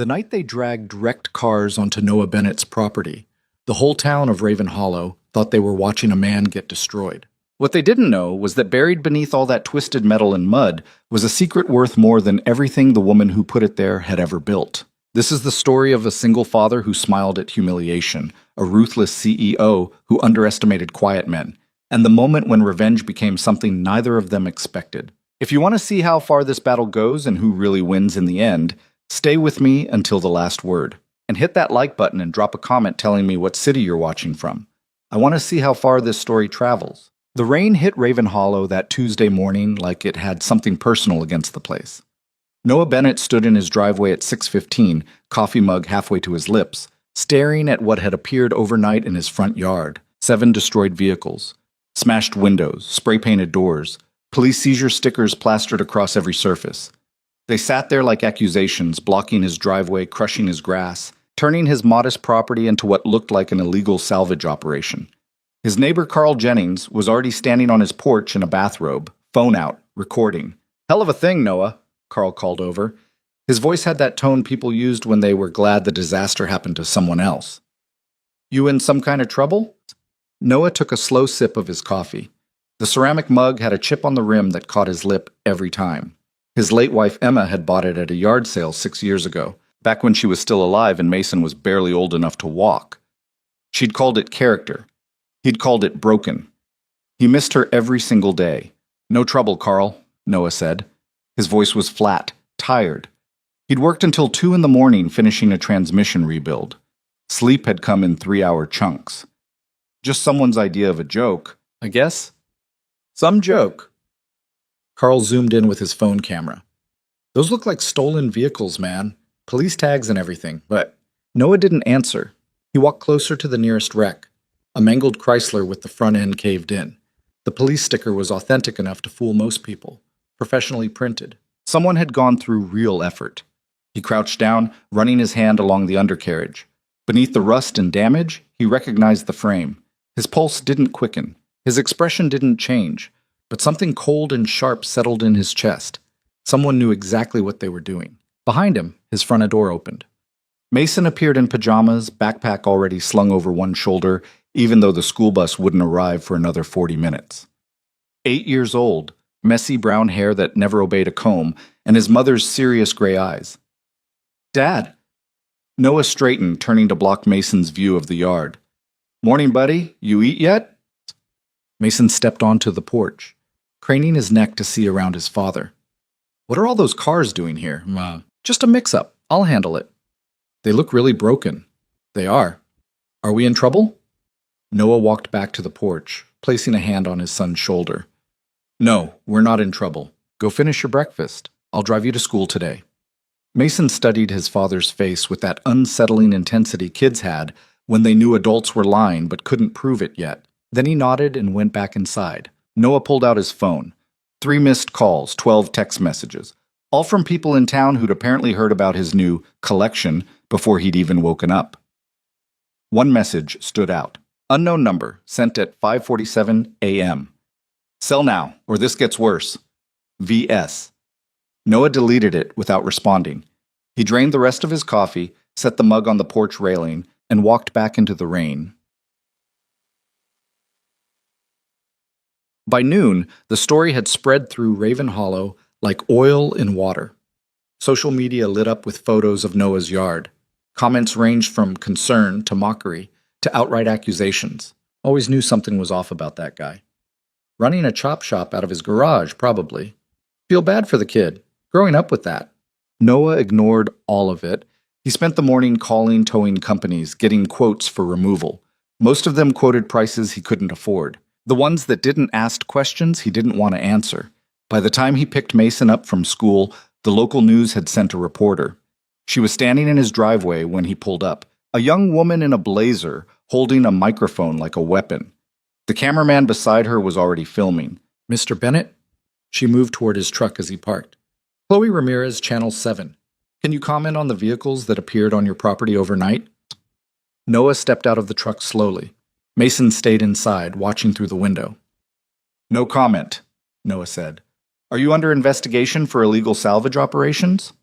The night they dragged wrecked cars onto Noah Bennett's property, the whole town of Raven Hollow thought they were watching a man get destroyed. What they didn't know was that buried beneath all that twisted metal and mud was a secret worth more than everything the woman who put it there had ever built. This is the story of a single father who smiled at humiliation, a ruthless CEO who underestimated quiet men, and the moment when revenge became something neither of them expected. If you want to see how far this battle goes and who really wins in the end, stay with me until the last word. And hit that like button and drop a comment telling me what city you're watching from. I want to see how far this story travels. The rain hit Raven Hollow that Tuesday morning like it had something personal against the place. Noah Bennett stood in his driveway at 6:15, coffee mug halfway to his lips, staring at what had appeared overnight in his front yard. 7 destroyed vehicles, smashed windows, spray-painted doors, police seizure stickers plastered across every surface. They sat there like accusations, blocking his driveway, crushing his grass, turning his modest property into what looked like an illegal salvage operation. His neighbor Carl Jennings was already standing on his porch in a bathrobe, phone out, recording. "Hell of a thing, Noah," Carl called over. His voice had that tone people used when they were glad the disaster happened to someone else. "You in some kind of trouble?" Noah took a slow sip of his coffee. The ceramic mug had a chip on the rim that caught his lip every time. His late wife Emma had bought it at a yard sale 6 years ago, back when she was still alive and Mason was barely old enough to walk. She'd called it character. He'd called it broken. He missed her every single day. "No trouble, Carl," Noah said. His voice was flat, tired. He'd worked until 2 in the morning finishing a transmission rebuild. Sleep had come in 3-hour chunks. Just someone's idea of a joke, I guess. Some joke. Carl zoomed in with his phone camera. "Those look like stolen vehicles, man. Police tags and everything." But Noah didn't answer. He walked closer to the nearest wreck, a mangled Chrysler with the front end caved in. The police sticker was authentic enough to fool most people, professionally printed. Someone had gone through real effort. He crouched down, running his hand along the undercarriage. Beneath the rust and damage, he recognized the frame. His pulse didn't quicken. His expression didn't change. But something cold and sharp settled in his chest. Someone knew exactly what they were doing. Behind him, his front door opened. Mason appeared in pajamas, backpack already slung over one shoulder, even though the school bus wouldn't arrive for another 40 minutes. 8 years old, messy brown hair that never obeyed a comb, and his mother's serious gray eyes. "Dad!" Noah straightened, turning to block Mason's view of the yard. "Morning, buddy. You eat yet?" Mason stepped onto the porch, craning his neck to see around his father. "What are all those cars doing here?" "Just a mix-up. I'll handle it." "They look really broken." "They are. Are we in trouble?" Noah walked back to the porch, placing a hand on his son's shoulder. "No, we're not in trouble. Go finish your breakfast. I'll drive you to school today." Mason studied his father's face with that unsettling intensity kids had when they knew adults were lying but couldn't prove it yet. Then he nodded and went back inside. Noah pulled out his phone. 3 missed calls, 12 text messages, all from people in town who'd apparently heard about his new collection before he'd even woken up. One message stood out. Unknown number, sent at 5:47 a.m. "Sell now, or this gets worse. VS." Noah deleted it without responding. He drained the rest of his coffee, set the mug on the porch railing, and walked back into the rain. By noon, the story had spread through Raven Hollow like oil in water. Social media lit up with photos of Noah's yard. Comments ranged from concern to mockery to outright accusations. Always knew something was off about that guy. Running a chop shop out of his garage, probably. Feel bad for the kid, growing up with that. Noah ignored all of it. He spent the morning calling towing companies, getting quotes for removal. Most of them quoted prices he couldn't afford. The ones that didn't ask questions he didn't want to answer. By the time he picked Mason up from school, the local news had sent a reporter. She was standing in his driveway when he pulled up, a young woman in a blazer holding a microphone like a weapon. The cameraman beside her was already filming. "Mr. Bennett?" She moved toward his truck as he parked. "Chloe Ramirez, Channel 7. Can you comment on the vehicles that appeared on your property overnight?" Noah stepped out of the truck slowly. Mason stayed inside, watching through the window. "No comment," Noah said. "Are you under investigation for illegal salvage operations?"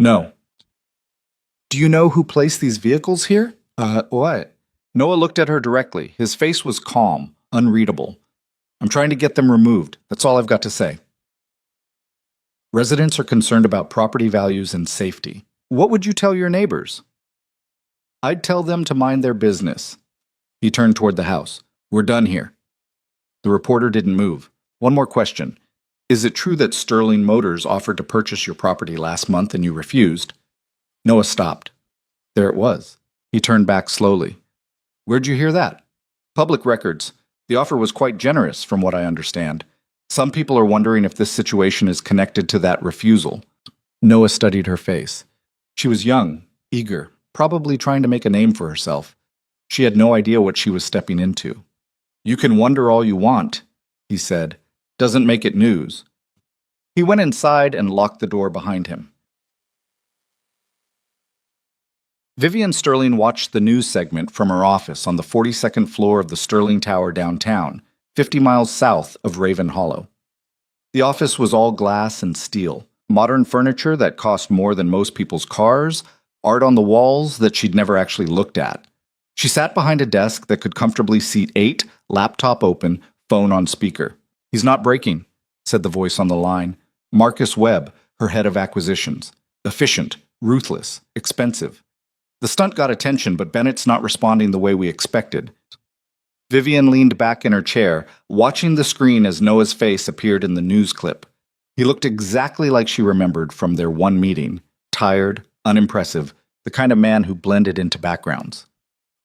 "No." Do you know who placed these vehicles here? What? Noah looked at her directly. His face was calm, unreadable. I'm trying to get them removed. That's all I've got to say. Residents are concerned about property values and safety. What would you tell your neighbors? I'd tell them to mind their business. He turned toward the house. We're done here. The reporter didn't move. One more question. Is it true that Sterling Motors offered to purchase your property last month and you refused? Noah stopped. There it was. He turned back slowly. Where'd you hear that? Public records. The offer was quite generous, from what I understand. Some people are wondering if this situation is connected to that refusal. Noah studied her face. She was young, eager, probably trying to make a name for herself. She had no idea what she was stepping into. You can wonder all you want, he said. Doesn't make it news. He went inside and locked the door behind him. Vivian Sterling watched the news segment from her office on the 42nd floor of the Sterling Tower downtown, 50 miles south of Raven Hollow. The office was all glass and steel, modern furniture that cost more than most people's cars, art on the walls that she'd never actually looked at. She sat behind a desk that could comfortably seat 8, laptop open, phone on speaker. He's not breaking, said the voice on the line. Marcus Webb, her head of acquisitions. Efficient, ruthless, expensive. The stunt got attention, but Bennett's not responding the way we expected. Vivian leaned back in her chair, watching the screen as Noah's face appeared in the news clip. He looked exactly like she remembered from their one meeting. Tired, unimpressive, the kind of man who blended into backgrounds.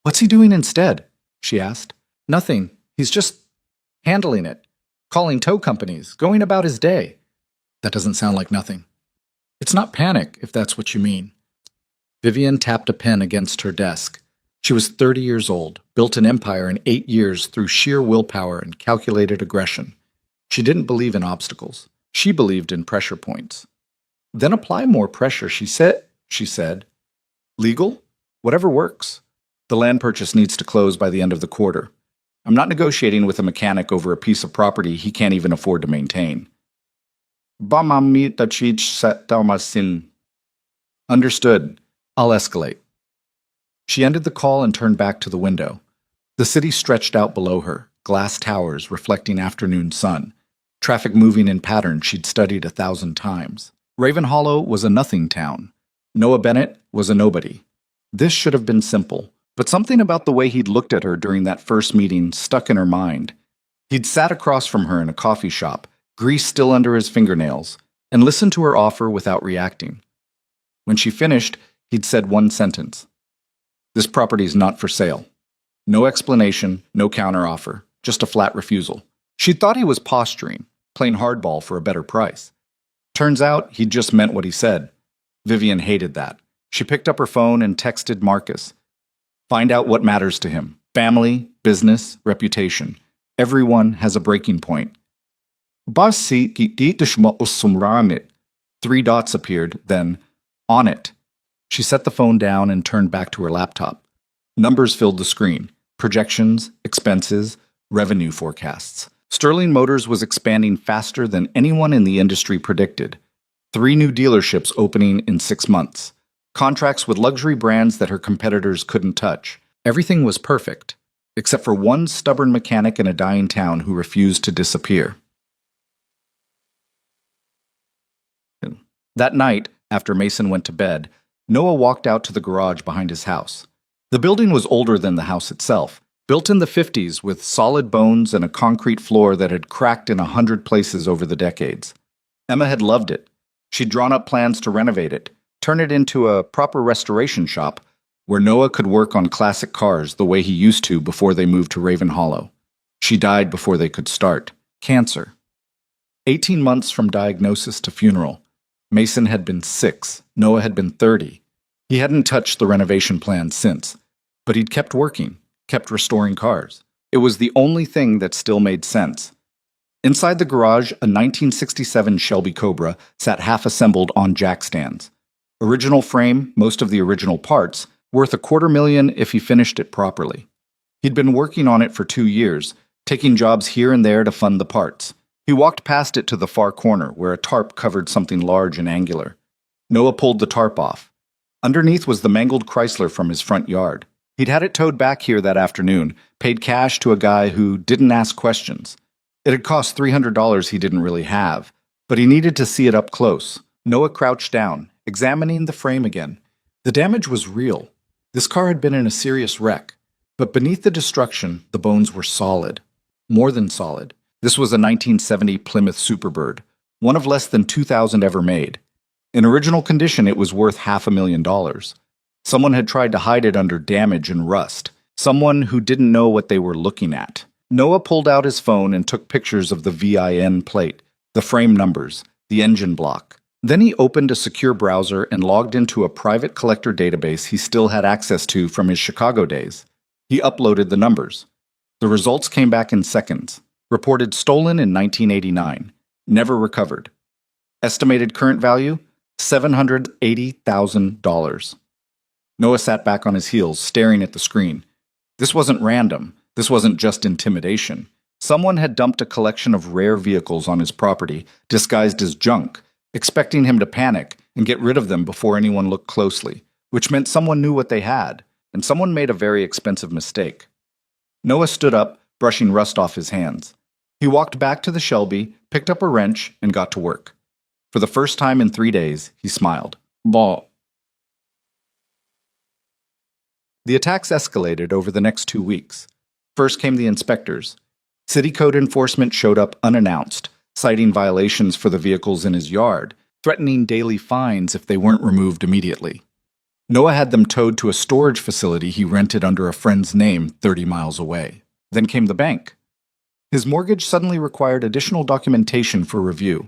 What's he doing instead? She asked. Nothing. He's just handling it. Calling tow companies, going about his day. That doesn't sound like nothing. It's not panic, if that's what you mean. Vivian tapped a pen against her desk. She was 30 years old, built an empire in 8 years through sheer willpower and calculated aggression. She didn't believe in obstacles. She believed in pressure points. Then apply more pressure, she said. Legal? Whatever works. The land purchase needs to close by the end of the quarter. I'm not negotiating with a mechanic over a piece of property he can't even afford to maintain. Understood. I'll escalate. She ended the call and turned back to the window. The city stretched out below her, glass towers reflecting afternoon sun, traffic moving in patterns she'd studied 1,000 times. Raven Hollow was a nothing town. Noah Bennett was a nobody. This should have been simple, but something about the way he'd looked at her during that first meeting stuck in her mind. He'd sat across from her in a coffee shop, grease still under his fingernails, and listened to her offer without reacting. When she finished, he'd said one sentence. This property's not for sale. No explanation, no counteroffer, just a flat refusal. She'd thought he was posturing, playing hardball for a better price. Turns out he'd just meant what he said. Vivian hated that. She picked up her phone and texted Marcus. Find out what matters to him. Family, business, reputation. Everyone has a breaking point. 3 dots appeared, then, on it. She set the phone down and turned back to her laptop. Numbers filled the screen. Projections, expenses, revenue forecasts. Sterling Motors was expanding faster than anyone in the industry predicted. 3 new dealerships opening in 6 months. Contracts with luxury brands that her competitors couldn't touch. Everything was perfect, except for one stubborn mechanic in a dying town who refused to disappear. That night, after Mason went to bed, Noah walked out to the garage behind his house. The building was older than the house itself, built in the 50s with solid bones and a concrete floor that had cracked in 100 places over the decades. Emma had loved it. She'd drawn up plans to renovate it, turn it into a proper restoration shop where Noah could work on classic cars the way he used to before they moved to Raven Hollow. She died before they could start. Cancer. 18 months from diagnosis to funeral. Mason had been 6. Noah had been 30. He hadn't touched the renovation plan since, but he'd kept working, kept restoring cars. It was the only thing that still made sense. Inside the garage, a 1967 Shelby Cobra sat half-assembled on jack stands. Original frame, most of the original parts, worth $250,000 if he finished it properly. He'd been working on it for 2 years, taking jobs here and there to fund the parts. He walked past it to the far corner, where a tarp covered something large and angular. Noah pulled the tarp off. Underneath was the mangled Chrysler from his front yard. He'd had it towed back here that afternoon, paid cash to a guy who didn't ask questions. It had cost $300 he didn't really have, but he needed to see it up close. Noah crouched down, examining the frame again. The damage was real. This car had been in a serious wreck, but beneath the destruction, the bones were solid. More than solid. This was a 1970 Plymouth Superbird, one of less than 2,000 ever made. In original condition, it was worth $500,000. Someone had tried to hide it under damage and rust. Someone who didn't know what they were looking at. Noah pulled out his phone and took pictures of the VIN plate, the frame numbers, the engine block. Then he opened a secure browser and logged into a private collector database he still had access to from his Chicago days. He uploaded the numbers. The results came back in seconds. Reported stolen in 1989. Never recovered. Estimated current value? $780,000. Noah sat back on his heels, staring at the screen. This wasn't random. This wasn't just intimidation. Someone had dumped a collection of rare vehicles on his property, disguised as junk, expecting him to panic and get rid of them before anyone looked closely, which meant someone knew what they had, and someone made a very expensive mistake. Noah stood up, brushing rust off his hands. He walked back to the Shelby, picked up a wrench, and got to work. For the first time in 3 days, he smiled. Bah. The attacks escalated over the next 2 weeks. First came the inspectors. City code enforcement showed up unannounced, citing violations for the vehicles in his yard, threatening daily fines if they weren't removed immediately. Noah had them towed to a storage facility he rented under a friend's name 30 miles away. Then came the bank. His mortgage suddenly required additional documentation for review.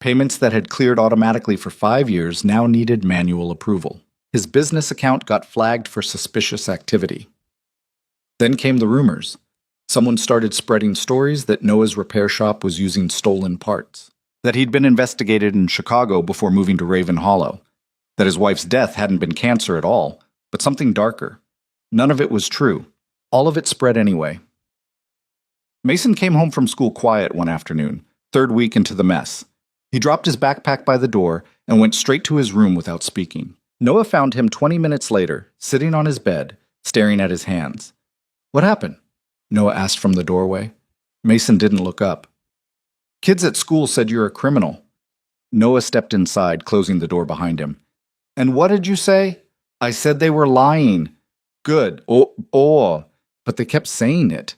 Payments that had cleared automatically for 5 years now needed manual approval. His business account got flagged for suspicious activity. Then came the rumors. Someone started spreading stories that Noah's repair shop was using stolen parts, that he'd been investigated in Chicago before moving to Raven Hollow, that his wife's death hadn't been cancer at all, but something darker. None of it was true. All of it spread anyway. Mason came home from school quiet one afternoon, 3rd week into the mess. He dropped his backpack by the door and went straight to his room without speaking. Noah found him 20 minutes later, sitting on his bed, staring at his hands. What happened? Noah asked from the doorway. Mason didn't look up. Kids at school said you're a criminal. Noah stepped inside, closing the door behind him. And what did you say? I said they were lying. Good. But they kept saying it.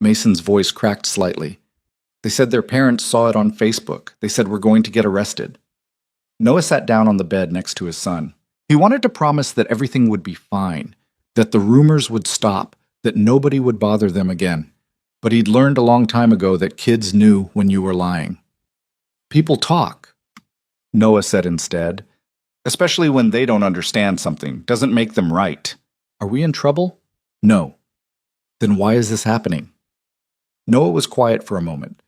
Mason's voice cracked slightly. They said their parents saw it on Facebook. They said we're going to get arrested. Noah sat down on the bed next to his son. He wanted to promise that everything would be fine, that the rumors would stop, that nobody would bother them again. But he'd learned a long time ago that kids knew when you were lying. People talk, Noah said instead, especially when they don't understand something, doesn't make them right. Are we in trouble? No. Then why is this happening? Noah was quiet for a moment.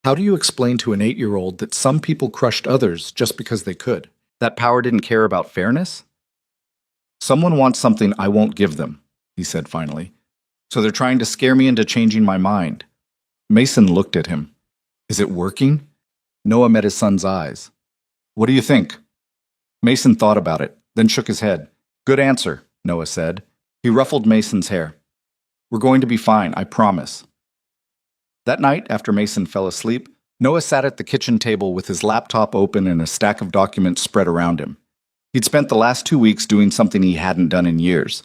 How do you explain to an 8-year-old that some people crushed others just because they could? That power didn't care about fairness? Someone wants something I won't give them, he said finally. So they're trying to scare me into changing my mind. Mason looked at him. Is it working? Noah met his son's eyes. What do you think? Mason thought about it, then shook his head. Good answer, Noah said. He ruffled Mason's hair. We're going to be fine, I promise. That night, after Mason fell asleep, Noah sat at the kitchen table with his laptop open and a stack of documents spread around him. He'd spent the last 2 weeks doing something he hadn't done in years.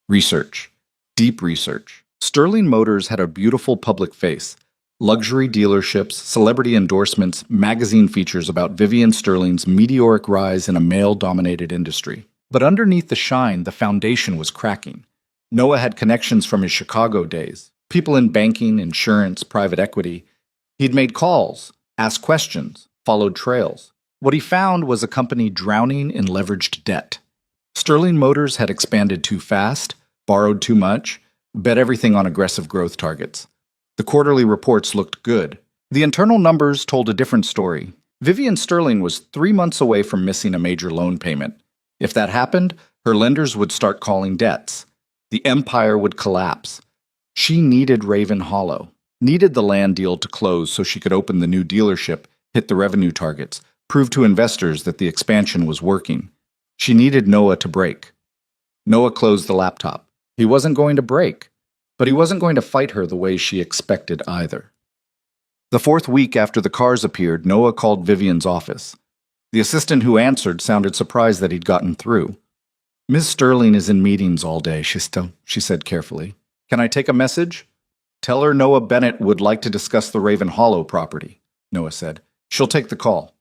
Research. Deep research. Sterling Motors had a beautiful public face. Luxury dealerships, celebrity endorsements, magazine features about Vivian Sterling's meteoric rise in a male-dominated industry. But underneath the shine, the foundation was cracking. Noah had connections from his Chicago days. People in banking, insurance, private equity. He'd made calls, asked questions, followed trails. What he found was a company drowning in leveraged debt. Sterling Motors had expanded too fast, borrowed too much, bet everything on aggressive growth targets. The quarterly reports looked good. The internal numbers told a different story. Vivian Sterling was 3 months away from missing a major loan payment. If that happened, her lenders would start calling debts. The empire would collapse. She needed Raven Hollow, needed the land deal to close so she could open the new dealership, hit the revenue targets, prove to investors that the expansion was working. She needed Noah to break. Noah closed the laptop. He wasn't going to break, but he wasn't going to fight her the way she expected either. The fourth week after the cars appeared, Noah called Vivian's office. The assistant who answered sounded surprised that he'd gotten through. "Miss Sterling is in meetings all day, she said carefully. Can I take a message?" "Tell her Noah Bennett would like to discuss the Raven Hollow property," Noah said. "She'll take the call."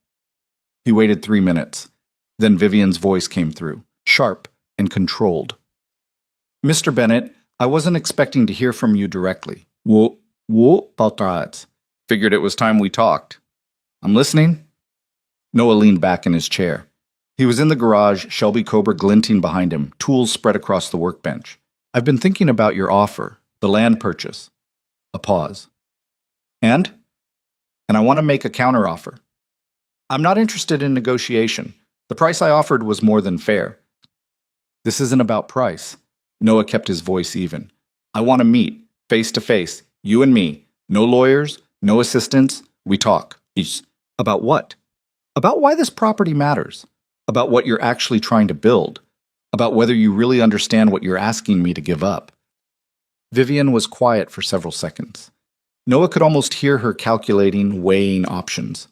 He waited 3 minutes. Then Vivian's voice came through, sharp and controlled. "Mr. Bennett, I wasn't expecting to hear from you directly." "What about that?" "Figured it was time we talked." "I'm listening." Noah leaned back in his chair. He was in the garage, Shelby Cobra glinting behind him, tools spread across the workbench. "I've been thinking about your offer, the land purchase." A pause. And I want to make a counteroffer." "I'm not interested in negotiation. The price I offered was more than fair." "This isn't about price." Noah kept his voice even. "I want to meet, face to face, you and me. No lawyers, no assistants. We talk." "About what?" "About why this property matters. About what you're actually trying to build. About whether you really understand what you're asking me to give up." Vivian was quiet for several seconds. Noah could almost hear her calculating, weighing options.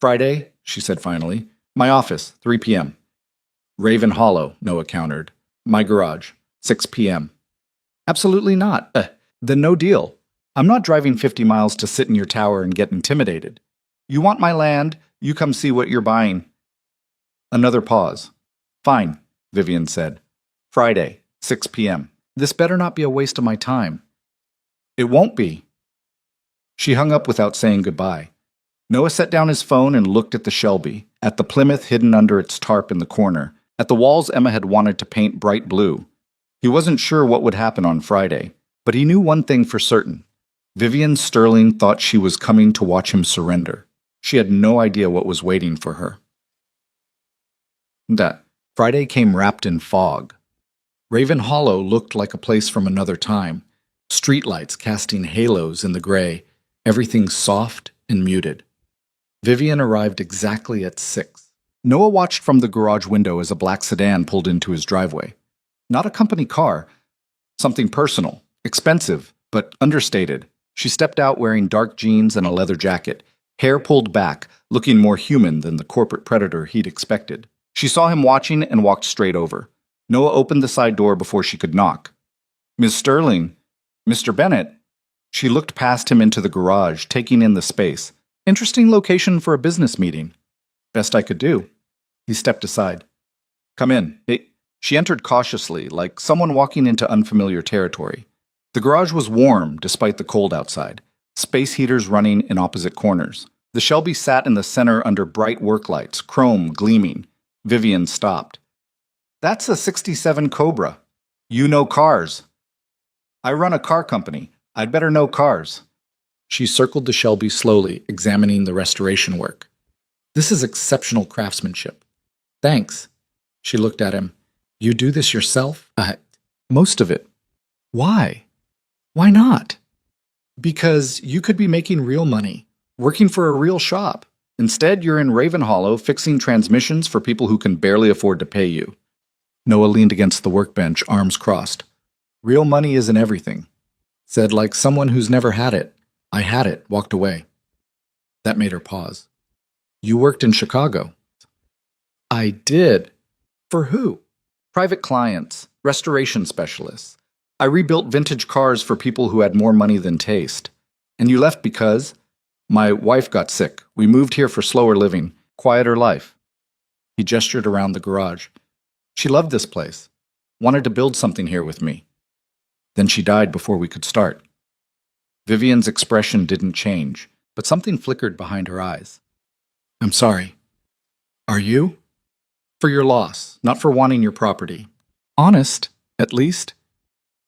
"Friday," she said finally. "My office, 3 p.m. "Raven Hollow," Noah countered. "My garage, 6 p.m. "Absolutely not. Then no deal. I'm not driving 50 miles to sit in your tower and get intimidated. You want my land, you come see what you're buying." Another pause. "Fine," Vivian said. "Friday, 6 p.m. This better not be a waste of my time." "It won't be." She hung up without saying goodbye. Noah set down his phone and looked at the Shelby, at the Plymouth hidden under its tarp in the corner, at the walls Emma had wanted to paint bright blue. He wasn't sure what would happen on Friday, but he knew one thing for certain. Vivian Sterling thought she was coming to watch him surrender. She had no idea what was waiting for her. That Friday came wrapped in fog. Raven Hollow looked like a place from another time, streetlights casting halos in the gray, everything soft and muted. Vivian arrived exactly at 6. Noah watched from the garage window as a black sedan pulled into his driveway. Not a company car, something personal, expensive, but understated. She stepped out wearing dark jeans and a leather jacket, hair pulled back, looking more human than the corporate predator he'd expected. She saw him watching and walked straight over. Noah opened the side door before she could knock. "Miss Sterling, Mr. Bennett." She looked past him into the garage, taking in the space. "Interesting location for a business meeting." "Best I could do." He stepped aside. "Come in." She entered cautiously, like someone walking into unfamiliar territory. The garage was warm, despite the cold outside. Space heaters running in opposite corners. The Shelby sat in the center under bright work lights, chrome gleaming. Vivian stopped. "That's a 67 Cobra. You know cars." "I run a car company. I'd better know cars." She circled the Shelby slowly, examining the restoration work. "This is exceptional craftsmanship." "Thanks." She looked at him. "You do this yourself?" Most of it." "Why?" "Why not?" "Because you could be making real money, working for a real shop. Instead, you're in Raven Hollow fixing transmissions for people who can barely afford to pay you." Noah leaned against the workbench, arms crossed. "Real money isn't everything." Said like someone who's never had it. "I had it," walked away. That made her pause. "You worked in Chicago." "I did." "For who?" "Private clients, restoration specialists. I rebuilt vintage cars for people who had more money than taste." "And you left because?" "My wife got sick. We moved here for slower living, quieter life." He gestured around the garage. "She loved this place. Wanted to build something here with me. Then she died before we could start." Vivian's expression didn't change, but something flickered behind her eyes. "I'm sorry." "Are you?" "For your loss, not for wanting your property. Honest, at least.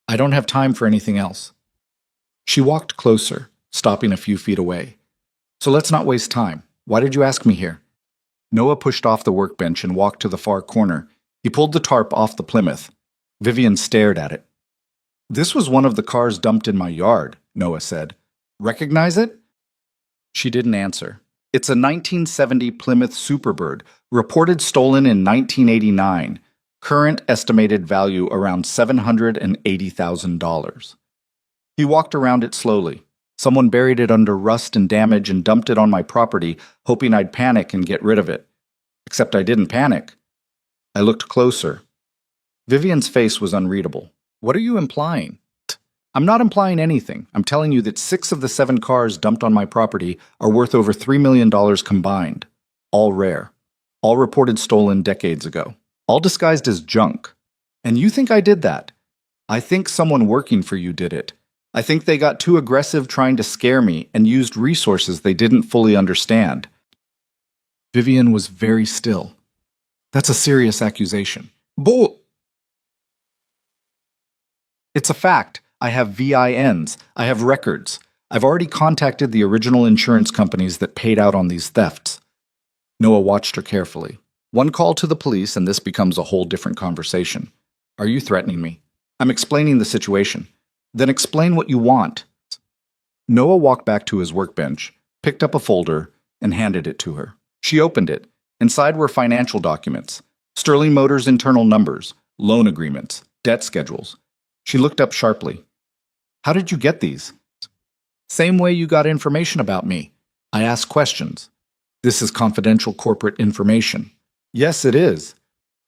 I don't have time for anything else." She walked closer, stopping a few feet away. "So let's not waste time. Why did you ask me here?" Noah pushed off the workbench and walked to the far corner. He pulled the tarp off the Plymouth. Vivian stared at it. "This was one of the cars dumped in my yard," Noah said. "Recognize it?" She didn't answer. It's a 1970 Plymouth Superbird, reported stolen in 1989. Current estimated value around $780,000. He walked around it slowly. Someone buried it under rust and damage and dumped it on my property, hoping I'd panic and get rid of it. Except I didn't panic. I looked closer. Vivian's face was unreadable. What are you implying? I'm not implying anything. I'm telling you that 6 of the 7 cars dumped on my property are worth over $3 million combined. All rare. All reported stolen decades ago. All disguised as junk. And you think I did that? I think someone working for you did it. I think they got too aggressive trying to scare me and used resources they didn't fully understand. Vivian was very still. That's a serious accusation. Bull! It's a fact. I have VINs. I have records. I've already contacted the original insurance companies that paid out on these thefts. Noah watched her carefully. One call to the police and this becomes a whole different conversation. Are you threatening me? I'm explaining the situation. Then explain what you want. Noah walked back to his workbench, picked up a folder, and handed it to her. She opened it. Inside were financial documents, Sterling Motors' internal numbers, loan agreements, debt schedules. She looked up sharply. How did you get these? Same way you got information about me. I asked questions. This is confidential corporate information. Yes, it is.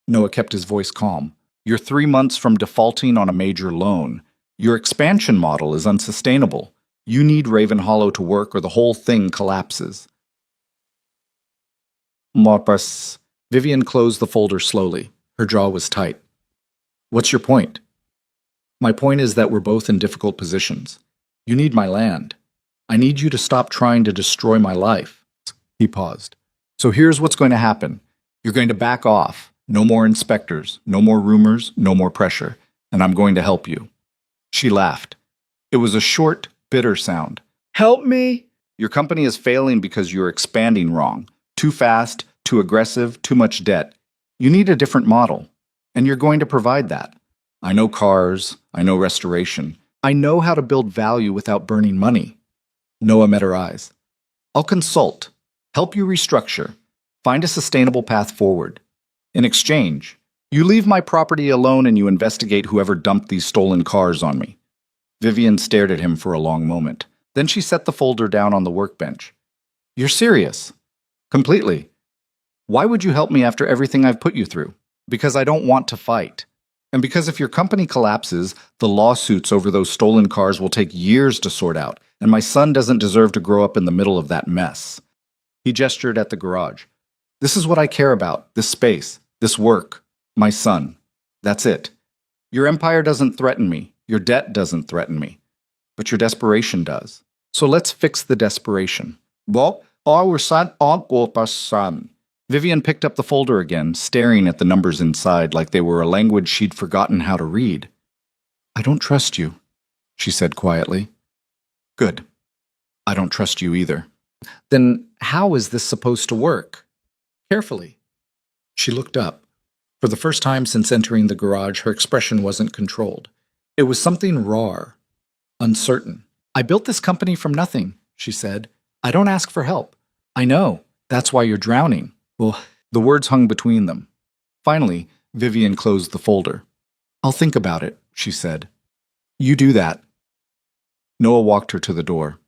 Noah kept his voice calm. You're 3 months from defaulting on a major loan. Your expansion model is unsustainable. You need Raven Hollow to work or the whole thing collapses. Morpus. Vivian closed the folder slowly. Her jaw was tight. What's your point? My point is that we're both in difficult positions. You need my land. I need you to stop trying to destroy my life. He paused. So here's what's going to happen. You're going to back off. No more inspectors, no more rumors, no more pressure. And I'm going to help you. She laughed. It was a short, bitter sound. Help me? Your company is failing because you're expanding wrong. Too fast, too aggressive, too much debt. You need a different model. And you're going to provide that. I know cars. I know restoration. I know how to build value without burning money. Noah met her eyes. I'll consult. Help you restructure. Find a sustainable path forward. In exchange, you leave my property alone and you investigate whoever dumped these stolen cars on me. Vivian stared at him for a long moment. Then she set the folder down on the workbench. You're serious? Completely. Why would you help me after everything I've put you through? Because I don't want to fight. And because if your company collapses, the lawsuits over those stolen cars will take years to sort out, and my son doesn't deserve to grow up in the middle of that mess. He gestured at the garage. This is what I care about, this space, this work, my son. That's it. Your empire doesn't threaten me. Your debt doesn't threaten me. But your desperation does. So let's fix the desperation. Vivian picked up the folder again, staring at the numbers inside like they were a language she'd forgotten how to read. I don't trust you, she said quietly. Good. I don't trust you either. Then how is this supposed to work? Carefully. She looked up. For the first time since entering the garage, her expression wasn't controlled. It was something raw, uncertain. I built this company from nothing, she said. I don't ask for help. I know. That's why you're drowning. Well, the words hung between them. Finally, Vivian closed the folder. I'll think about it, she said. You do that. Noah walked her to the door.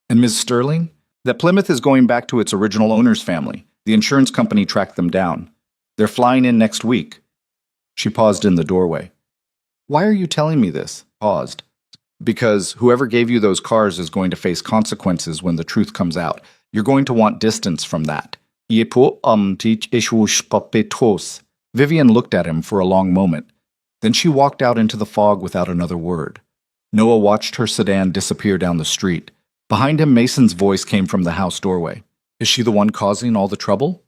And Ms. Sterling? That Plymouth is going back to its original owner's family. The insurance company tracked them down. They're flying in next week. She paused in the doorway. Why are you telling me this? Paused. Because whoever gave you those cars is going to face consequences when the truth comes out. You're going to want distance from that. Vivian looked at him for a long moment. Then she walked out into the fog without another word. Noah watched her sedan disappear down the street. Behind him, Mason's voice came from the house doorway. Is she the one causing all the trouble?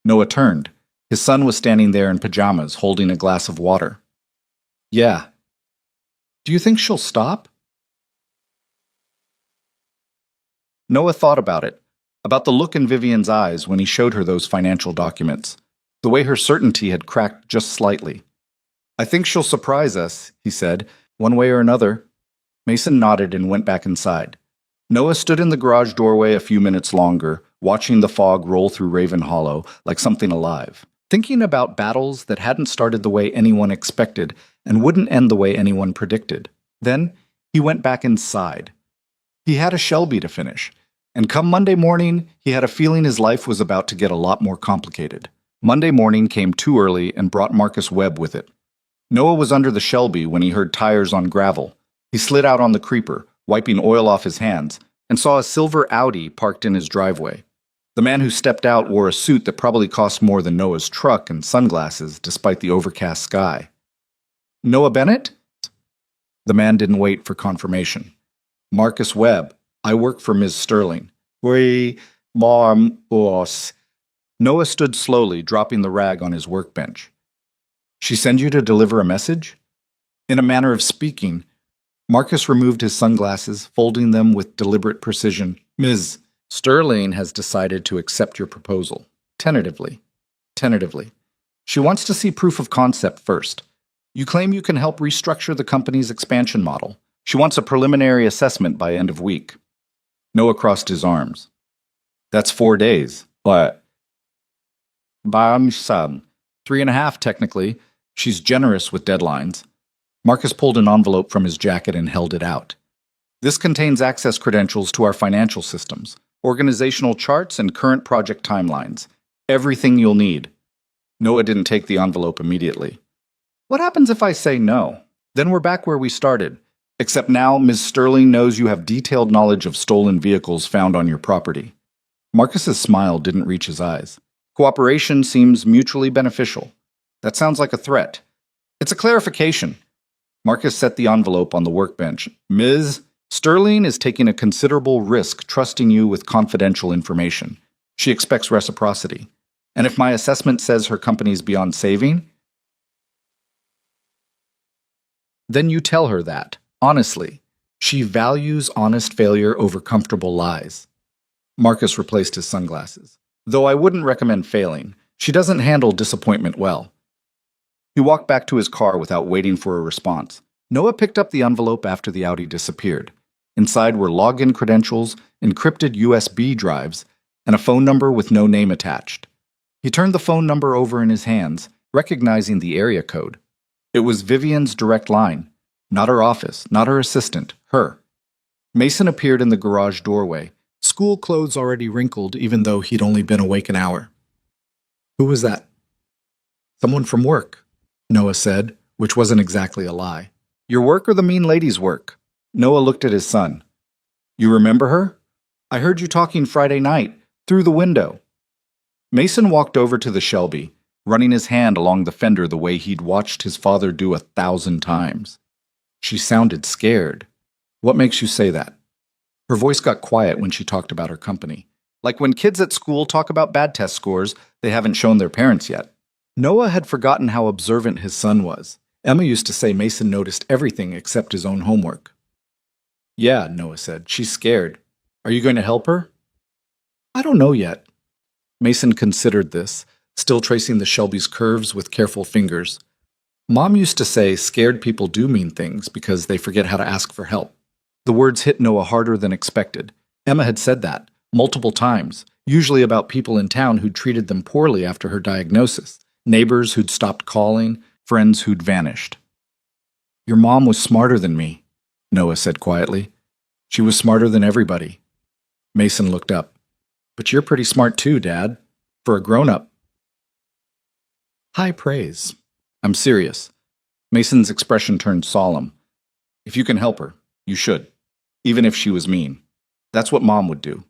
Noah turned. His son was standing there in pajamas, holding a glass of water. Yeah. Do you think she'll stop? Noah thought about it, about the look in Vivian's eyes when he showed her those financial documents, the way her certainty had cracked just slightly. I think she'll surprise us, he said, one way or another. Mason nodded and went back inside. Noah stood in the garage doorway a few minutes longer, watching the fog roll through Raven Hollow like something alive, thinking about battles that hadn't started the way anyone expected and wouldn't end the way anyone predicted. Then he went back inside. He had a Shelby to finish, and come Monday morning, he had a feeling his life was about to get a lot more complicated. Monday morning came too early and brought Marcus Webb with it. Noah was under the Shelby when he heard tires on gravel. He slid out on the creeper, wiping oil off his hands, and saw a silver Audi parked in his driveway. The man who stepped out wore a suit that probably cost more than Noah's truck and sunglasses, despite the overcast sky. Noah Bennett? The man didn't wait for confirmation. Marcus Webb. I work for Ms. Sterling. Boss. Noah stood slowly, dropping the rag on his workbench. She send you to deliver a message? In a manner of speaking, Marcus removed his sunglasses, folding them with deliberate precision. Ms. Sterling has decided to accept your proposal. Tentatively. She wants to see proof of concept first. You claim you can help restructure the company's expansion model. She wants a preliminary assessment by end of week. Noah crossed his arms. That's 4 days. What? Bam-sam. 3.5, technically. She's generous with deadlines. Marcus pulled an envelope from his jacket and held it out. This contains access credentials to our financial systems, organizational charts, and current project timelines. Everything you'll need. Noah didn't take the envelope immediately. What happens if I say no? Then we're back where we started. Except now Ms. Sterling knows you have detailed knowledge of stolen vehicles found on your property. Marcus's smile didn't reach his eyes. Cooperation seems mutually beneficial. That sounds like a threat. It's a clarification. Marcus set the envelope on the workbench. Ms. Sterling is taking a considerable risk trusting you with confidential information. She expects reciprocity. And if my assessment says her company's beyond saving, then you tell her that, honestly. She values honest failure over comfortable lies. Marcus replaced his sunglasses. Though I wouldn't recommend failing, she doesn't handle disappointment well. He walked back to his car without waiting for a response. Noah picked up the envelope after the Audi disappeared. Inside were login credentials, encrypted USB drives, and a phone number with no name attached. He turned the phone number over in his hands, recognizing the area code. It was Vivian's direct line. Not her office, not her assistant, her. Mason appeared in the garage doorway, school clothes already wrinkled even though he'd only been awake an hour. Who was that? Someone from work, Noah said, which wasn't exactly a lie. Your work or the mean lady's work? Noah looked at his son. You remember her? I heard you talking Friday night, through the window. Mason walked over to the Shelby, running his hand along the fender the way he'd watched his father do 1,000 times. She sounded scared. What makes you say that? Her voice got quiet when she talked about her company. Like when kids at school talk about bad test scores they haven't shown their parents yet. Noah had forgotten how observant his son was. Emma used to say Mason noticed everything except his own homework. Yeah, Noah said. She's scared. Are you going to help her? I don't know yet. Mason considered this, still tracing the Shelby's curves with careful fingers. Mom used to say scared people do mean things because they forget how to ask for help. The words hit Noah harder than expected. Emma had said that, multiple times, usually about people in town who'd treated them poorly after her diagnosis, neighbors who'd stopped calling, friends who'd vanished. Your mom was smarter than me, Noah said quietly. She was smarter than everybody. Mason looked up. But you're pretty smart too, Dad. For a grown-up. High praise. I'm serious. Mason's expression turned solemn. If you can help her, you should. Even if she was mean. That's what Mom would do.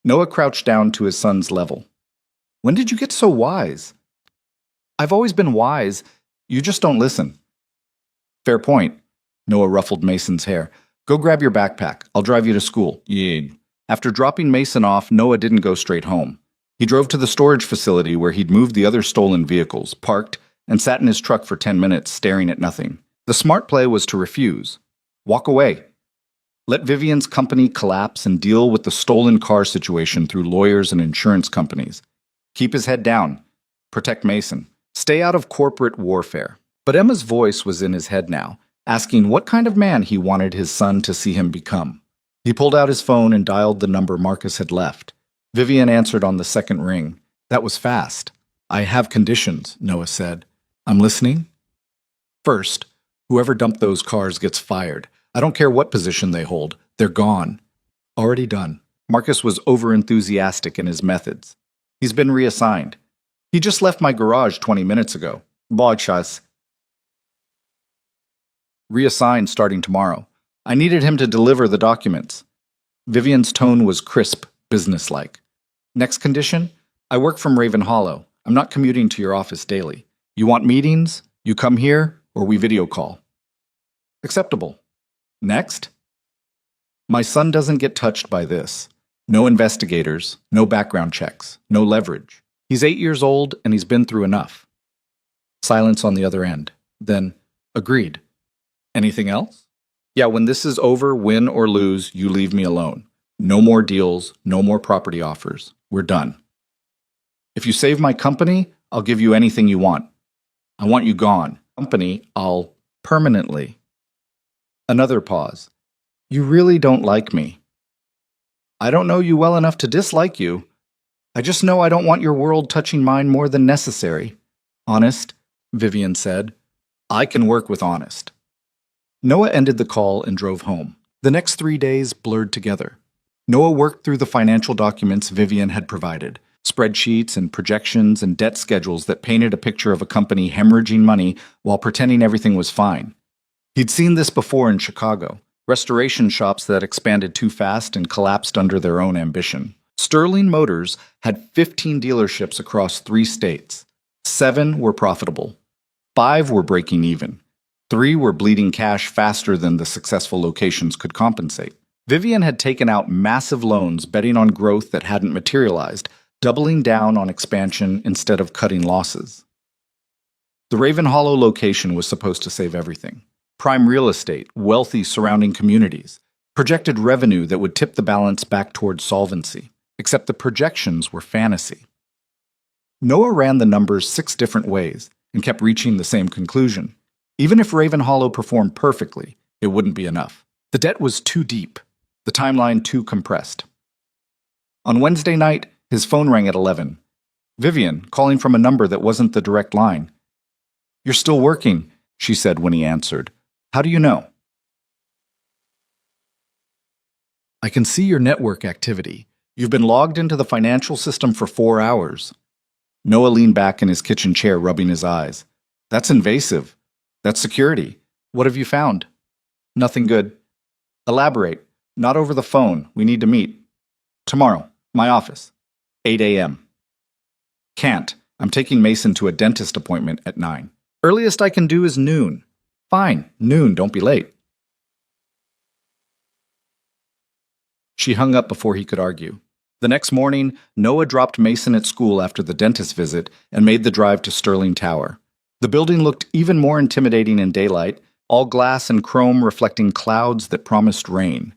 Noah crouched down to his son's level. When did you get so wise? I've always been wise. You just don't listen. Fair point. Noah ruffled Mason's hair. Go grab your backpack. I'll drive you to school. Yeah. After dropping Mason off, Noah didn't go straight home. He drove to the storage facility where he'd moved the other stolen vehicles, parked, and sat in his truck for 10 minutes staring at nothing. The smart play was to refuse. Walk away. Let Vivian's company collapse and deal with the stolen car situation through lawyers and insurance companies. Keep his head down. Protect Mason. Stay out of corporate warfare. But Emma's voice was in his head now, asking what kind of man he wanted his son to see him become. He pulled out his phone and dialed the number Marcus had left. Vivian answered on the second ring. That was fast. I have conditions, Noah said. I'm listening. First, whoever dumped those cars gets fired. I don't care what position they hold. They're gone. Already done. Marcus was overenthusiastic in his methods. He's been reassigned. He just left my garage 20 minutes ago. Bochas. Reassigned starting tomorrow. I needed him to deliver the documents. Vivian's tone was crisp, businesslike. Next condition? I work from Raven Hollow. I'm not commuting to your office daily. You want meetings? You come here, or we video call. Acceptable. Next? My son doesn't get touched by this. No investigators, no background checks, no leverage. He's 8 years old, and he's been through enough. Silence on the other end. Then, agreed. Anything else? Yeah, when this is over, win or lose, you leave me alone. No more deals, no more property offers. We're done. If you save my company, I'll give you anything you want. I want you gone. Company, I'll permanently. Another pause. You really don't like me. I don't know you well enough to dislike you. I just know I don't want your world touching mine more than necessary. Honest, Vivian said. I can work with honest. Noah ended the call and drove home. The next 3 days blurred together. Noah worked through the financial documents Vivian had provided, spreadsheets and projections and debt schedules that painted a picture of a company hemorrhaging money while pretending everything was fine. He'd seen this before in Chicago, restoration shops that expanded too fast and collapsed under their own ambition. Sterling Motors had 15 dealerships across 3 states. 7 were profitable. 5 were breaking even. 3 were bleeding cash faster than the successful locations could compensate. Vivian had taken out massive loans betting on growth that hadn't materialized, doubling down on expansion instead of cutting losses. The Raven Hollow location was supposed to save everything. Prime real estate, wealthy surrounding communities, projected revenue that would tip the balance back toward solvency. Except the projections were fantasy. Noah ran the numbers 6 different ways and kept reaching the same conclusion. Even if Raven Hollow performed perfectly, it wouldn't be enough. The debt was too deep, the timeline too compressed. On Wednesday night, his phone rang at 11. Vivian, calling from a number that wasn't the direct line. You're still working, she said when he answered. How do you know? I can see your network activity. You've been logged into the financial system for 4 hours. Noah leaned back in his kitchen chair, rubbing his eyes. That's invasive. That's security. What have you found? Nothing good. Elaborate. Not over the phone. We need to meet. Tomorrow. My office. 8 a.m. Can't. I'm taking Mason to a dentist appointment at 9. Earliest I can do is noon. Fine. Noon. Don't be late. She hung up before he could argue. The next morning, Noah dropped Mason at school after the dentist visit and made the drive to Sterling Tower. The building looked even more intimidating in daylight, all glass and chrome reflecting clouds that promised rain.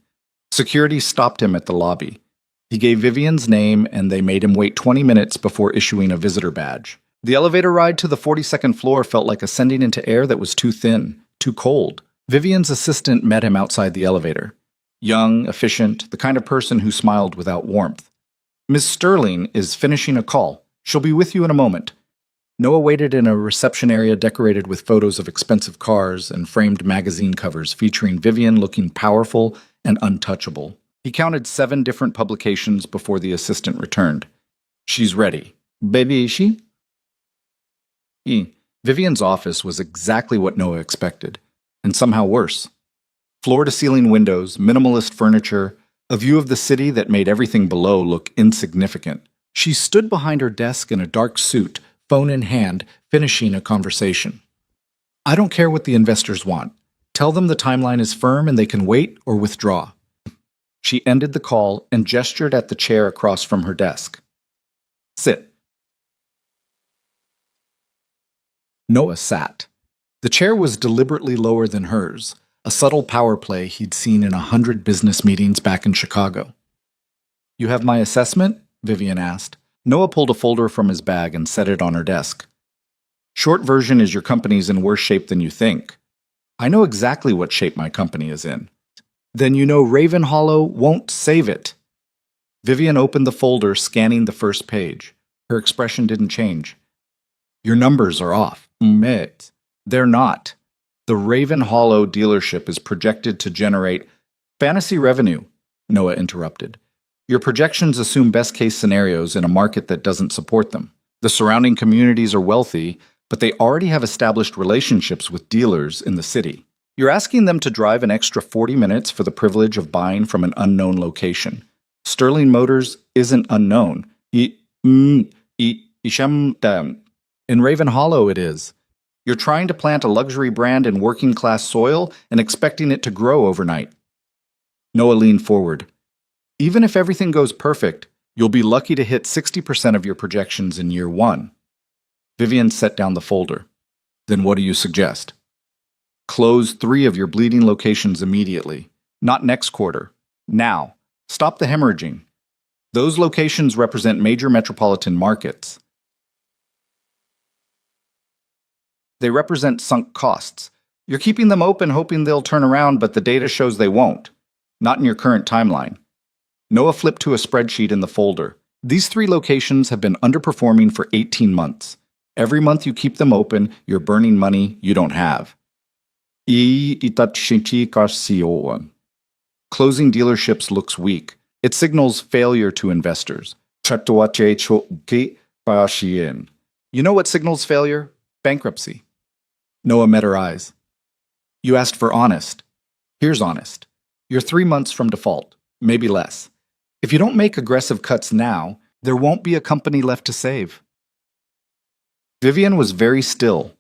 Security stopped him at the lobby. He gave Vivian's name and they made him wait 20 minutes before issuing a visitor badge. The elevator ride to the 42nd floor felt like ascending into air that was too thin, too cold. Vivian's assistant met him outside the elevator. Young, efficient, the kind of person who smiled without warmth. Miss Sterling is finishing a call. She'll be with you in a moment. Noah waited in a reception area decorated with photos of expensive cars and framed magazine covers featuring Vivian looking powerful and untouchable. He counted 7 different publications before the assistant returned. She's ready. Baby, is she? Vivian's office was exactly what Noah expected, and somehow worse. Floor-to-ceiling windows, minimalist furniture, a view of the city that made everything below look insignificant. She stood behind her desk in a dark suit, phone in hand, finishing a conversation. I don't care what the investors want. Tell them the timeline is firm and they can wait or withdraw. She ended the call and gestured at the chair across from her desk. Sit. Noah sat. The chair was deliberately lower than hers, a subtle power play he'd seen in 100 business meetings back in Chicago. You have my assessment? Vivian asked. Noah pulled a folder from his bag and set it on her desk. Short version is your company's in worse shape than you think. I know exactly what shape my company is in. Then you know Raven Hollow won't save it. Vivian opened the folder, scanning the first page. Her expression didn't change. Your numbers are off. Mate. They're not. The Raven Hollow dealership is projected to generate fantasy revenue, Noah interrupted. Your projections assume best-case scenarios in a market that doesn't support them. The surrounding communities are wealthy, but they already have established relationships with dealers in the city. You're asking them to drive an extra 40 minutes for the privilege of buying from an unknown location. Sterling Motors isn't unknown. In Raven Hollow it is. You're trying to plant a luxury brand in working-class soil and expecting it to grow overnight. Noah leaned forward. Even if everything goes perfect, you'll be lucky to hit 60% of your projections in year one. Vivian set down the folder. Then what do you suggest? Close 3 of your bleeding locations immediately. Not next quarter. Now. Stop the hemorrhaging. Those locations represent major metropolitan markets. They represent sunk costs. You're keeping them open hoping they'll turn around, but the data shows they won't. Not in your current timeline. Noah flipped to a spreadsheet in the folder. These 3 locations have been underperforming for 18 months. Every month you keep them open, you're burning money you don't have. Closing dealerships looks weak. It signals failure to investors. You know what signals failure? Bankruptcy. Noah met her eyes. You asked for honest. Here's honest. You're 3 months from default, maybe less. If you don't make aggressive cuts now, there won't be a company left to save. Vivian was very still.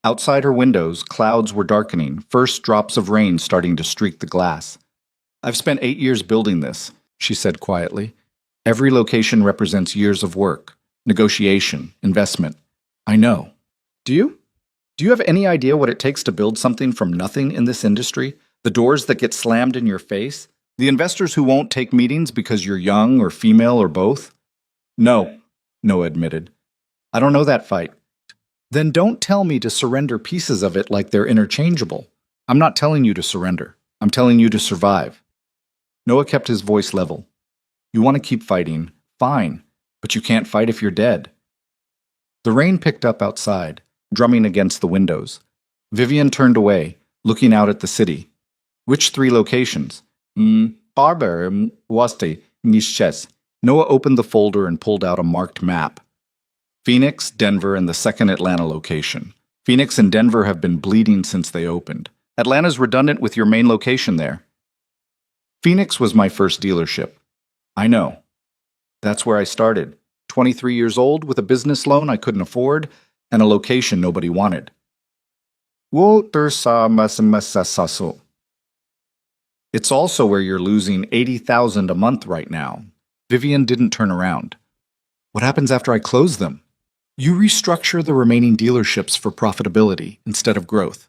Outside her windows, clouds were darkening, first drops of rain starting to streak the glass. I've spent 8 years building this, she said quietly. Every location represents years of work, negotiation, investment. I know. Do you? Do you have any idea what it takes to build something from nothing in this industry? The doors that get slammed in your face? The investors who won't take meetings because you're young or female or both? No, Noah admitted. I don't know that fight. Then don't tell me to surrender pieces of it like they're interchangeable. I'm not telling you to surrender. I'm telling you to survive. Noah kept his voice level. You want to keep fighting? Fine. But you can't fight if you're dead. The rain picked up outside, drumming against the windows. Vivian turned away, looking out at the city. Which 3 locations? Arbor, Waste, Nisches. Noah opened the folder and pulled out a marked map. Phoenix, Denver, and the 2nd Atlanta location. Phoenix and Denver have been bleeding since they opened. Atlanta's redundant with your main location there. Phoenix was my first dealership. I know. That's where I started. 23 years old with a business loan I couldn't afford and a location nobody wanted. It's also where you're losing $80,000 a month right now. Vivian didn't turn around. What happens after I close them? You restructure the remaining dealerships for profitability instead of growth.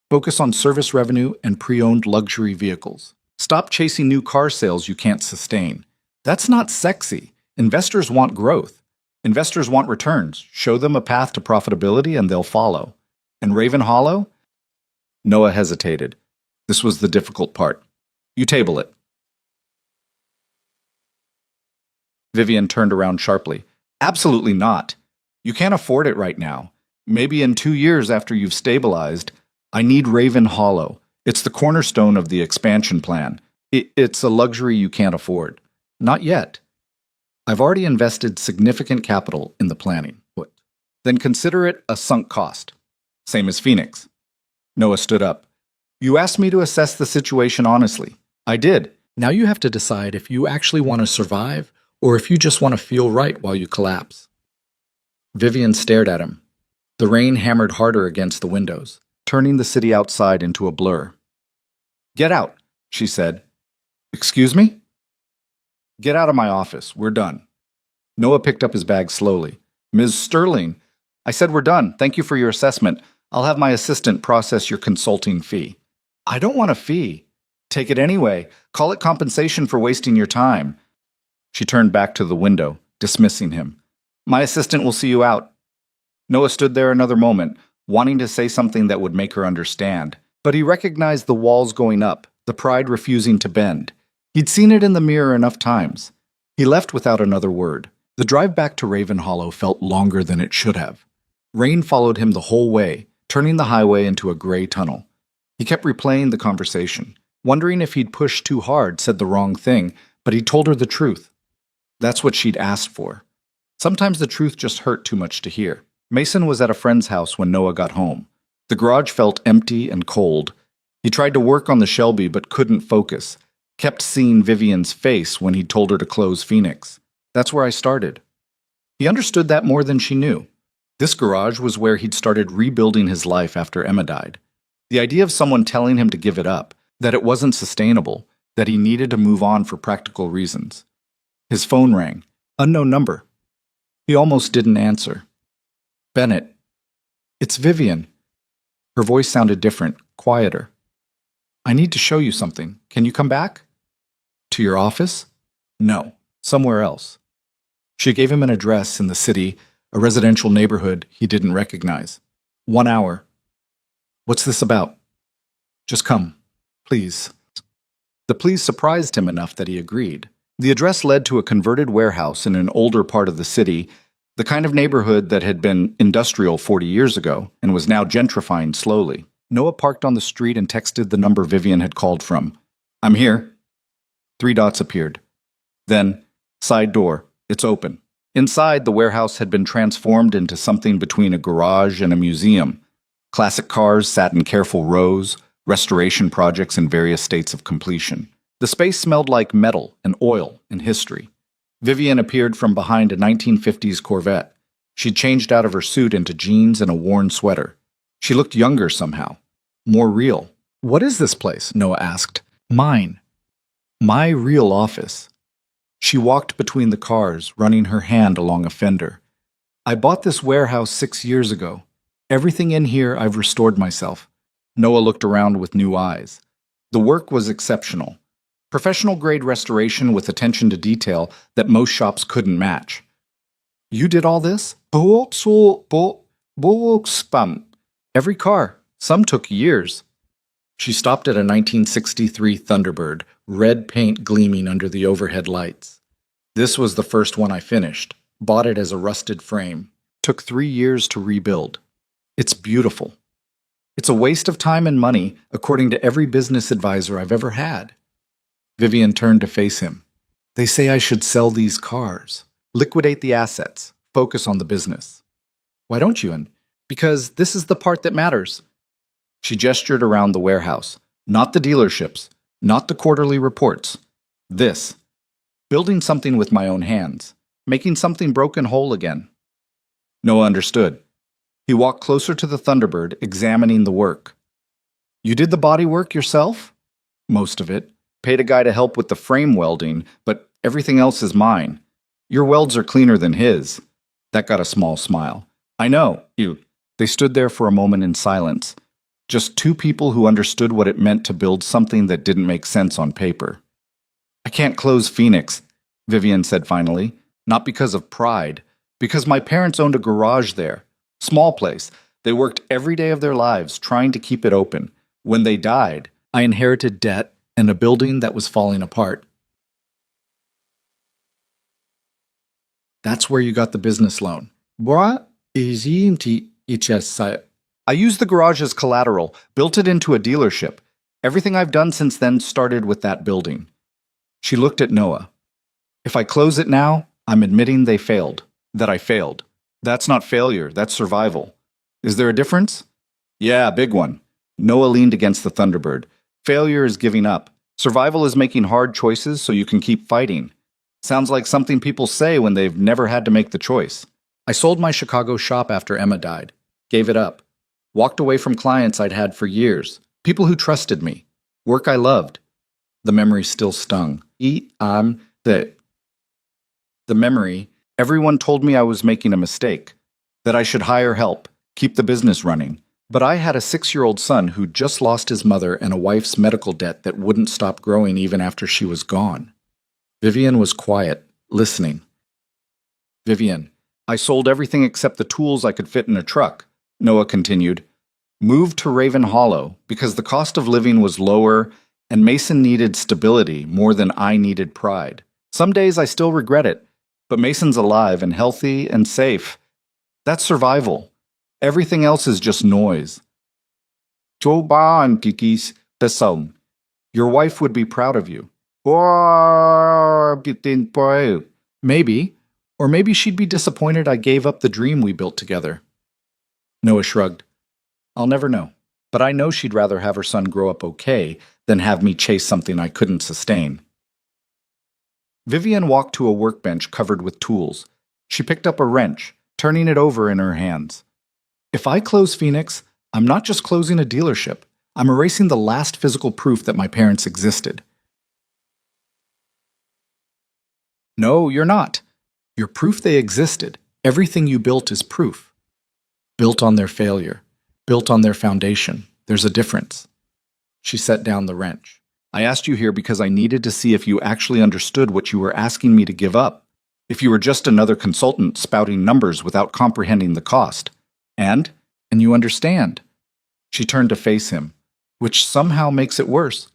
Focus on service revenue and pre-owned luxury vehicles. Stop chasing new car sales you can't sustain. That's not sexy. Investors want growth. Investors want returns. Show them a path to profitability and they'll follow. And Raven Hollow? Noah hesitated. This was the difficult part. You table it. Vivian turned around sharply. Absolutely not. You can't afford it right now. Maybe in 2 years after you've stabilized. I need Raven Hollow. It's the cornerstone of the expansion plan. It's a luxury you can't afford. Not yet. I've already invested significant capital in the planning. What? Then consider it a sunk cost. Same as Phoenix. Noah stood up. You asked me to assess the situation honestly. I did. Now you have to decide if you actually want to survive or if you just want to feel right while you collapse. Vivian stared at him. The rain hammered harder against the windows, turning the city outside into a blur. Get out, she said. Excuse me? Get out of my office. We're done. Noah picked up his bag slowly. Ms. Sterling, I said we're done. Thank you for your assessment. I'll have my assistant process your consulting fee. I don't want a fee. Take it anyway. Call it compensation for wasting your time. She turned back to the window, dismissing him. My assistant will see you out. Noah stood there another moment, wanting to say something that would make her understand. But he recognized the walls going up, the pride refusing to bend. He'd seen it in the mirror enough times. He left without another word. The drive back to Raven Hollow felt longer than it should have. Rain followed him the whole way, turning the highway into a gray tunnel. He kept replaying the conversation, wondering if he'd pushed too hard, said the wrong thing, but he told her the truth. That's what she'd asked for. Sometimes the truth just hurt too much to hear. Mason was at a friend's house when Noah got home. The garage felt empty and cold. He tried to work on the Shelby but couldn't focus. Kept seeing Vivian's face when he told her to close Phoenix. That's where I started. He understood that more than she knew. This garage was where he'd started rebuilding his life after Emma died. The idea of someone telling him to give it up, that it wasn't sustainable, that he needed to move on for practical reasons. His phone rang. Unknown number. He almost didn't answer. Bennett. It's Vivian. Her voice sounded different, quieter. I need to show you something. Can you come back? To your office? No, somewhere else. She gave him an address in the city, a residential neighborhood he didn't recognize. 1 hour. What's this about? Just come, please. The please surprised him enough that he agreed. The address led to a converted warehouse in an older part of the city, the kind of neighborhood that had been industrial 40 years ago and was now gentrifying slowly. Noah parked on the street and texted the number Vivian had called from. I'm here. 3 dots appeared. Then, side door. It's open. Inside, the warehouse had been transformed into something between a garage and a museum. Classic cars sat in careful rows, restoration projects in various states of completion. The space smelled like metal and oil and history. Vivian appeared from behind a 1950s Corvette. She'd changed out of her suit into jeans and a worn sweater. She looked younger somehow, more real. What is this place? Noah asked. Mine. My real office. She walked between the cars, running her hand along a fender. I bought this warehouse 6 years ago. Everything in here I've restored myself. Noah looked around with new eyes. The work was exceptional. Professional-grade restoration with attention to detail that most shops couldn't match. You did all this? Every car. Some took years. She stopped at a 1963 Thunderbird, red paint gleaming under the overhead lights. This was the first one I finished. Bought it as a rusted frame. Took 3 years to rebuild. It's beautiful. It's a waste of time and money, according to every business advisor I've ever had. Vivian turned to face him. They say I should sell these cars. Liquidate the assets. Focus on the business. Why don't you? Because this is the part that matters. She gestured around the warehouse. Not the dealerships. Not the quarterly reports. This. Building something with my own hands. Making something broken whole again. Noah understood. He walked closer to the Thunderbird, examining the work. You did the body work yourself? Most of it. Paid a guy to help with the frame welding, but everything else is mine. Your welds are cleaner than his. That got a small smile. I know, you. They stood there for a moment in silence. Just 2 people who understood what it meant to build something that didn't make sense on paper. I can't close Phoenix, Vivian said finally. Not because of pride. Because my parents owned a garage there. Small place. They worked every day of their lives trying to keep it open. When they died, I inherited debt and a building that was falling apart. That's where you got the business loan. I used the garage as collateral, built it into a dealership. Everything I've done since then started with that building. She looked at Noah. If I close it now, I'm admitting they failed. That I failed. That's not failure, that's survival. Is there a difference? Yeah, big one. Noah leaned against the Thunderbird. Failure is giving up. Survival is making hard choices so you can keep fighting. Sounds like something people say when they've never had to make the choice. I sold my Chicago shop after Emma died. Gave it up. Walked away from clients I'd had for years. People who trusted me. Work I loved. The memory still stung. The memory, everyone told me I was making a mistake. That I should hire help. Keep the business running. But I had a 6-year-old son who just lost his mother and a wife's medical debt that wouldn't stop growing even after she was gone. Vivian was quiet, listening. Vivian, I sold everything except the tools I could fit in a truck, Noah continued. Moved to Raven Hollow because the cost of living was lower and Mason needed stability more than I needed pride. Some days I still regret it, but Mason's alive and healthy and safe. That's survival. Everything else is just noise. Choban kikis tesong. Your wife would be proud of you. Maybe. Or maybe she'd be disappointed I gave up the dream we built together. Noah shrugged. I'll never know. But I know she'd rather have her son grow up okay than have me chase something I couldn't sustain. Vivian walked to a workbench covered with tools. She picked up a wrench, turning it over in her hands. If I close Phoenix, I'm not just closing a dealership. I'm erasing the last physical proof that my parents existed. No, you're not. You're proof they existed. Everything you built is proof. Built on their failure. Built on their foundation. There's a difference. She set down the wrench. I asked you here because I needed to see if you actually understood what you were asking me to give up. If you were just another consultant spouting numbers without comprehending the cost. And you understand. She turned to face him, which somehow makes it worse.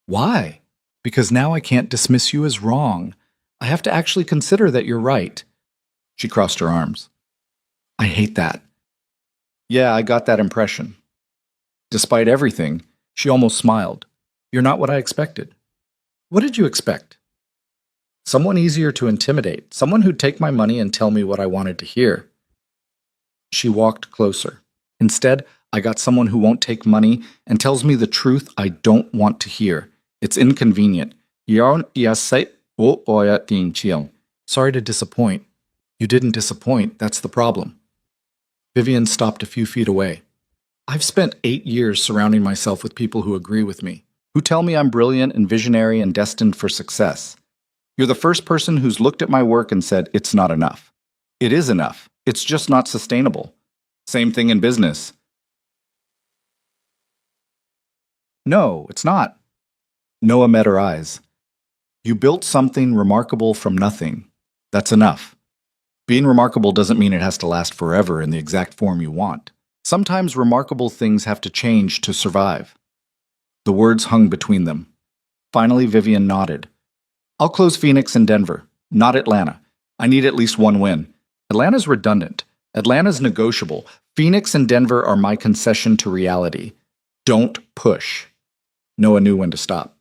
Why? Because now I can't dismiss you as wrong. I have to actually consider that you're right. She crossed her arms. I hate that. Yeah, I got that impression. Despite everything, she almost smiled. You're not what I expected. What did you expect? Someone easier to intimidate, someone who'd take my money and tell me what I wanted to hear. She walked closer. Instead, I got someone who won't take money and tells me the truth I don't want to hear. It's inconvenient. Sorry to disappoint. You didn't disappoint, that's the problem. Vivian stopped a few feet away. I've spent 8 years surrounding myself with people who agree with me, who tell me I'm brilliant and visionary and destined for success. You're the first person who's looked at my work and said, it's not enough. It is enough. It's just not sustainable. Same thing in business. No, it's not. Noah met her eyes. You built something remarkable from nothing. That's enough. Being remarkable doesn't mean it has to last forever in the exact form you want. Sometimes remarkable things have to change to survive. The words hung between them. Finally, Vivian nodded. I'll close Phoenix and Denver, not Atlanta. I need at least one win. Atlanta's redundant. Atlanta's negotiable. Phoenix and Denver are my concession to reality. Don't push. Noah knew when to stop.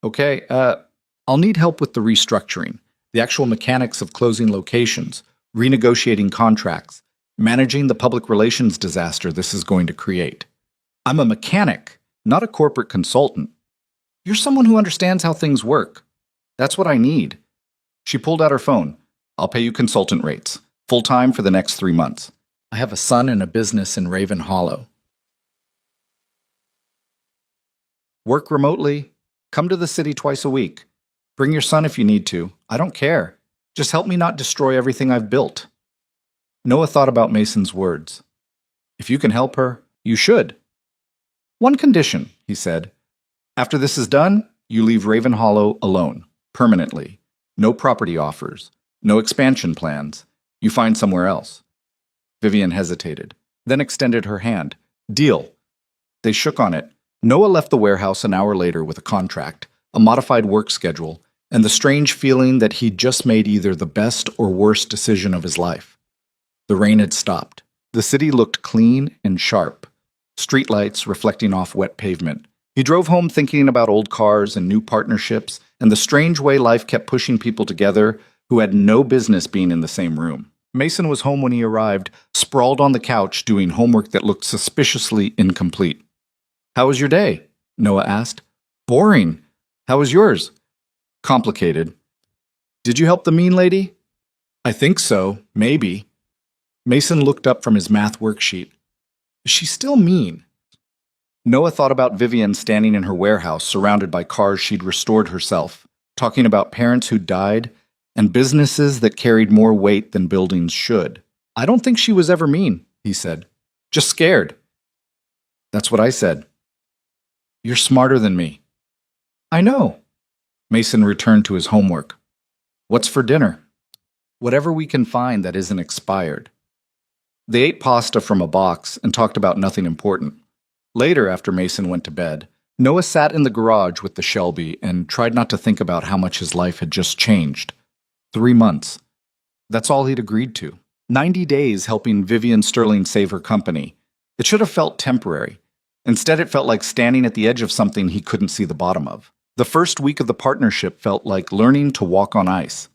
Okay, I'll need help with the restructuring, the actual mechanics of closing locations, renegotiating contracts, managing the public relations disaster this is going to create. I'm a mechanic, not a corporate consultant. You're someone who understands how things work. That's what I need. She pulled out her phone. I'll pay you consultant rates, full-time for the next 3 months. I have a son and a business in Raven Hollow. Work remotely. Come to the city twice a week. Bring your son if you need to. I don't care. Just help me not destroy everything I've built. Noah thought about Mason's words. If you can help her, you should. One condition, he said. After this is done, you leave Raven Hollow alone, permanently. No property offers. No expansion plans. You find somewhere else. Vivian hesitated, then extended her hand. Deal. They shook on it. Noah left the warehouse an hour later with a contract, a modified work schedule, and the strange feeling that he'd just made either the best or worst decision of his life. The rain had stopped. The city looked clean and sharp, streetlights reflecting off wet pavement. He drove home thinking about old cars and new partnerships and the strange way life kept pushing people together who had no business being in the same room. Mason was home when he arrived, sprawled on the couch doing homework that looked suspiciously incomplete. How was your day? Noah asked. Boring. How was yours? Complicated. Did you help the mean lady? I think so, maybe. Mason looked up from his math worksheet. Is she still mean? Noah thought about Vivian standing in her warehouse surrounded by cars she'd restored herself, talking about parents who died and businesses that carried more weight than buildings should. I don't think she was ever mean, he said. Just scared. That's what I said. You're smarter than me. I know. Mason returned to his homework. What's for dinner? Whatever we can find that isn't expired. They ate pasta from a box and talked about nothing important. Later, after Mason went to bed, Noah sat in the garage with the Shelby and tried not to think about how much his life had just changed. 3 months. That's all he'd agreed to. 90 days helping Vivian Sterling save her company. It should have felt temporary. Instead, it felt like standing at the edge of something he couldn't see the bottom of. The first week of the partnership felt like learning to walk on ice.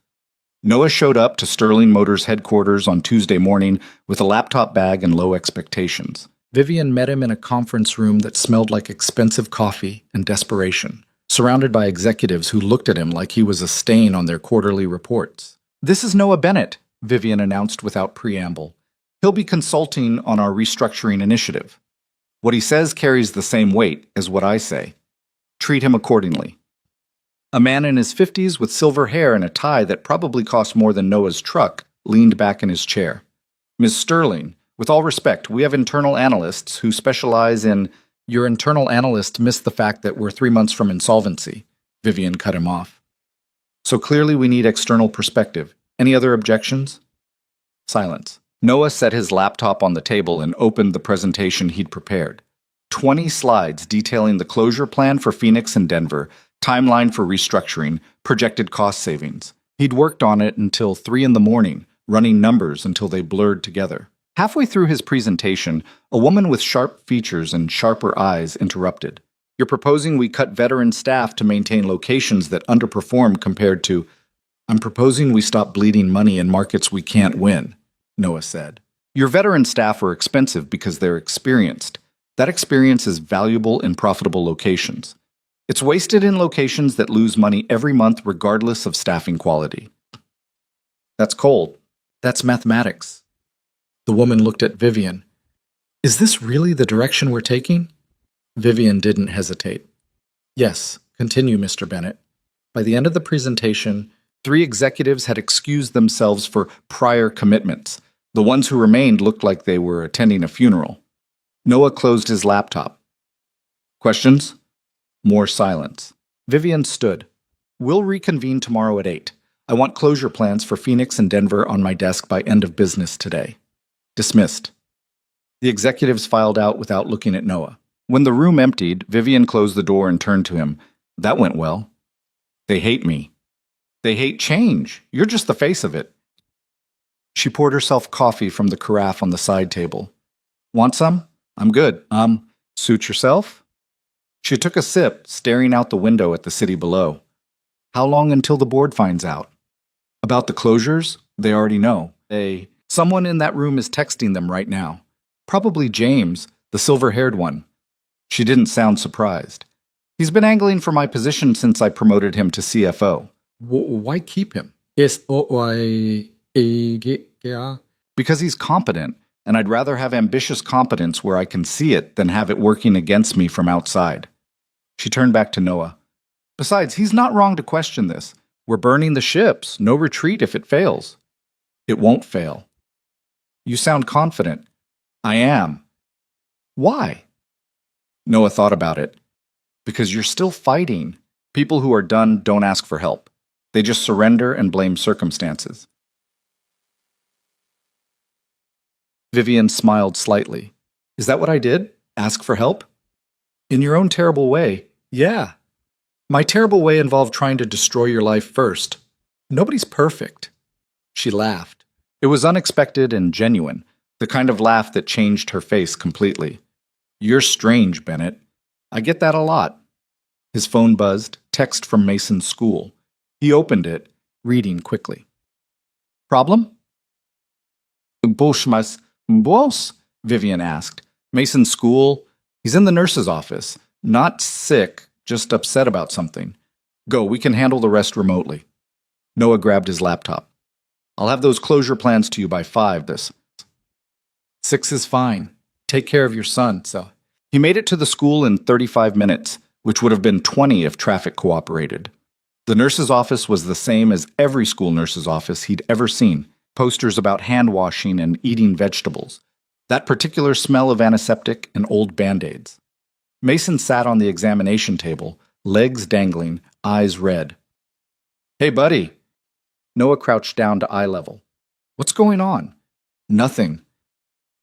Noah showed up to Sterling Motors headquarters on Tuesday morning with a laptop bag and low expectations. Vivian met him in a conference room that smelled like expensive coffee and desperation, surrounded by executives who looked at him like he was a stain on their quarterly reports. "This is Noah Bennett," Vivian announced without preamble. "He'll be consulting on our restructuring initiative. What he says carries the same weight as what I say. Treat him accordingly." A man in his 50s with silver hair and a tie that probably cost more than Noah's truck leaned back in his chair. "Ms. Sterling, with all respect, we have internal analysts who specialize in—" "Your internal analyst missed the fact that we're 3 months from insolvency," Vivian cut him off. "So clearly we need external perspective. Any other objections?" Silence. Noah set his laptop on the table and opened the presentation he'd prepared. 20 slides detailing the closure plan for Phoenix and Denver, timeline for restructuring, projected cost savings. He'd worked on it until 3 in the morning, running numbers until they blurred together. Halfway through his presentation, a woman with sharp features and sharper eyes interrupted. "You're proposing we cut veteran staff to maintain locations that underperform compared to—" "I'm proposing we stop bleeding money in markets we can't win," Noah said. "Your veteran staff are expensive because they're experienced. That experience is valuable in profitable locations. It's wasted in locations that lose money every month regardless of staffing quality." "That's cold. That's mathematics." The woman looked at Vivian. "Is this really the direction we're taking?" Vivian didn't hesitate. "Yes, continue, Mr. Bennett." By the end of the presentation, 3 executives had excused themselves for prior commitments. The ones who remained looked like they were attending a funeral. Noah closed his laptop. "Questions?" More silence. Vivian stood. "We'll reconvene tomorrow at 8. I want closure plans for Phoenix and Denver on my desk by end of business today." Dismissed. The executives filed out without looking at Noah. When the room emptied, Vivian closed the door and turned to him. "That went well." "They hate me." "They hate change. You're just the face of it." She poured herself coffee from the carafe on the side table. "Want some?" "I'm good." Suit yourself?" She took a sip, staring out the window at the city below. "How long until the board finds out?" "About the closures? They already know. Someone in that room is texting them right now. Probably James, the silver-haired one." She didn't sound surprised. "He's been angling for my position since I promoted him to CFO." Why keep him?" "Because he's competent, and I'd rather have ambitious competence where I can see it than have it working against me from outside." She turned back to Noah. "Besides, he's not wrong to question this. We're burning the ships. No retreat if it fails." "It won't fail." "You sound confident." "I am." "Why?" Noah thought about it. "Because you're still fighting. People who are done don't ask for help. They just surrender and blame circumstances." Vivian smiled slightly. "Is that what I did? Ask for help?" "In your own terrible way, yeah. My terrible way involved trying to destroy your life first. Nobody's perfect." She laughed. It was unexpected and genuine, the kind of laugh that changed her face completely. "You're strange, Bennett. I get that a lot." His phone buzzed, text from Mason's school. He opened it, reading quickly. "Problem?" "Boss?" Vivian asked. "Mason's school. He's in the nurse's office. Not sick, just upset about something. Go, we can handle the rest remotely." Noah grabbed his laptop. "I'll have those closure plans to you by 5 this." 6 is fine. Take care of your son, so." He made it to the school in 35 minutes, which would have been 20 if traffic cooperated. The nurse's office was the same as every school nurse's office he'd ever seen. Posters about hand washing and eating vegetables. That particular smell of antiseptic and old Band-Aids. Mason sat on the examination table, legs dangling, eyes red. "Hey, buddy." Noah crouched down to eye level. "What's going on?" "Nothing.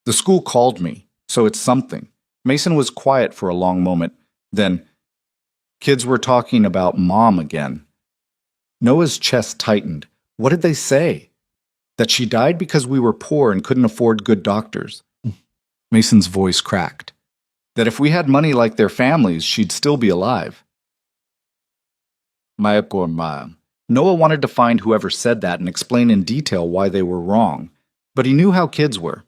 The school called me, so it's something." Mason was quiet for a long moment. Then, Kids were talking about Mom again. Noah's chest tightened. What did they say? That she died because we were poor and couldn't afford good doctors. Mason's voice cracked. That if we had money like their families, she'd still be alive. Maya poor mom. Noah wanted to find whoever said that and explain in detail why they were wrong. But he knew how kids were.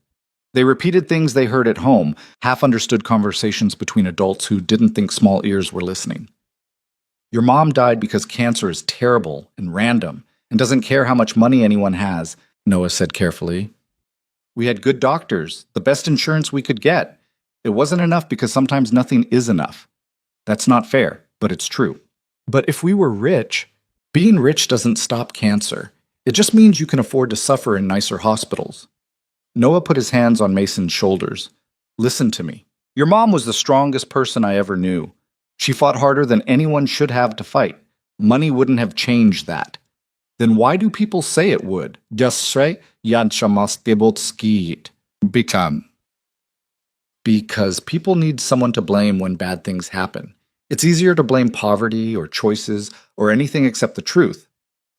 They repeated things they heard at home, half-understood conversations between adults who didn't think small ears were listening. Your mom died because cancer is terrible and random and doesn't care how much money anyone has, Noah said carefully. We had good doctors, the best insurance we could get. It wasn't enough because sometimes nothing is enough. That's not fair, but it's true. But if we were rich, being rich doesn't stop cancer. It just means you can afford to suffer in nicer hospitals. Noah put his hands on Mason's shoulders. Listen to me. Your mom was the strongest person I ever knew. She fought harder than anyone should have to fight. Money wouldn't have changed that. Then why do people say it would? Because people need someone to blame when bad things happen. It's easier to blame poverty or choices or anything except the truth,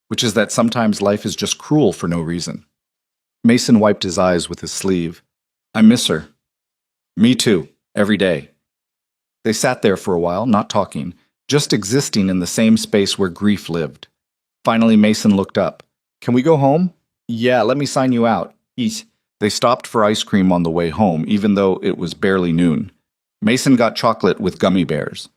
which is that sometimes life is just cruel for no reason. Mason wiped his eyes with his sleeve. I miss her. Me too, every day. They sat there for a while, not talking, just existing in the same space where grief lived. Finally, Mason looked up. Can we go home? Yeah, let me sign you out. Eat. They stopped for ice cream on the way home, even though it was barely noon. Mason got chocolate with gummy bears.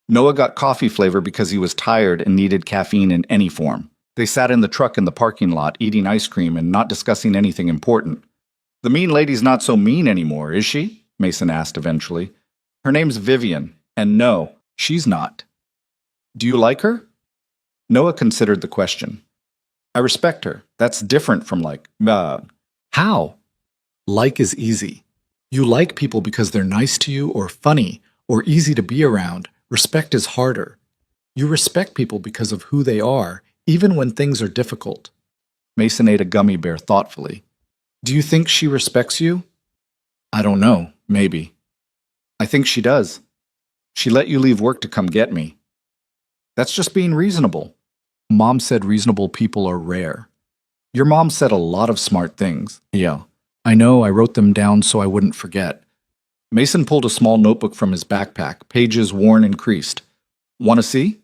Noah got coffee flavor because he was tired and needed caffeine in any form. They sat in the truck in the parking lot, eating ice cream and not discussing anything important. The mean lady's not so mean anymore, is she? Mason asked eventually. Her name's Vivian, and no, she's not. Do you like her? Noah considered the question. I respect her. That's different from How? Like is easy. You like people because they're nice to you or funny or easy to be around. Respect is harder. You respect people because of who they are, even when things are difficult. Mason ate a gummy bear thoughtfully. Do you think she respects you? I don't know. Maybe. I think she does. She let you leave work to come get me. That's just being reasonable. Mom said reasonable people are rare. Your mom said a lot of smart things. Yeah. I know, I wrote them down so I wouldn't forget. Mason pulled a small notebook from his backpack, pages worn and creased. Want to see?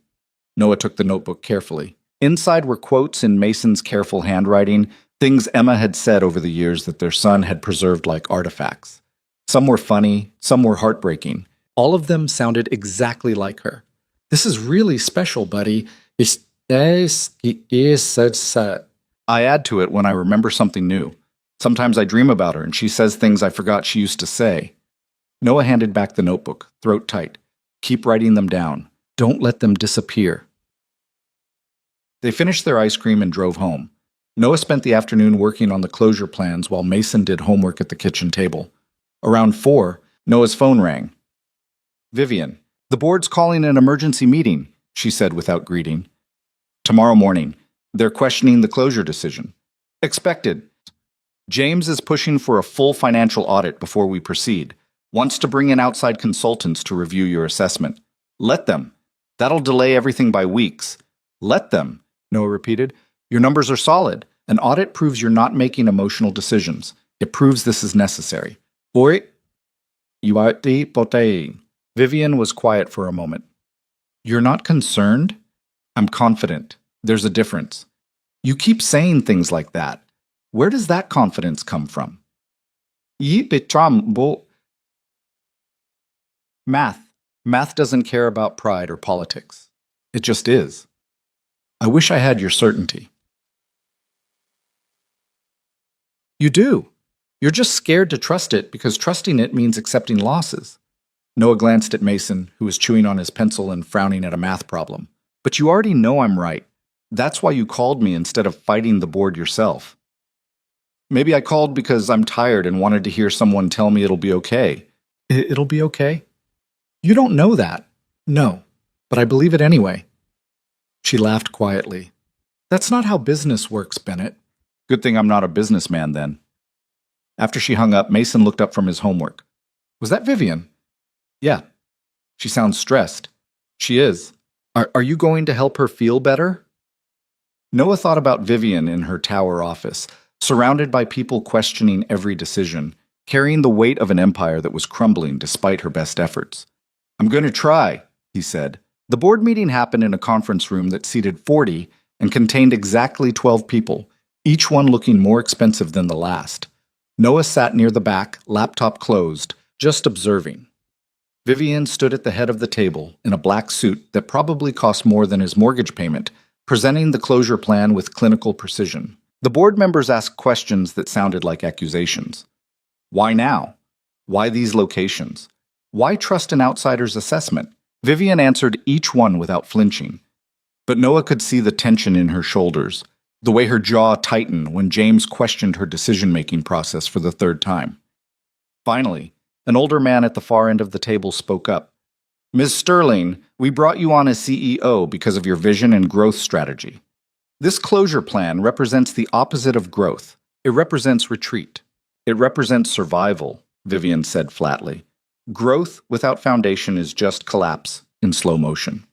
Noah took the notebook carefully. Inside were quotes in Mason's careful handwriting, things Emma had said over the years that their son had preserved like artifacts. Some were funny, some were heartbreaking. All of them sounded exactly like her. This is really special, buddy. I add to it when I remember something new. Sometimes I dream about her and she says things I forgot she used to say. Noah handed back the notebook, throat tight. Keep writing them down. Don't let them disappear. They finished their ice cream and drove home. Noah spent the afternoon working on the closure plans while Mason did homework at the kitchen table. Around 4, Noah's phone rang. Vivian, the board's calling an emergency meeting, she said without greeting. Tomorrow morning. They're questioning the closure decision. Expected. James is pushing for a full financial audit before we proceed. Wants to bring in outside consultants to review your assessment. Let them. That'll delay everything by weeks. Let them, Noah repeated. Your numbers are solid. An audit proves you're not making emotional decisions. It proves this is necessary. Vivian was quiet for a moment. You're not concerned? I'm confident. There's a difference. You keep saying things like that. Where does that confidence come from? Math. Math doesn't care about pride or politics. It just is. I wish I had your certainty. You do. You're just scared to trust it because trusting it means accepting losses. Noah glanced at Mason, who was chewing on his pencil and frowning at a math problem. But you already know I'm right. That's why you called me instead of fighting the board yourself. Maybe I called because I'm tired and wanted to hear someone tell me it'll be okay. It'll be okay? You don't know that. No, but I believe it anyway. She laughed quietly. That's not how business works, Bennett. Good thing I'm not a businessman then. After she hung up, Mason looked up from his homework. Was that Vivian? Yeah. She sounds stressed. She is. Are you going to help her feel better? Noah thought about Vivian in her tower office, surrounded by people questioning every decision, carrying the weight of an empire that was crumbling despite her best efforts. I'm going to try, he said. The board meeting happened in a conference room that seated 40 and contained exactly 12 people, each one looking more expensive than the last. Noah sat near the back, laptop closed, just observing. Vivian stood at the head of the table in a black suit that probably cost more than his mortgage payment, presenting the closure plan with clinical precision. The board members asked questions that sounded like accusations. Why now? Why these locations? Why trust an outsider's assessment? Vivian answered each one without flinching. But Noah could see the tension in her shoulders, the way her jaw tightened when James questioned her decision-making process for the third time. Finally, an older man at the far end of the table spoke up. Ms. Sterling, we brought you on as CEO because of your vision and growth strategy. This closure plan represents the opposite of growth. It represents retreat. It represents survival, Vivian said flatly. Growth without foundation is just collapse in slow motion.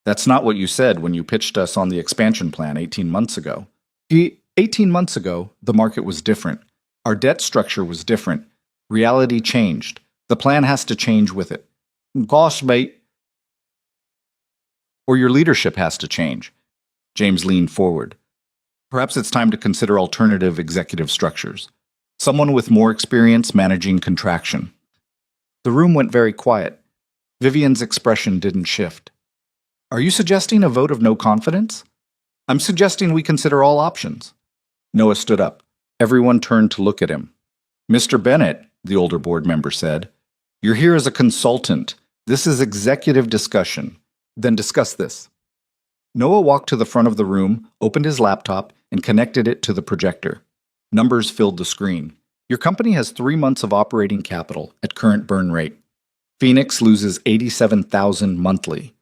That's not what you said when you pitched us on the expansion plan 18 months ago. 18 months ago, the market was different. Our debt structure was different. Reality changed. The plan has to change with it. Gosh, mate. Or your leadership has to change. James leaned forward. Perhaps it's time to consider alternative executive structures. Someone with more experience managing contraction. The room went very quiet. Vivian's expression didn't shift. Are you suggesting a vote of no confidence? I'm suggesting we consider all options. Noah stood up. Everyone turned to look at him. Mr. Bennett, the older board member said, you're here as a consultant. This is executive discussion. Then discuss this. Noah walked to the front of the room, opened his laptop, and connected it to the projector. Numbers filled the screen. Your company has 3 months of operating capital at current burn rate. Phoenix loses $87,000 monthly.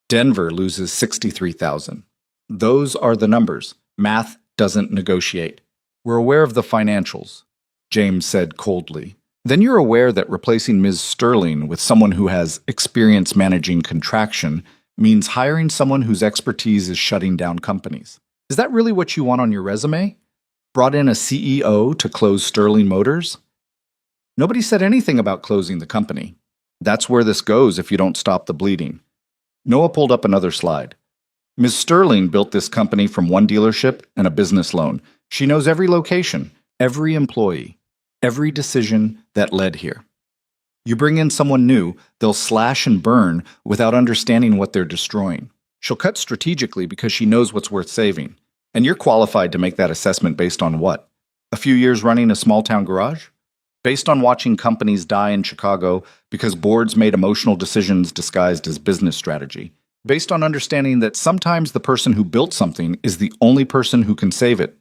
Denver loses $63,000. Those are the numbers. Math doesn't negotiate. We're aware of the financials, James said coldly. Then you're aware that replacing Ms. Sterling with someone who has experience managing contraction means hiring someone whose expertise is shutting down companies. Is that really what you want on your resume? Brought in a CEO to close Sterling Motors? Nobody said anything about closing the company. That's where this goes if you don't stop the bleeding. Noah pulled up another slide. Ms. Sterling built this company from one dealership and a business loan. She knows every location, every employee, every decision that led here. You bring in someone new, they'll slash and burn without understanding what they're destroying. She'll cut strategically because she knows what's worth saving. And you're qualified to make that assessment based on what? A few years running a small-town garage? Based on watching companies die in Chicago because boards made emotional decisions disguised as business strategy? Based on understanding that sometimes the person who built something is the only person who can save it?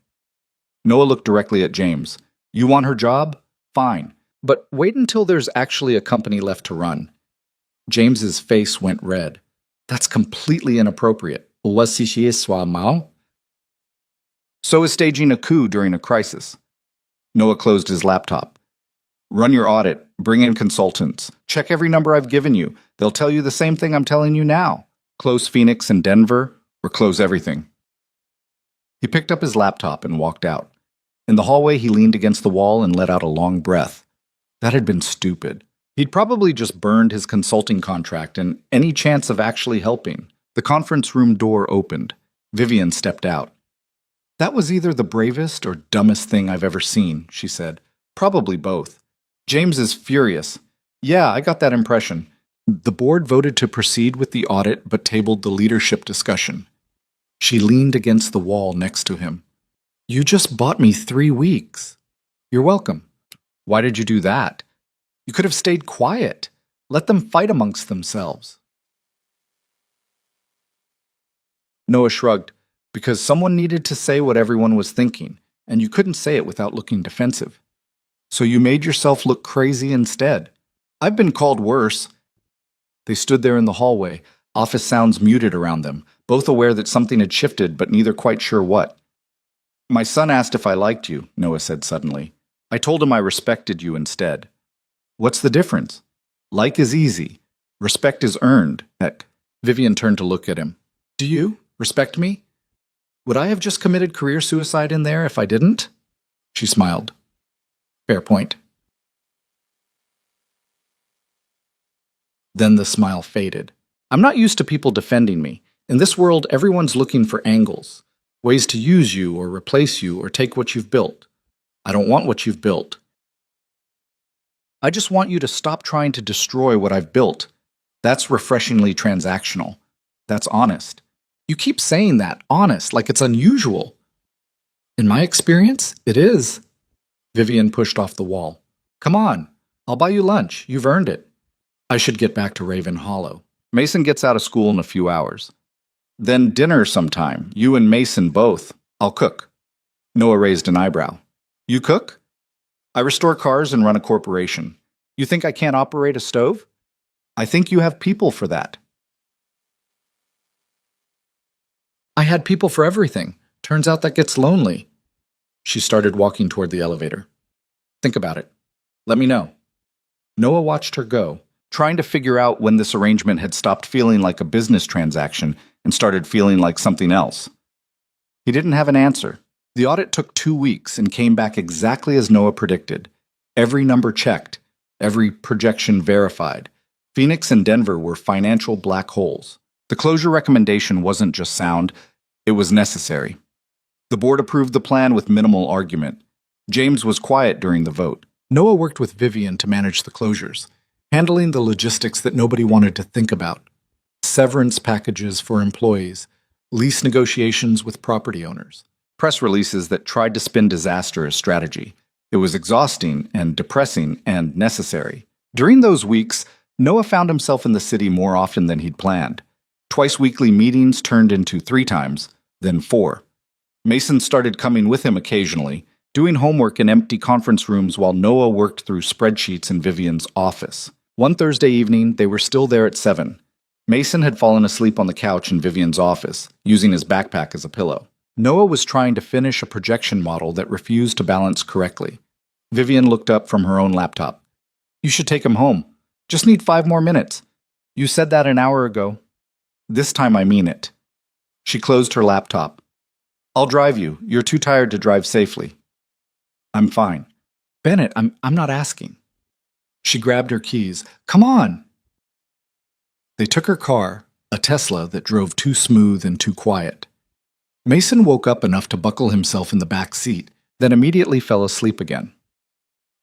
Noah looked directly at James. You want her job? Fine. But wait until there's actually a company left to run. James's face went red. That's completely inappropriate. So is staging a coup during a crisis. Noah closed his laptop. Run your audit, bring in consultants, check every number I've given you. They'll tell you the same thing I'm telling you now. Close Phoenix and Denver, or close everything. He picked up his laptop and walked out. In the hallway, he leaned against the wall and let out a long breath. That had been stupid. He'd probably just burned his consulting contract and any chance of actually helping. The conference room door opened. Vivian stepped out. That was either the bravest or dumbest thing I've ever seen, she said. Probably both. James is furious. Yeah, I got that impression. The board voted to proceed with the audit but tabled the leadership discussion. She leaned against the wall next to him. You just bought me 3 weeks. You're welcome. Why did you do that? You could have stayed quiet. Let them fight amongst themselves. Noah shrugged. Because someone needed to say what everyone was thinking, and you couldn't say it without looking defensive. So you made yourself look crazy instead. I've been called worse. They stood there in the hallway, office sounds muted around them, both aware that something had shifted, but neither quite sure what. My son asked if I liked you, Noah said suddenly. I told him I respected you instead. What's the difference? Like is easy. Respect is earned. Heck, Vivian turned to look at him. Do you respect me? Would I have just committed career suicide in there if I didn't? She smiled. Fair point. Then the smile faded. I'm not used to people defending me. In this world, everyone's looking for angles, ways to use you or replace you or take what you've built. I don't want what you've built. I just want you to stop trying to destroy what I've built. That's refreshingly transactional. That's honest. You keep saying that, honest, like it's unusual. In my experience, it is. Vivian pushed off the wall. Come on, I'll buy you lunch. You've earned it. I should get back to Raven Hollow. Mason gets out of school in a few hours. Then dinner sometime, you and Mason both. I'll cook. Noah raised an eyebrow. You cook? I restore cars and run a corporation. You think I can't operate a stove? I think you have people for that. I had people for everything. Turns out that gets lonely. She started walking toward the elevator. Think about it. Let me know. Noah watched her go, trying to figure out when this arrangement had stopped feeling like a business transaction and started feeling like something else. He didn't have an answer. The audit took 2 weeks and came back exactly as Noah predicted. Every number checked, every projection verified. Phoenix and Denver were financial black holes. The closure recommendation wasn't just sound, it was necessary. The board approved the plan with minimal argument. James was quiet during the vote. Noah worked with Vivian to manage the closures, handling the logistics that nobody wanted to think about. Severance packages for employees, lease negotiations with property owners, press releases that tried to spin disaster as strategy. It was exhausting and depressing and necessary. During those weeks, Noah found himself in the city more often than he'd planned. Twice-weekly meetings turned into 3 times, then 4. Mason started coming with him occasionally, doing homework in empty conference rooms while Noah worked through spreadsheets in Vivian's office. One Thursday evening, they were still there at 7. Mason had fallen asleep on the couch in Vivian's office, using his backpack as a pillow. Noah was trying to finish a projection model that refused to balance correctly. Vivian looked up from her own laptop. You should take him home. Just need 5 more minutes. You said that an hour ago. This time I mean it. She closed her laptop. I'll drive you. You're too tired to drive safely. I'm fine. Bennett, I'm not asking. She grabbed her keys. Come on. They took her car, a Tesla that drove too smooth and too quiet. Mason woke up enough to buckle himself in the back seat, then immediately fell asleep again.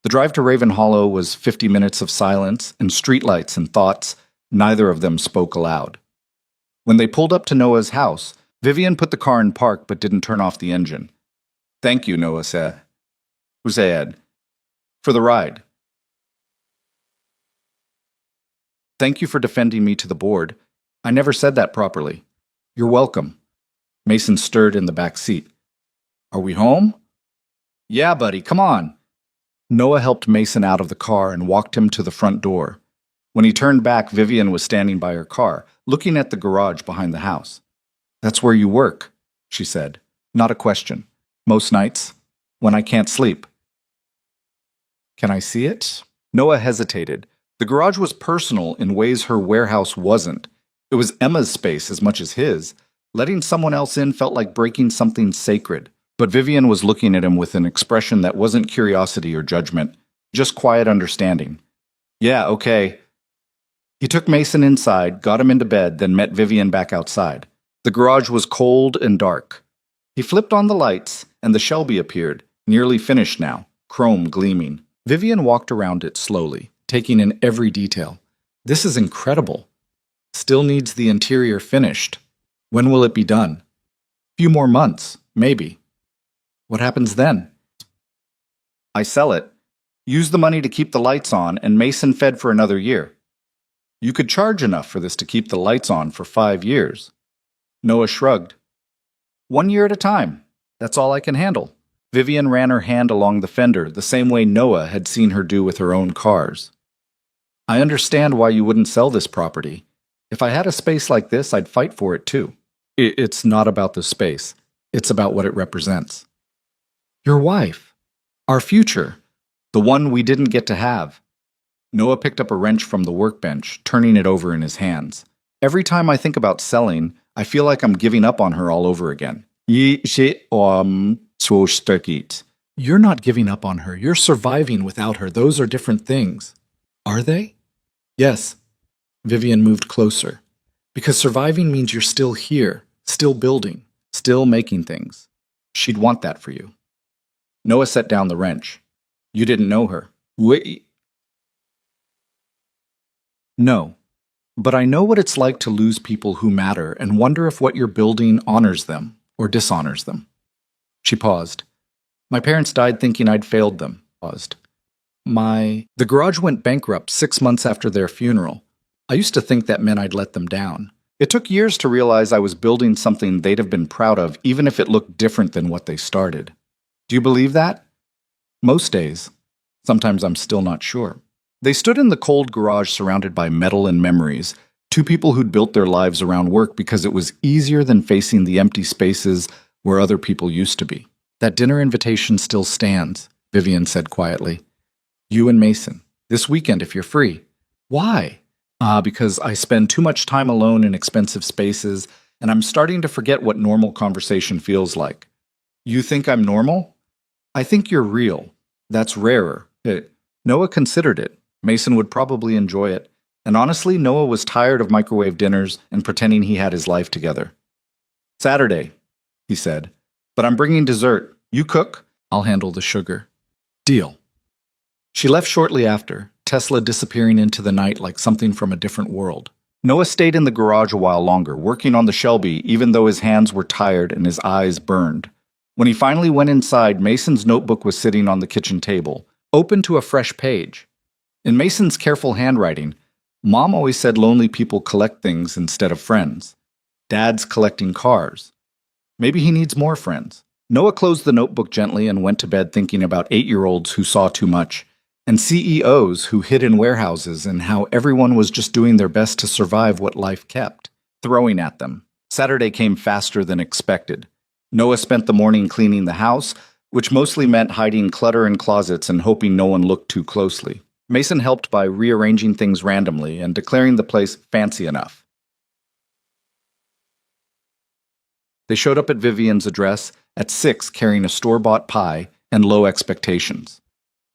The drive to Raven Hollow was 50 minutes of silence and streetlights and thoughts. Neither of them spoke aloud. When they pulled up to Noah's house, Vivian put the car in park but didn't turn off the engine. Thank you, Noah said. For the ride. Thank you for defending me to the board. I never said that properly. You're welcome. Mason stirred in the back seat. Are we home? Yeah, buddy, come on. Noah helped Mason out of the car and walked him to the front door. When he turned back, Vivian was standing by her car, looking at the garage behind the house. That's where you work, she said. Not a question. Most nights, when I can't sleep. Can I see it? Noah hesitated. The garage was personal in ways her warehouse wasn't. It was Emma's space as much as his. Letting someone else in felt like breaking something sacred. But Vivian was looking at him with an expression that wasn't curiosity or judgment, just quiet understanding. Yeah, okay. He took Mason inside, got him into bed, then met Vivian back outside. The garage was cold and dark. He flipped on the lights, and the Shelby appeared, nearly finished now, chrome gleaming. Vivian walked around it slowly, taking in every detail. This is incredible. Still needs the interior finished. When will it be done? Few more months, maybe. What happens then? I sell it. Use the money to keep the lights on, and Mason fed for another year. You could charge enough for this to keep the lights on for 5 years. Noah shrugged. 1 year at a time. That's all I can handle. Vivian ran her hand along the fender, the same way Noah had seen her do with her own cars. I understand why you wouldn't sell this property. If I had a space like this, I'd fight for it too. It's not about the space. It's about what it represents. Your wife. Our future. The one we didn't get to have. Noah picked up a wrench from the workbench, turning it over in his hands. Every time I think about selling, I feel like I'm giving up on her all over again. You're not giving up on her. You're surviving without her. Those are different things. Are they? Yes. Vivian moved closer. Because surviving means you're still here, still building, still making things. She'd want that for you. Noah set down the wrench. You didn't know her. Wait. No. But I know what it's like to lose people who matter and wonder if what you're building honors them or dishonors them. She paused. My parents died thinking I'd failed them. Paused. The garage went bankrupt 6 months after their funeral. I used to think that meant I'd let them down. It took years to realize I was building something they'd have been proud of, even if it looked different than what they started. Do you believe that? Most days. Sometimes I'm still not sure. They stood in the cold garage surrounded by metal and memories, two people who'd built their lives around work because it was easier than facing the empty spaces where other people used to be. That dinner invitation still stands, Vivian said quietly. You and Mason. This weekend if you're free. Why? Because I spend too much time alone in expensive spaces, and I'm starting to forget what normal conversation feels like. You think I'm normal? I think you're real. That's rarer. Noah considered it. Mason would probably enjoy it. And honestly, Noah was tired of microwave dinners and pretending he had his life together. Saturday, he said. But I'm bringing dessert. You cook. I'll handle the sugar. Deal. She left shortly after, Tesla disappearing into the night like something from a different world. Noah stayed in the garage a while longer, working on the Shelby, even though his hands were tired and his eyes burned. When he finally went inside, Mason's notebook was sitting on the kitchen table, open to a fresh page. In Mason's careful handwriting, Mom always said lonely people collect things instead of friends. Dad's collecting cars. Maybe he needs more friends. Noah closed the notebook gently and went to bed thinking about 8-year-olds who saw too much, and CEOs who hid in warehouses and how everyone was just doing their best to survive what life kept, throwing at them. Saturday came faster than expected. Noah spent the morning cleaning the house, which mostly meant hiding clutter in closets and hoping no one looked too closely. Mason helped by rearranging things randomly and declaring the place fancy enough. They showed up at Vivian's address at 6 carrying a store-bought pie and low expectations.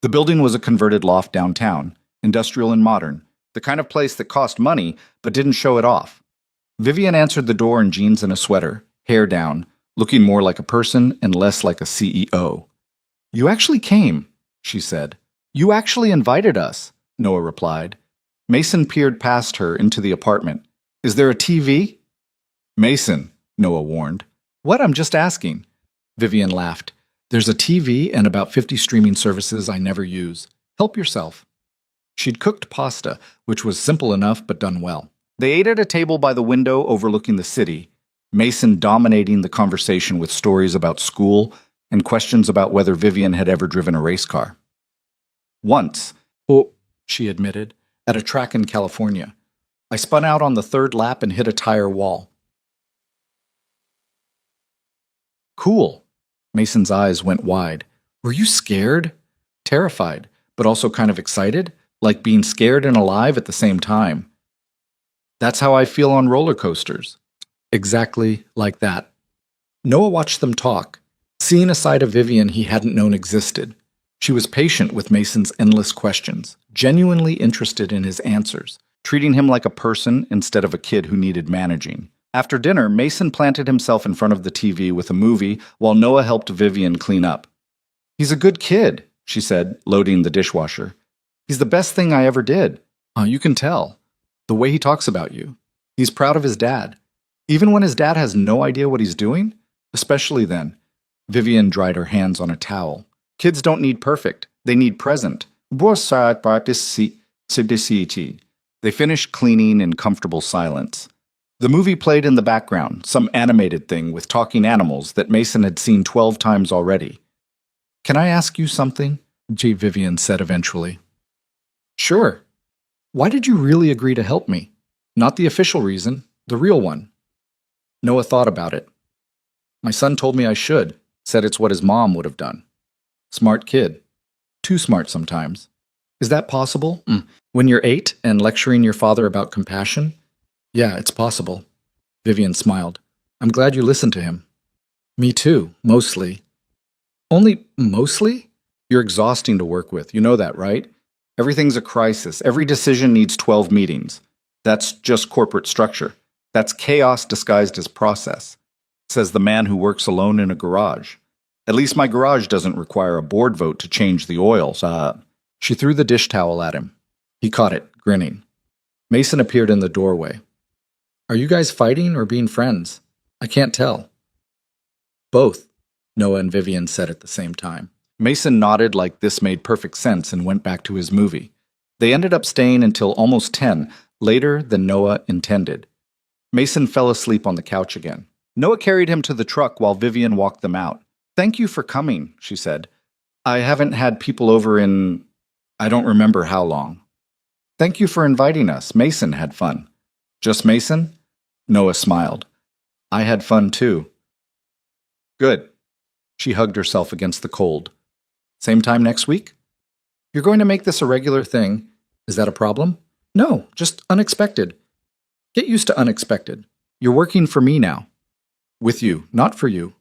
The building was a converted loft downtown, industrial and modern, the kind of place that cost money but didn't show it off. Vivian answered the door in jeans and a sweater, hair down, looking more like a person and less like a CEO. You actually came, she said. You actually invited us, Noah replied. Mason peered past her into the apartment. Is there a TV? Mason, Noah warned. What? I'm just asking. Vivian laughed. There's a TV and about 50 streaming services I never use. Help yourself. She'd cooked pasta, which was simple enough but done well. They ate at a table by the window overlooking the city, Mason dominating the conversation with stories about school and questions about whether Vivian had ever driven a race car. Once, she admitted, at a track in California. I spun out on the third lap and hit a tire wall. Cool. Mason's eyes went wide. Were you scared? Terrified, but also kind of excited, like being scared and alive at the same time. That's how I feel on roller coasters. Exactly like that. Noah watched them talk, seeing a side of Vivian he hadn't known existed. She was patient with Mason's endless questions, genuinely interested in his answers, treating him like a person instead of a kid who needed managing. After dinner, Mason planted himself in front of the TV with a movie while Noah helped Vivian clean up. He's a good kid, she said, loading the dishwasher. He's the best thing I ever did. You can tell. The way he talks about you. He's proud of his dad. Even when his dad has no idea what he's doing? Especially then. Vivian dried her hands on a towel. Kids don't need perfect. They need present. They finished cleaning in comfortable silence. The movie played in the background, some animated thing with talking animals that Mason had seen 12 times already. Can I ask you something? Vivian said eventually. Sure. Why did you really agree to help me? Not the official reason, the real one. Noah thought about it. My son told me I should, said it's what his mom would have done. Smart kid. Too smart sometimes. Is that possible? When you're 8 and lecturing your father about compassion? Yeah, it's possible. Vivian smiled. I'm glad you listened to him. Me too, mostly. Only mostly? You're exhausting to work with. You know that, right? Everything's a crisis. Every decision needs 12 meetings. That's just corporate structure. That's chaos disguised as process, says the man who works alone in a garage. At least my garage doesn't require a board vote to change the oils. She threw the dish towel at him. He caught it, grinning. Mason appeared in the doorway. Are you guys fighting or being friends? I can't tell. Both, Noah and Vivian said at the same time. Mason nodded like this made perfect sense and went back to his movie. They ended up staying until almost 10, later than Noah intended. Mason fell asleep on the couch again. Noah carried him to the truck while Vivian walked them out. Thank you for coming, she said. I haven't had people over in... I don't remember how long. Thank you for inviting us. Mason had fun. Just Mason? Noah smiled. I had fun too. Good. She hugged herself against the cold. Same time next week? You're going to make this a regular thing. Is that a problem? No, just unexpected. Get used to unexpected. You're working for me now. With you, not for you.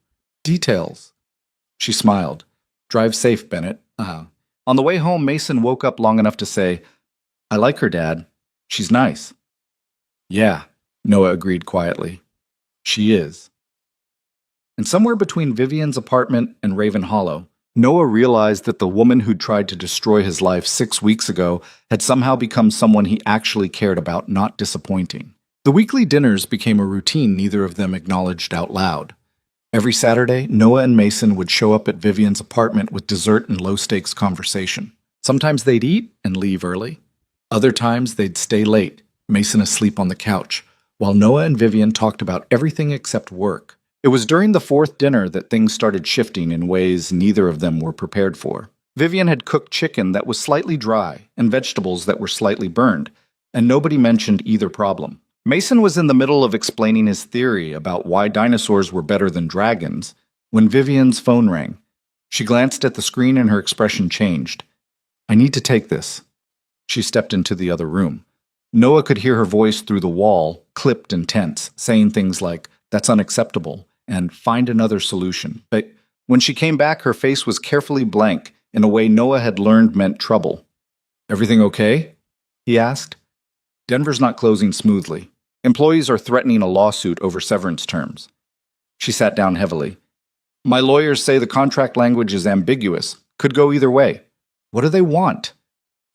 Details. She smiled. Drive safe, Bennett. On the way home, Mason woke up long enough to say, I like her, Dad. She's nice. Yeah, Noah agreed quietly. She is. And somewhere between Vivian's apartment and Raven Hollow, Noah realized that the woman who'd tried to destroy his life 6 weeks ago had somehow become someone he actually cared about, not disappointing. The weekly dinners became a routine neither of them acknowledged out loud. Every Saturday, Noah and Mason would show up at Vivian's apartment with dessert and low-stakes conversation. Sometimes they'd eat and leave early. Other times they'd stay late, Mason asleep on the couch, while Noah and Vivian talked about everything except work. It was during the fourth dinner that things started shifting in ways neither of them were prepared for. Vivian had cooked chicken that was slightly dry and vegetables that were slightly burned, and nobody mentioned either problem. Mason was in the middle of explaining his theory about why dinosaurs were better than dragons when Vivian's phone rang. She glanced at the screen and her expression changed. I need to take this. She stepped into the other room. Noah could hear her voice through the wall, clipped and tense, saying things like, that's unacceptable, and find another solution. But when she came back, her face was carefully blank in a way Noah had learned meant trouble. Everything okay? He asked. Denver's not closing smoothly. Employees are threatening a lawsuit over severance terms. She sat down heavily. My lawyers say the contract language is ambiguous. Could go either way. What do they want?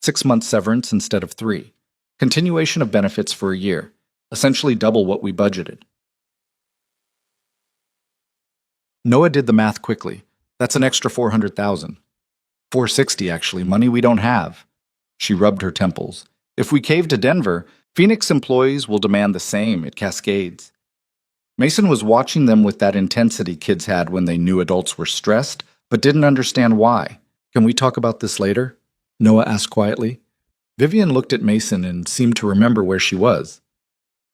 6 months severance instead of 3. Continuation of benefits for a year. Essentially double what we budgeted. Noah did the math quickly. That's an extra $400,000. $460, actually, money we don't have. She rubbed her temples. If we cave to Denver, Phoenix employees will demand the same. It cascades. Mason was watching them with that intensity kids had when they knew adults were stressed, but didn't understand why. Can we talk about this later? Noah asked quietly. Vivian looked at Mason and seemed to remember where she was.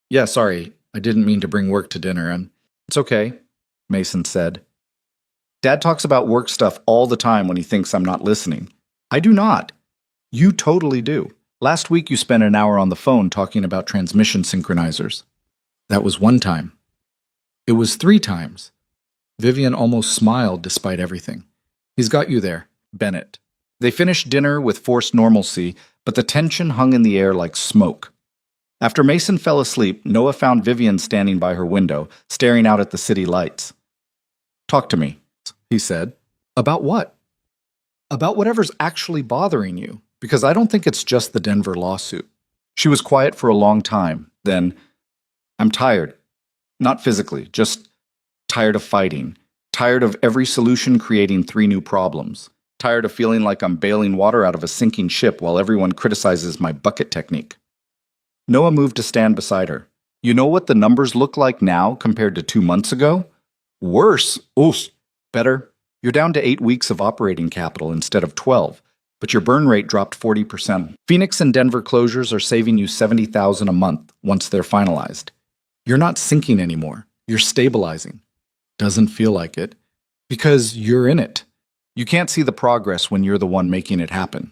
Yeah, sorry, I didn't mean to bring work to dinner, and it's okay, Mason said. Dad talks about work stuff all the time when he thinks I'm not listening. I do not. You totally do. Last week you spent an hour on the phone talking about transmission synchronizers. That was 1 time. It was 3 times. Vivian almost smiled despite everything. He's got you there, Bennett. They finished dinner with forced normalcy, but the tension hung in the air like smoke. After Mason fell asleep, Noah found Vivian standing by her window, staring out at the city lights. Talk to me, he said. About what? About whatever's actually bothering you, because I don't think it's just the Denver lawsuit. She was quiet for a long time. Then, I'm tired. Not physically, just tired of fighting. Tired of every solution creating 3 new problems. Tired of feeling like I'm bailing water out of a sinking ship while everyone criticizes my bucket technique. Noah moved to stand beside her. You know what the numbers look like now compared to 2 months ago? Worse. Oof. Better. You're down to 8 weeks of operating capital instead of 12, but your burn rate dropped 40%. Phoenix and Denver closures are saving you $70,000 a month once they're finalized. You're not sinking anymore. You're stabilizing. Doesn't feel like it. Because you're in it. You can't see the progress when you're the one making it happen.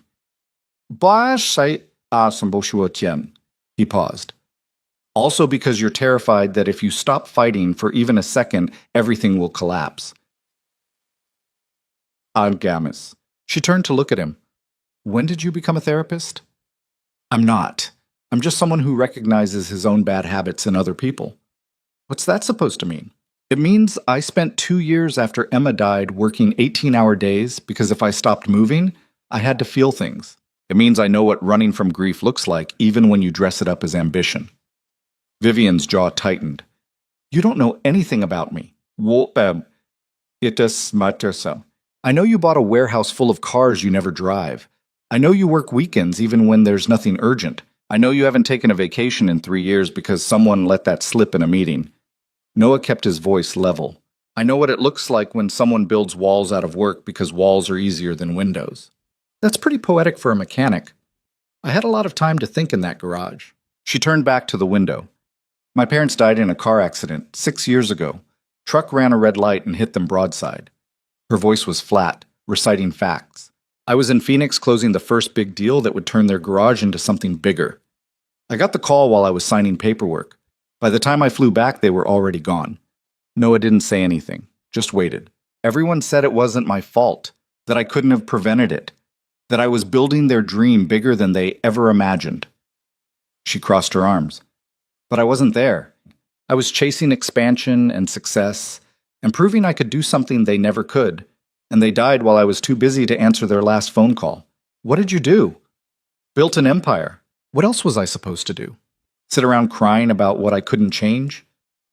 不是什么说钱. He paused. Also because you're terrified that if you stop fighting for even a second, everything will collapse. Gamis. She turned to look at him. When did you become a therapist? I'm not. I'm just someone who recognizes his own bad habits in other people. What's that supposed to mean? It means I spent 2 years after Emma died working 18-hour days because if I stopped moving, I had to feel things. It means I know what running from grief looks like, even when you dress it up as ambition. Vivian's jaw tightened. You don't know anything about me. It does matter so. I know you bought a warehouse full of cars you never drive. I know you work weekends even when there's nothing urgent. I know you haven't taken a vacation in 3 years because someone let that slip in a meeting. Noah kept his voice level. I know what it looks like when someone builds walls out of work because walls are easier than windows. That's pretty poetic for a mechanic. I had a lot of time to think in that garage. She turned back to the window. My parents died in a car accident 6 years ago. Truck ran a red light and hit them broadside. Her voice was flat, reciting facts. I was in Phoenix closing the first big deal that would turn their garage into something bigger. I got the call while I was signing paperwork. By the time I flew back, they were already gone. Noah didn't say anything, just waited. Everyone said it wasn't my fault, that I couldn't have prevented it, that I was building their dream bigger than they ever imagined. She crossed her arms. But I wasn't there. I was chasing expansion and success, and proving I could do something they never could, and they died while I was too busy to answer their last phone call. What did you do? Built an empire. What else was I supposed to do? Sit around crying about what I couldn't change?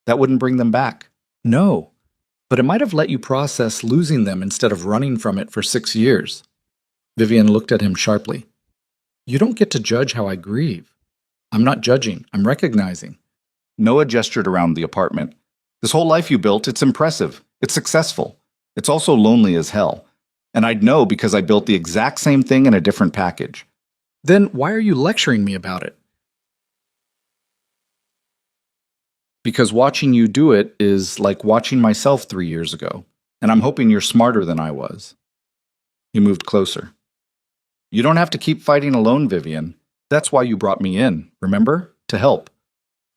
That wouldn't bring them back. No, but it might have let you process losing them instead of running from it for 6 years. Vivian looked at him sharply. You don't get to judge how I grieve. I'm not judging, I'm recognizing. Noah gestured around the apartment. This whole life you built, it's impressive. It's successful. It's also lonely as hell. And I'd know because I built the exact same thing in a different package. Then why are you lecturing me about it? Because watching you do it is like watching myself 3 years ago, and I'm hoping you're smarter than I was. He moved closer. You don't have to keep fighting alone, Vivian. That's why you brought me in, remember? To help.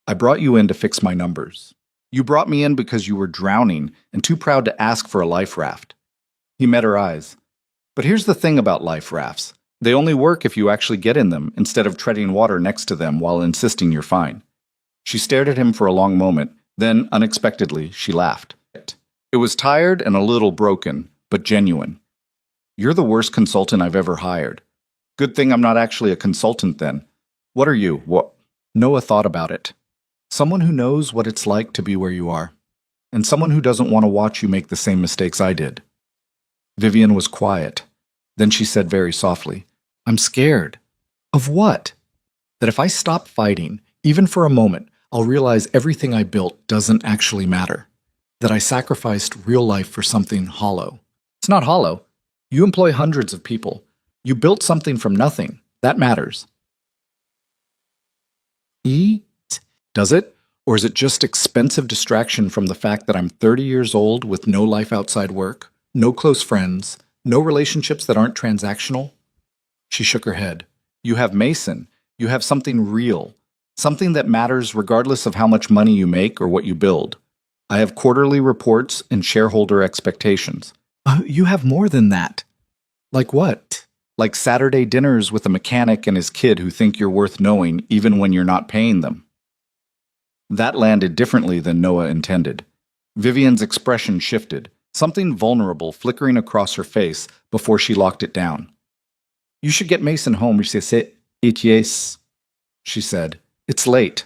I brought you in to fix my numbers. You brought me in because you were drowning and too proud to ask for a life raft. He met her eyes. But here's the thing about life rafts. They only work if you actually get in them instead of treading water next to them while insisting you're fine. She stared at him for a long moment, then, unexpectedly, she laughed. It was tired and a little broken, but genuine. You're the worst consultant I've ever hired. Good thing I'm not actually a consultant then. What are you? What? Noah thought about it. Someone who knows what it's like to be where you are, and someone who doesn't want to watch you make the same mistakes I did. Vivian was quiet. Then she said very softly, I'm scared. Of what? That if I stop fighting, even for a moment, I'll realize everything I built doesn't actually matter. That I sacrificed real life for something hollow. It's not hollow. You employ hundreds of people. You built something from nothing. That matters. Does it? Or is it just expensive distraction from the fact that I'm 30 years old with no life outside work, no close friends, no relationships that aren't transactional? She shook her head. You have Mason. You have something real. Something that matters regardless of how much money you make or what you build. I have quarterly reports and shareholder expectations. You have more than that. Like what? Like Saturday dinners with a mechanic and his kid who think you're worth knowing even when you're not paying them. That landed differently than Noah intended. Vivian's expression shifted, something vulnerable flickering across her face before she locked it down. You should get Mason home, she said. It's late.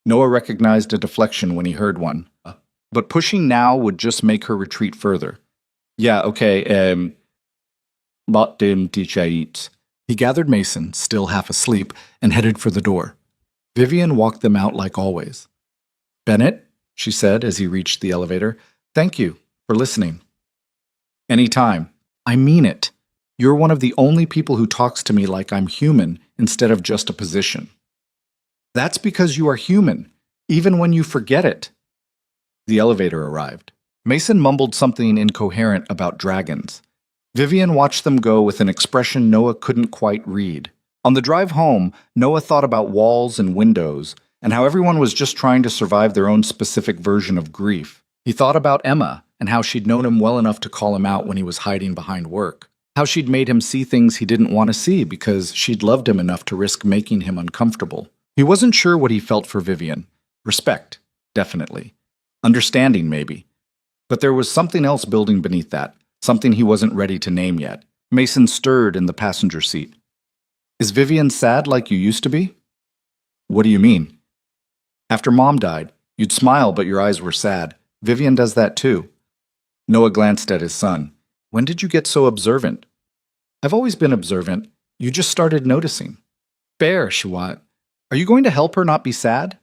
Noah recognized a deflection when he heard one. But pushing now would just make her retreat further. Yeah, okay, He gathered Mason, still half asleep, and headed for the door. Vivian walked them out like always. Bennett, she said as he reached the elevator, thank you for listening. Anytime. I mean it. You're one of the only people who talks to me like I'm human instead of just a position. That's because you are human, even when you forget it. The elevator arrived. Mason mumbled something incoherent about dragons. Vivian watched them go with an expression Noah couldn't quite read. On the drive home, Noah thought about walls and windows, and how everyone was just trying to survive their own specific version of grief. He thought about Emma and how she'd known him well enough to call him out when he was hiding behind work. How she'd made him see things he didn't want to see because she'd loved him enough to risk making him uncomfortable. He wasn't sure what he felt for Vivian. Respect, definitely. Understanding, maybe. But there was something else building beneath that, something he wasn't ready to name yet. Mason stirred in the passenger seat. Is Vivian sad like you used to be? What do you mean? After Mom died, you'd smile but your eyes were sad. Vivian does that too. Noah glanced at his son. When did you get so observant? I've always been observant. You just started noticing. Bear, Shawat. Are you going to help her not be sad?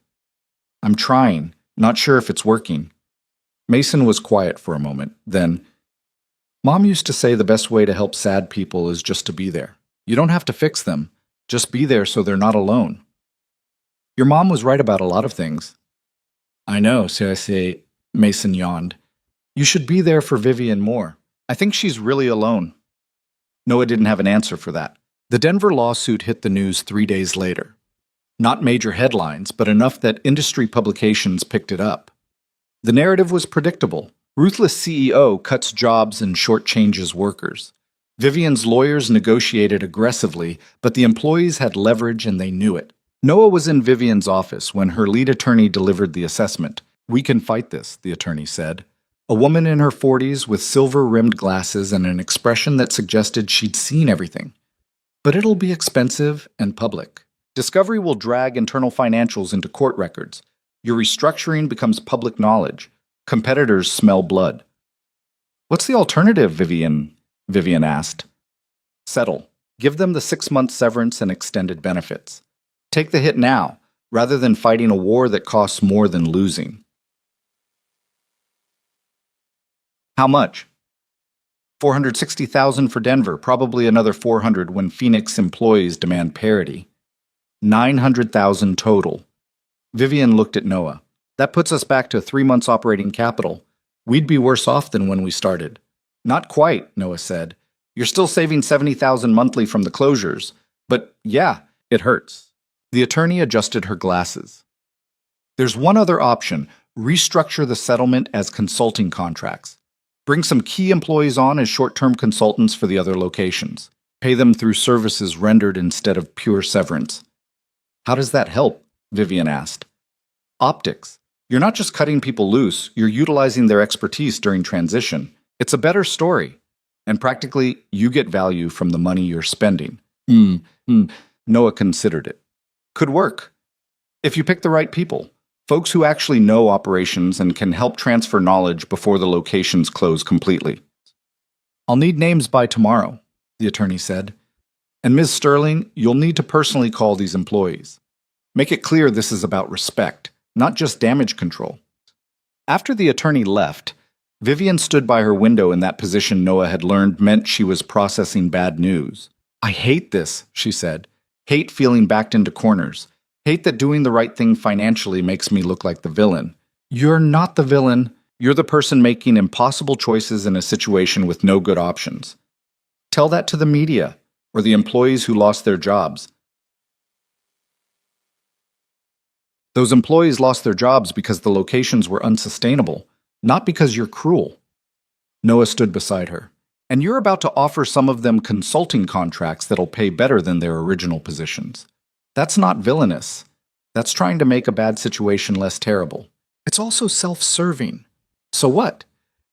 I'm trying. Not sure if it's working. Mason was quiet for a moment. Then, Mom used to say the best way to help sad people is just to be there. You don't have to fix them. Just be there so they're not alone. Your mom was right about a lot of things. I know, so I say, Mason yawned. You should be there for Vivian more. I think she's really alone. Noah didn't have an answer for that. The Denver lawsuit hit the news 3 days later. Not major headlines, but enough that industry publications picked it up. The narrative was predictable. Ruthless CEO cuts jobs and shortchanges workers. Vivian's lawyers negotiated aggressively, but the employees had leverage and they knew it. Noah was in Vivian's office when her lead attorney delivered the assessment. We can fight this, the attorney said. A woman in her 40s with silver-rimmed glasses and an expression that suggested she'd seen everything. But it'll be expensive and public. Discovery will drag internal financials into court records. Your restructuring becomes public knowledge. Competitors smell blood. What's the alternative, Vivian asked. Settle. Give them the 6-month severance and extended benefits. Take the hit now, rather than fighting a war that costs more than losing. How much? $460,000 for Denver, probably another $400 when Phoenix employees demand parity. $900,000 total. Vivian looked at Noah. That puts us back to 3 months operating capital. We'd be worse off than when we started. Not quite, Noah said. You're still saving $70,000 monthly from the closures. But yeah, it hurts. The attorney adjusted her glasses. There's one other option. Restructure the settlement as consulting contracts. Bring some key employees on as short-term consultants for the other locations. Pay them through services rendered instead of pure severance. How does that help? Vivian asked. Optics. You're not just cutting people loose, you're utilizing their expertise during transition. It's a better story. And practically, you get value from the money you're spending. Noah considered it. Could work. If you pick the right people. Folks who actually know operations and can help transfer knowledge before the locations close completely. I'll need names by tomorrow, the attorney said. And Ms. Sterling, you'll need to personally call these employees. Make it clear this is about respect, not just damage control. After the attorney left, Vivian stood by her window in that position Noah had learned meant she was processing bad news. I hate this, she said. Hate feeling backed into corners. Hate that doing the right thing financially makes me look like the villain. You're not the villain. You're the person making impossible choices in a situation with no good options. Tell that to the media or the employees who lost their jobs. Those employees lost their jobs because the locations were unsustainable, not because you're cruel. Noah stood beside her. And you're about to offer some of them consulting contracts that'll pay better than their original positions. That's not villainous. That's trying to make a bad situation less terrible. It's also self-serving. So what?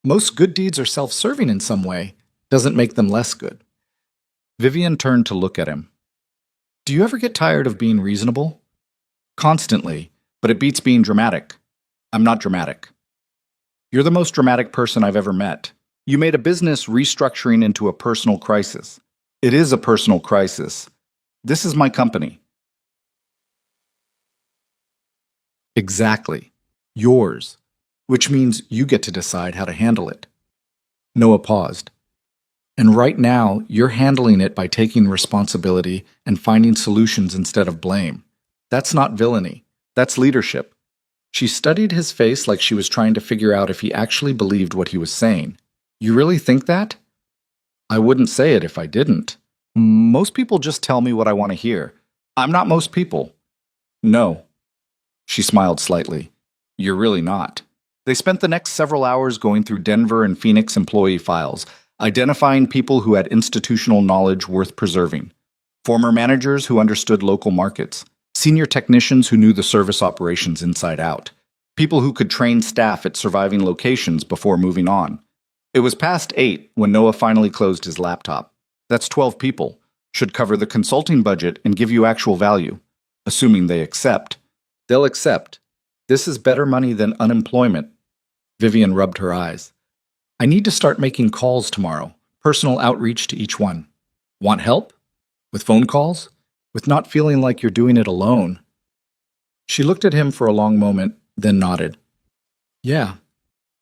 Most good deeds are self-serving in some way. Doesn't make them less good. Vivian turned to look at him. Do you ever get tired of being reasonable? Constantly, but it beats being dramatic. I'm not dramatic. You're the most dramatic person I've ever met. You made a business restructuring into a personal crisis. It is a personal crisis. This is my company. Exactly. Yours. Which means you get to decide how to handle it. Noah paused. And right now, you're handling it by taking responsibility and finding solutions instead of blame. That's not villainy. That's leadership. She studied his face like she was trying to figure out if he actually believed what he was saying. You really think that? I wouldn't say it if I didn't. Most people just tell me what I want to hear. I'm not most people. No. She smiled slightly. You're really not. They spent the next several hours going through Denver and Phoenix employee files, identifying people who had institutional knowledge worth preserving. Former managers who understood local markets, senior technicians who knew the service operations inside out, people who could train staff at surviving locations before moving on. It was past 8 when Noah finally closed his laptop. That's 12 people. Should cover the consulting budget and give you actual value. Assuming they accept. They'll accept. This is better money than unemployment. Vivian rubbed her eyes. I need to start making calls tomorrow. Personal outreach to each one. Want help? With phone calls? With not feeling like you're doing it alone? She looked at him for a long moment, then nodded. Yeah,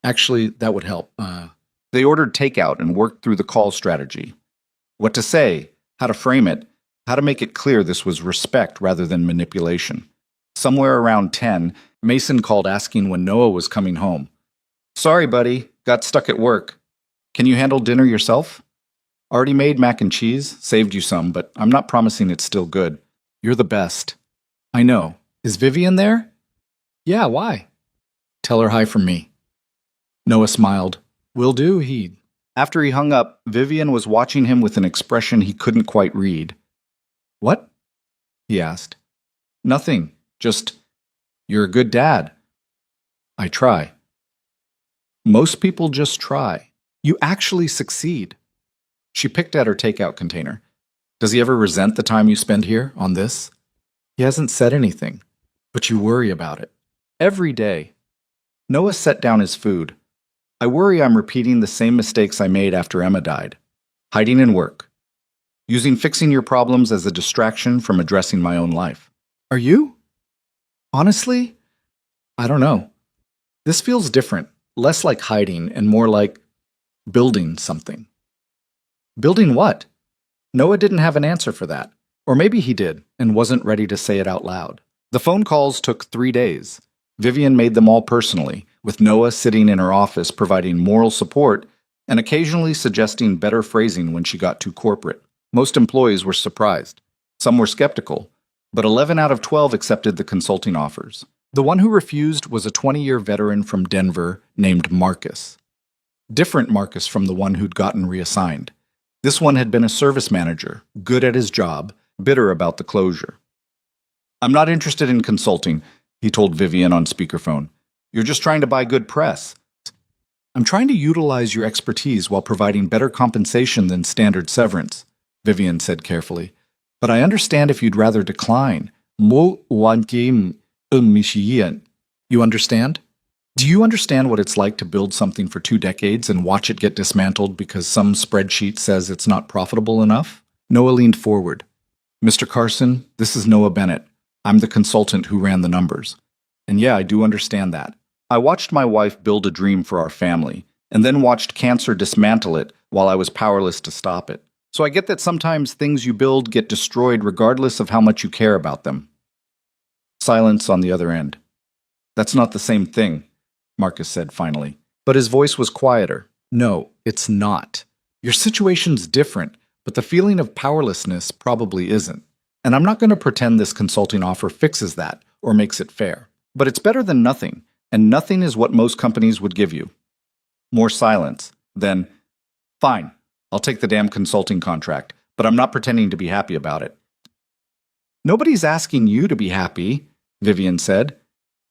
actually, that would help. They ordered takeout and worked through the call strategy. What to say, how to frame it, how to make it clear this was respect rather than manipulation. Somewhere around 10, Mason called asking when Noah was coming home. Sorry, buddy, got stuck at work. Can you handle dinner yourself? Already made mac and cheese, saved you some, but I'm not promising it's still good. You're the best. I know. Is Vivian there? Yeah, why? Tell her hi from me. Noah smiled. Will do, After he hung up, Vivian was watching him with an expression he couldn't quite read. What? He asked. Nothing, just, you're a good dad. I try. Most people just try. You actually succeed. She picked at her takeout container. Does he ever resent the time you spend here, on this? He hasn't said anything, but you worry about it. Every day. Noah set down his food. I worry I'm repeating the same mistakes I made after Emma died. Hiding in work. Using fixing your problems as a distraction from addressing my own life. Are you? Honestly? I don't know. This feels different, less like hiding and more like building something. Building what? Noah didn't have an answer for that. Or maybe he did and wasn't ready to say it out loud. The phone calls took 3 days. Vivian made them all personally, with Noah sitting in her office providing moral support and occasionally suggesting better phrasing when she got too corporate. Most employees were surprised. Some were skeptical, but 11 out of 12 accepted the consulting offers. The one who refused was a 20-year veteran from Denver named Marcus. Different Marcus from the one who'd gotten reassigned. This one had been a service manager, good at his job, bitter about the closure. I'm not interested in consulting, he told Vivian on speakerphone. You're just trying to buy good press. I'm trying to utilize your expertise while providing better compensation than standard severance, Vivian said carefully. But I understand if you'd rather decline. You understand? Do you understand what it's like to build something for 2 decades and watch it get dismantled because some spreadsheet says it's not profitable enough? Noah leaned forward. Mr. Carson, this is Noah Bennett. I'm the consultant who ran the numbers. And yeah, I do understand that. I watched my wife build a dream for our family, and then watched cancer dismantle it while I was powerless to stop it. So I get that sometimes things you build get destroyed regardless of how much you care about them. Silence on the other end. That's not the same thing, Marcus said finally. But his voice was quieter. No, it's not. Your situation's different, but the feeling of powerlessness probably isn't. And I'm not going to pretend this consulting offer fixes that or makes it fair. But it's better than nothing, and nothing is what most companies would give you. More silence. Then, fine, I'll take the damn consulting contract, but I'm not pretending to be happy about it. Nobody's asking you to be happy, Vivian said.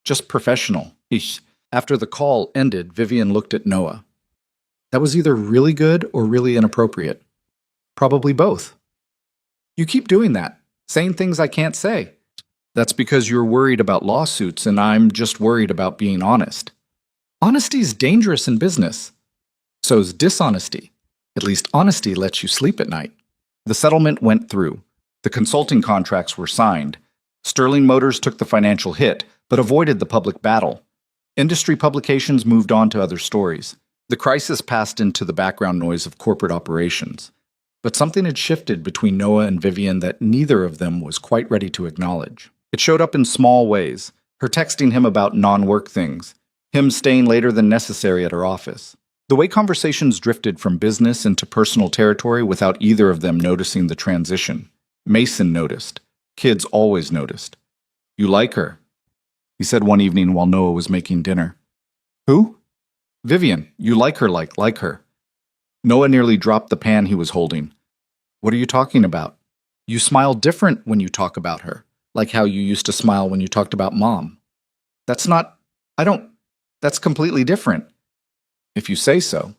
Just professional. Ish. After the call ended, Vivian looked at Noah. That was either really good or really inappropriate. Probably both. You keep doing that, saying things I can't say. That's because you're worried about lawsuits and I'm just worried about being honest. Honesty's dangerous in business. So's dishonesty. At least honesty lets you sleep at night. The settlement went through. The consulting contracts were signed. Sterling Motors took the financial hit, but avoided the public battle. Industry publications moved on to other stories. The crisis passed into the background noise of corporate operations. But something had shifted between Noah and Vivian that neither of them was quite ready to acknowledge. It showed up in small ways, her texting him about non-work things, him staying later than necessary at her office. The way conversations drifted from business into personal territory without either of them noticing the transition. Mason noticed. Kids always noticed. You like her? he said one evening while Noah was making dinner. Who? Vivian. You like her like her. Noah nearly dropped the pan he was holding. What are you talking about? You smile different when you talk about her, like how you used to smile when you talked about Mom. That's not... I don't... That's completely different. If you say so.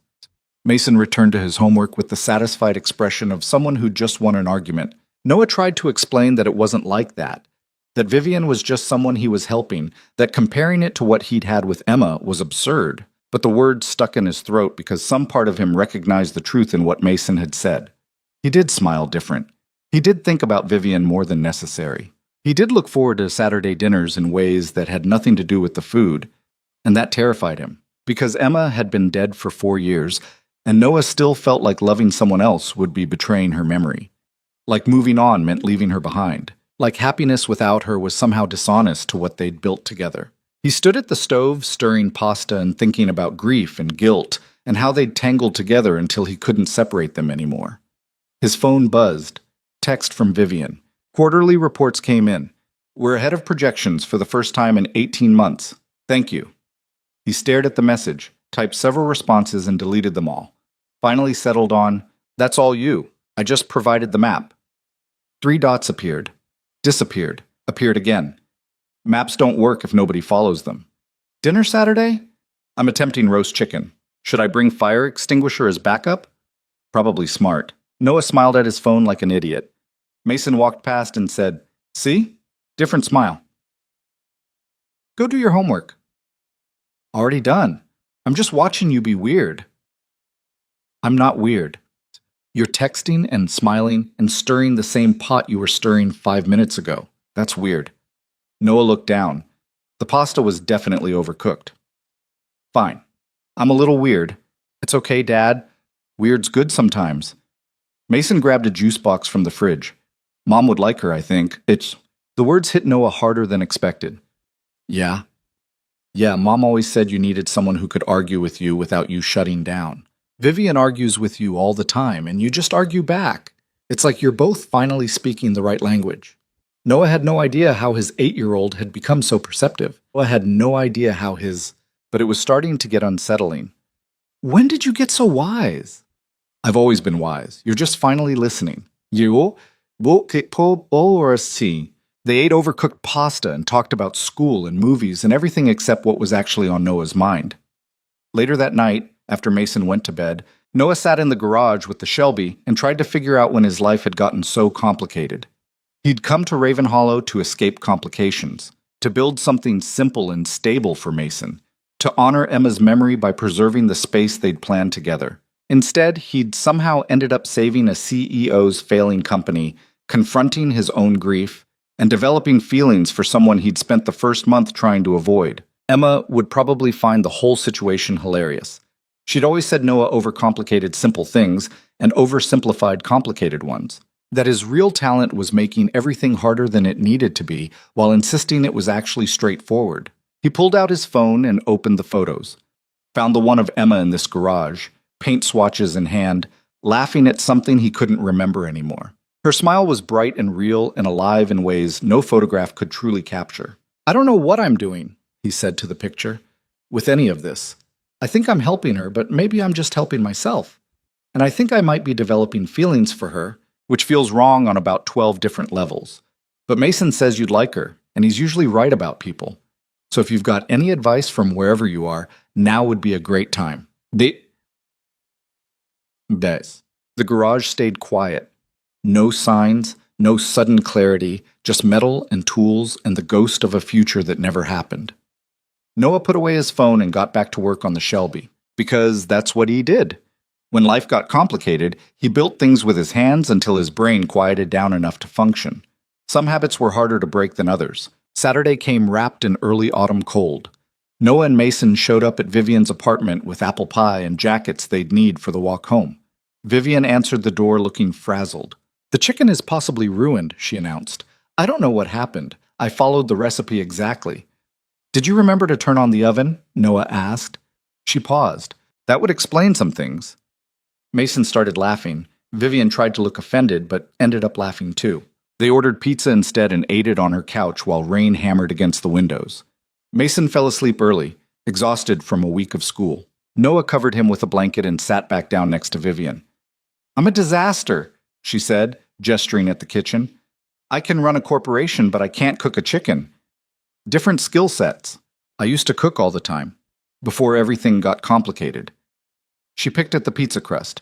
Mason returned to his homework with the satisfied expression of someone who just won an argument. Noah tried to explain that it wasn't like that Vivian was just someone he was helping, that comparing it to what he'd had with Emma was absurd, but the words stuck in his throat because some part of him recognized the truth in what Mason had said. He did smile different. He did think about Vivian more than necessary. He did look forward to Saturday dinners in ways that had nothing to do with the food, and that terrified him, because Emma had been dead for 4 years, and Noah still felt like loving someone else would be betraying her memory. Like moving on meant leaving her behind. Like happiness without her was somehow dishonest to what they'd built together. He stood at the stove, stirring pasta and thinking about grief and guilt, and how they'd tangled together until he couldn't separate them anymore. His phone buzzed. Text from Vivian. Quarterly reports came in. We're ahead of projections for the first time in 18 months. Thank you. He stared at the message, typed several responses and deleted them all. Finally settled on, that's all you. I just provided the map. 3 dots appeared. Disappeared. Appeared again. Maps don't work if nobody follows them. Dinner Saturday? I'm attempting roast chicken. Should I bring fire extinguisher as backup? Probably smart. Noah smiled at his phone like an idiot. Mason walked past and said, See? Different smile. Go do your homework. Already done. I'm just watching you be weird. I'm not weird. You're texting and smiling and stirring the same pot you were stirring 5 minutes ago. That's weird. Noah looked down. The pasta was definitely overcooked. Fine. I'm a little weird. It's okay, Dad. Weird's good sometimes. Mason grabbed a juice box from the fridge. Mom would like her, I think. The words hit Noah harder than expected. Yeah. Yeah, Mom always said you needed someone who could argue with you without you shutting down. Vivian argues with you all the time, and you just argue back. It's like you're both finally speaking the right language. Noah had no idea how his 8-year-old had become so perceptive. Noah had no idea how but it was starting to get unsettling. When did you get so wise? I've always been wise. You're just finally listening. They ate overcooked pasta and talked about school and movies and everything except what was actually on Noah's mind. Later that night, after Mason went to bed, Noah sat in the garage with the Shelby and tried to figure out when his life had gotten so complicated. He'd come to Raven Hollow to escape complications, to build something simple and stable for Mason, to honor Emma's memory by preserving the space they'd planned together. Instead, he'd somehow ended up saving a CEO's failing company, confronting his own grief, and developing feelings for someone he'd spent the first month trying to avoid. Emma would probably find the whole situation hilarious. She'd always said Noah overcomplicated simple things and oversimplified complicated ones. That his real talent was making everything harder than it needed to be, while insisting it was actually straightforward. He pulled out his phone and opened the photos. Found the one of Emma in this garage, paint swatches in hand, laughing at something he couldn't remember anymore. Her smile was bright and real and alive in ways no photograph could truly capture. I don't know what I'm doing, he said to the picture, with any of this. I think I'm helping her, but maybe I'm just helping myself. And I think I might be developing feelings for her, which feels wrong on about 12 different levels. But Mason says you'd like her, and he's usually right about people. So if you've got any advice from wherever you are, now would be a great time. The garage stayed quiet. No signs, no sudden clarity, just metal and tools and the ghost of a future that never happened. Noah put away his phone and got back to work on the Shelby, because that's what he did. When life got complicated, he built things with his hands until his brain quieted down enough to function. Some habits were harder to break than others. Saturday came wrapped in early autumn cold. Noah and Mason showed up at Vivian's apartment with apple pie and jackets they'd need for the walk home. Vivian answered the door looking frazzled. The chicken is possibly ruined, she announced. I don't know what happened. I followed the recipe exactly. Did you remember to turn on the oven? Noah asked. She paused. That would explain some things. Mason started laughing. Vivian tried to look offended, but ended up laughing too. They ordered pizza instead and ate it on her couch while rain hammered against the windows. Mason fell asleep early, exhausted from a week of school. Noah covered him with a blanket and sat back down next to Vivian. "I'm a disaster," she said, gesturing at the kitchen. "I can run a corporation, but I can't cook a chicken. Different skill sets. I used to cook all the time, before everything got complicated." She picked at the pizza crust.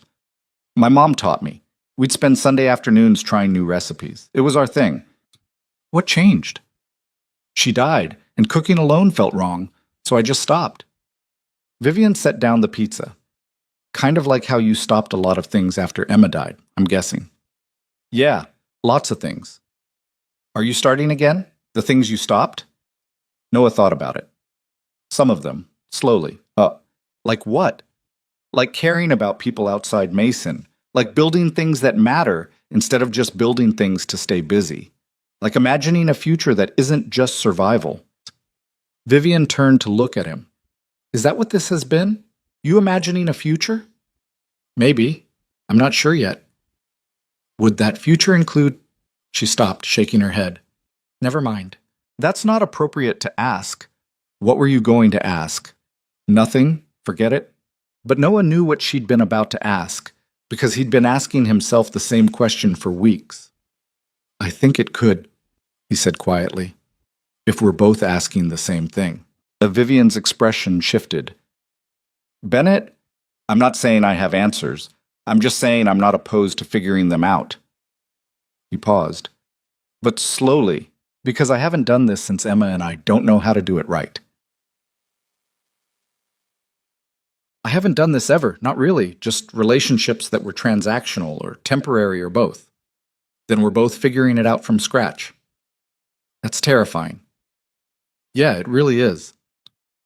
"My mom taught me. We'd spend Sunday afternoons trying new recipes. It was our thing." "What changed?" "She died, and cooking alone felt wrong, so I just stopped." Vivian set down the pizza. "Kind of like how you stopped a lot of things after Emma died, I'm guessing." "Yeah, lots of things." "Are you starting again? The things you stopped?" Noah thought about it. "Some of them, slowly." Like what?" "Like caring about people outside Mason. Like building things that matter instead of just building things to stay busy. Like imagining a future that isn't just survival." Vivian turned to look at him. "Is that what this has been? You imagining a future?" "Maybe. I'm not sure yet." "Would that future include—" She stopped, shaking her head. "Never mind. That's not appropriate to ask." "What were you going to ask?" "Nothing. Forget it." But Noah knew what she'd been about to ask, because he'd been asking himself the same question for weeks. "I think it could," he said quietly, "if we're both asking the same thing." Vivian's expression shifted. "Bennett, I'm not saying I have answers. I'm just saying I'm not opposed to figuring them out." He paused. "But slowly, because I haven't done this since Emma and I don't know how to do it right." "I haven't done this ever, not really, just relationships that were transactional or temporary or both. Then we're both figuring it out from scratch." "That's terrifying." "Yeah, it really is."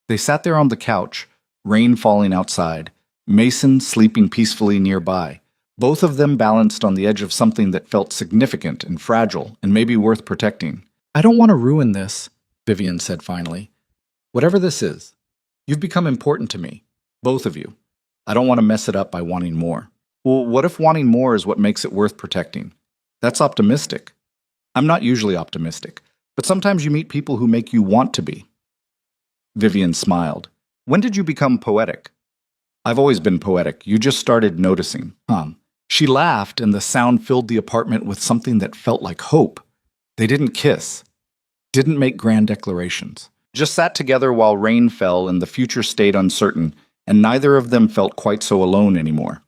They sat there on the couch, rain falling outside, Mason sleeping peacefully nearby, both of them balanced on the edge of something that felt significant and fragile and maybe worth protecting. "I don't want to ruin this," Vivian said finally. "Whatever this is, you've become important to me, both of you. I don't want to mess it up by wanting more." "Well, what if wanting more is what makes it worth protecting?" "That's optimistic." "I'm not usually optimistic, but sometimes you meet people who make you want to be." Vivian smiled. "When did you become poetic?" "I've always been poetic. You just started noticing." She laughed, and the sound filled the apartment with something that felt like hope. They didn't kiss, didn't make grand declarations, just sat together while rain fell and the future stayed uncertain, and neither of them felt quite so alone anymore.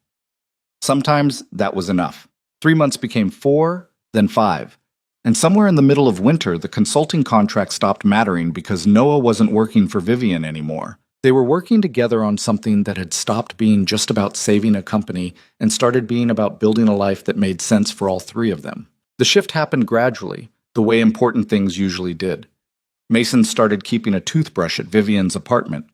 Sometimes that was enough. 3 months became 4, then 5. And somewhere in the middle of winter, the consulting contract stopped mattering because Noah wasn't working for Vivian anymore. They were working together on something that had stopped being just about saving a company and started being about building a life that made sense for all three of them. The shift happened gradually, the way important things usually did. Mason started keeping a toothbrush at Vivian's apartment.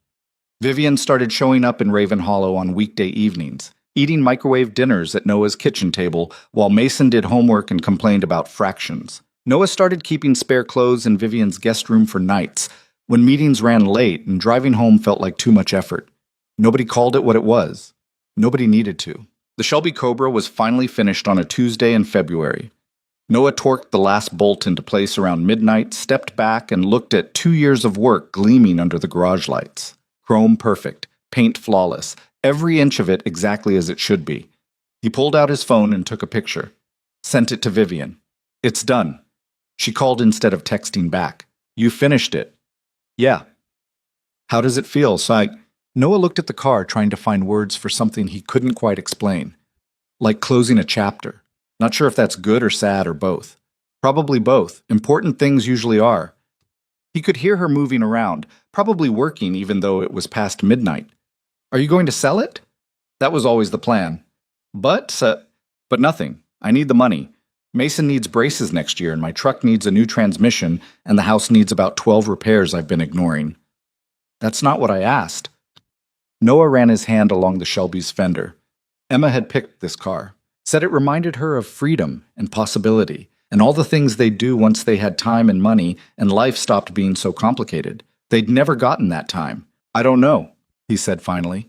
Vivian started showing up in Raven Hollow on weekday evenings, eating microwave dinners at Noah's kitchen table while Mason did homework and complained about fractions. Noah started keeping spare clothes in Vivian's guest room for nights, when meetings ran late and driving home felt like too much effort. Nobody called it what it was. Nobody needed to. The Shelby Cobra was finally finished on a Tuesday in February. Noah torqued the last bolt into place around midnight, stepped back, and looked at 2 years of work gleaming under the garage lights. Chrome perfect, paint flawless, every inch of it exactly as it should be. He pulled out his phone and took a picture. Sent it to Vivian. "It's done." She called instead of texting back. "You finished it." "Yeah." "How does it feel, Psych?" Noah looked at the car, trying to find words for something he couldn't quite explain. "Like closing a chapter. Not sure if that's good or sad or both. Probably both. Important things usually are." He could hear her moving around, probably working even though it was past midnight. "Are you going to sell it?" "That was always the plan. But nothing. I need the money. Mason needs braces next year, and my truck needs a new transmission, and the house needs about 12 repairs I've been ignoring." "That's not what I asked." Noah ran his hand along the Shelby's fender. Emma had picked this car, said it reminded her of freedom and possibility, and all the things they'd do once they had time and money, and life stopped being so complicated. They'd never gotten that time. "I don't know," he said finally.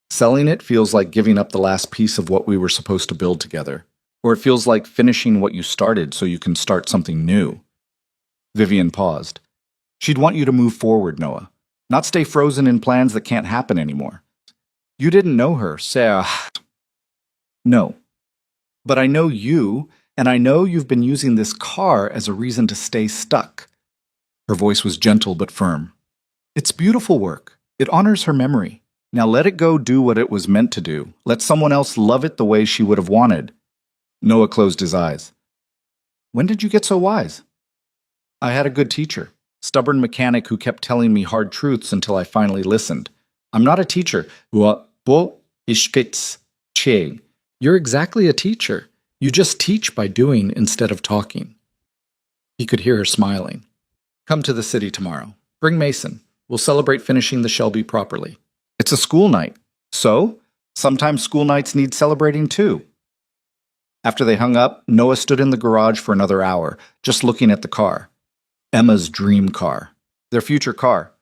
"Selling it feels like giving up the last piece of what we were supposed to build together. Or it feels like finishing what you started so you can start something new." Vivian paused. She'd want you to move forward, Noah, not stay frozen in plans that can't happen anymore. You didn't know her, Sarah. No. But I know you, and I know you've been using this car as a reason to stay stuck. Her voice was gentle but firm. It's beautiful work. It honors her memory. Now let it go do what it was meant to do. Let someone else love it the way she would have wanted. Noah closed his eyes. When did you get so wise? I had a good teacher, stubborn mechanic who kept telling me hard truths until I finally listened. I'm not a teacher. You're exactly a teacher. You just teach by doing instead of talking. He could hear her smiling. Come to the city tomorrow. Bring Mason. We'll celebrate finishing the Shelby properly. It's a school night. So, sometimes school nights need celebrating too. After they hung up, Noah stood in the garage for another hour, just looking at the car. Emma's dream car. Their future car.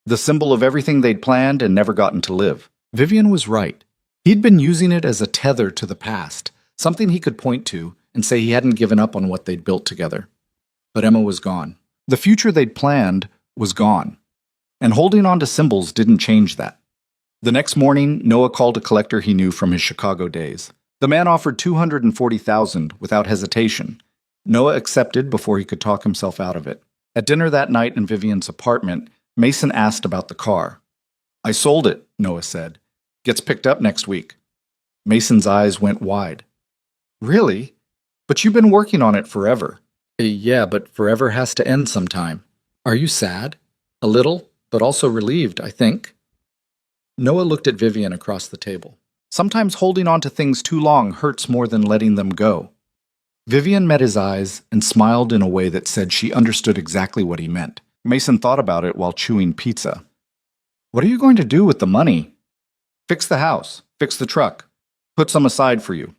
The symbol of everything they'd planned and never gotten to live. Vivian was right. He'd been using it as a tether to the past, something he could point to and say he hadn't given up on what they'd built together. But Emma was gone. The future they'd planned was gone. And holding on to symbols didn't change that. The next morning, Noah called a collector he knew from his Chicago days. The man offered $240,000 without hesitation. Noah accepted before he could talk himself out of it. At dinner that night in Vivian's apartment, Mason asked about the car. I sold it, Noah said. Gets picked up next week. Mason's eyes went wide. Really? But you've been working on it forever. Yeah, but forever has to end sometime. Are you sad? A little, but also relieved, I think. Noah looked at Vivian across the table. Sometimes holding on to things too long hurts more than letting them go. Vivian met his eyes and smiled in a way that said she understood exactly what he meant. Mason thought about it while chewing pizza. What are you going to do with the money? Fix the house, fix the truck, put some aside for you.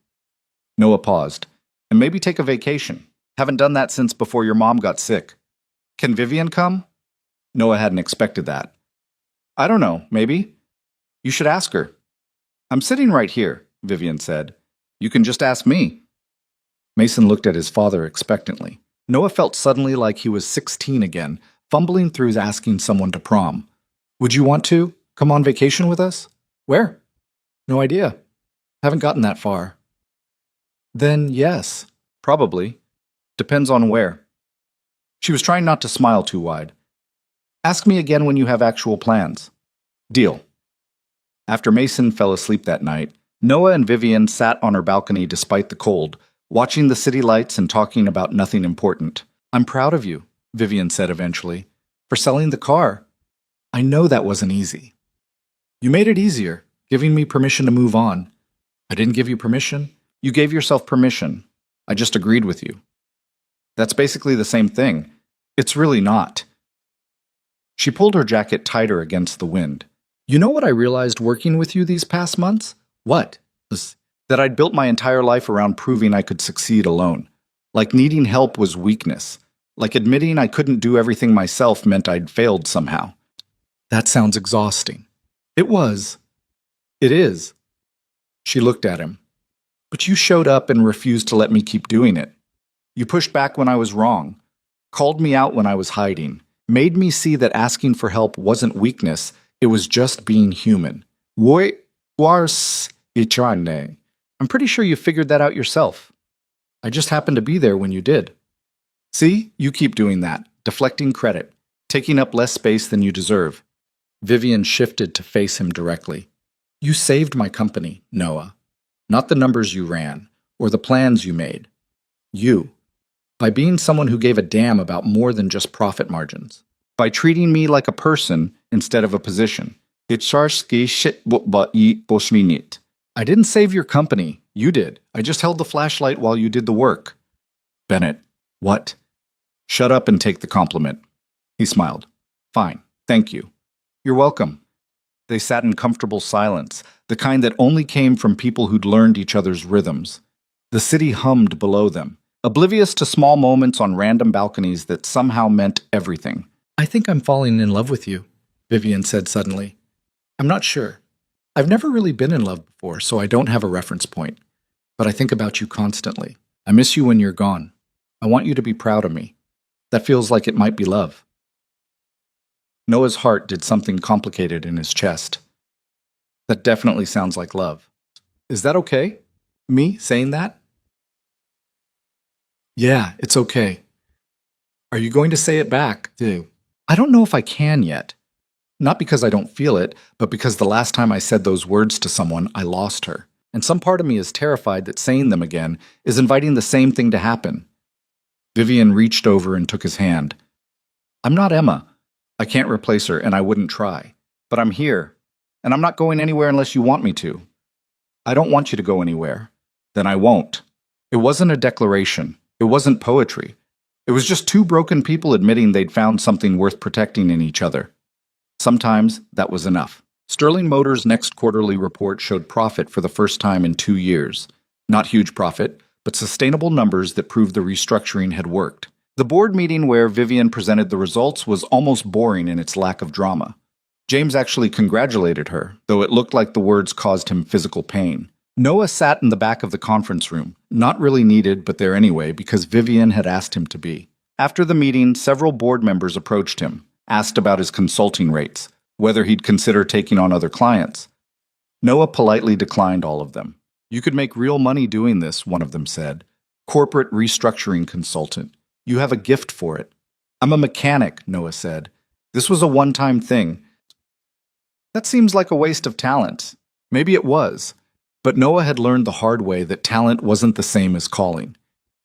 Noah paused. And maybe take a vacation. Haven't done that since before your mom got sick. Can Vivian come? Noah hadn't expected that. I don't know, maybe. You should ask her. I'm sitting right here, Vivian said. You can just ask me. Mason looked at his father expectantly. Noah felt suddenly like he was 16 again, fumbling through asking someone to prom. Would you want to come on vacation with us? Where? No idea. Haven't gotten that far. Then yes, probably. Depends on where. She was trying not to smile too wide. Ask me again when you have actual plans. Deal. After Mason fell asleep that night, Noah and Vivian sat on her balcony despite the cold, watching the city lights and talking about nothing important. I'm proud of you, Vivian said eventually, for selling the car. I know that wasn't easy. You made it easier, giving me permission to move on. I didn't give you permission. You gave yourself permission. I just agreed with you. That's basically the same thing. It's really not. She pulled her jacket tighter against the wind. You know what I realized working with you these past months? What? That I'd built my entire life around proving I could succeed alone. Like needing help was weakness. Like admitting I couldn't do everything myself meant I'd failed somehow. That sounds exhausting. It was. It is. She looked at him. But you showed up and refused to let me keep doing it. You pushed back when I was wrong, called me out when I was hiding, made me see that asking for help wasn't weakness, it was just being human. I'm pretty sure you figured that out yourself. I just happened to be there when you did. See, you keep doing that, deflecting credit, taking up less space than you deserve. Vivian shifted to face him directly. You saved my company, Noah. Not the numbers you ran, or the plans you made. You. By being someone who gave a damn about more than just profit margins. By treating me like a person instead of a position. I didn't save your company. You did. I just held the flashlight while you did the work. Bennett. What? Shut up and take the compliment. He smiled. Fine. Thank you. You're welcome. They sat in comfortable silence, the kind that only came from people who'd learned each other's rhythms. The city hummed below them, oblivious to small moments on random balconies that somehow meant everything. I think I'm falling in love with you, Vivian said suddenly. I'm not sure. I've never really been in love before, so I don't have a reference point. But I think about you constantly. I miss you when you're gone. I want you to be proud of me. That feels like it might be love. Noah's heart did something complicated in his chest. That definitely sounds like love. Is that okay? Me saying that? Yeah, it's okay. Are you going to say it back, too? I don't know if I can yet. Not because I don't feel it, but because the last time I said those words to someone, I lost her. And some part of me is terrified that saying them again is inviting the same thing to happen. Vivian reached over and took his hand. I'm not Emma. I can't replace her, and I wouldn't try. But I'm here, and I'm not going anywhere unless you want me to. I don't want you to go anywhere. Then I won't. It wasn't a declaration. It wasn't poetry. It was just two broken people admitting they'd found something worth protecting in each other. Sometimes that was enough. Sterling Motors' next quarterly report showed profit for the first time in 2 years. Not huge profit, but sustainable numbers that proved the restructuring had worked. The board meeting where Vivian presented the results was almost boring in its lack of drama. James actually congratulated her, though it looked like the words caused him physical pain. Noah sat in the back of the conference room, not really needed, but there anyway, because Vivian had asked him to be. After the meeting, several board members approached him, asked about his consulting rates, whether he'd consider taking on other clients. Noah politely declined all of them. You could make real money doing this, one of them said. Corporate restructuring consultant. You have a gift for it. I'm a mechanic, Noah said. This was a one-time thing. That seems like a waste of talent. Maybe it was. But Noah had learned the hard way that talent wasn't the same as calling.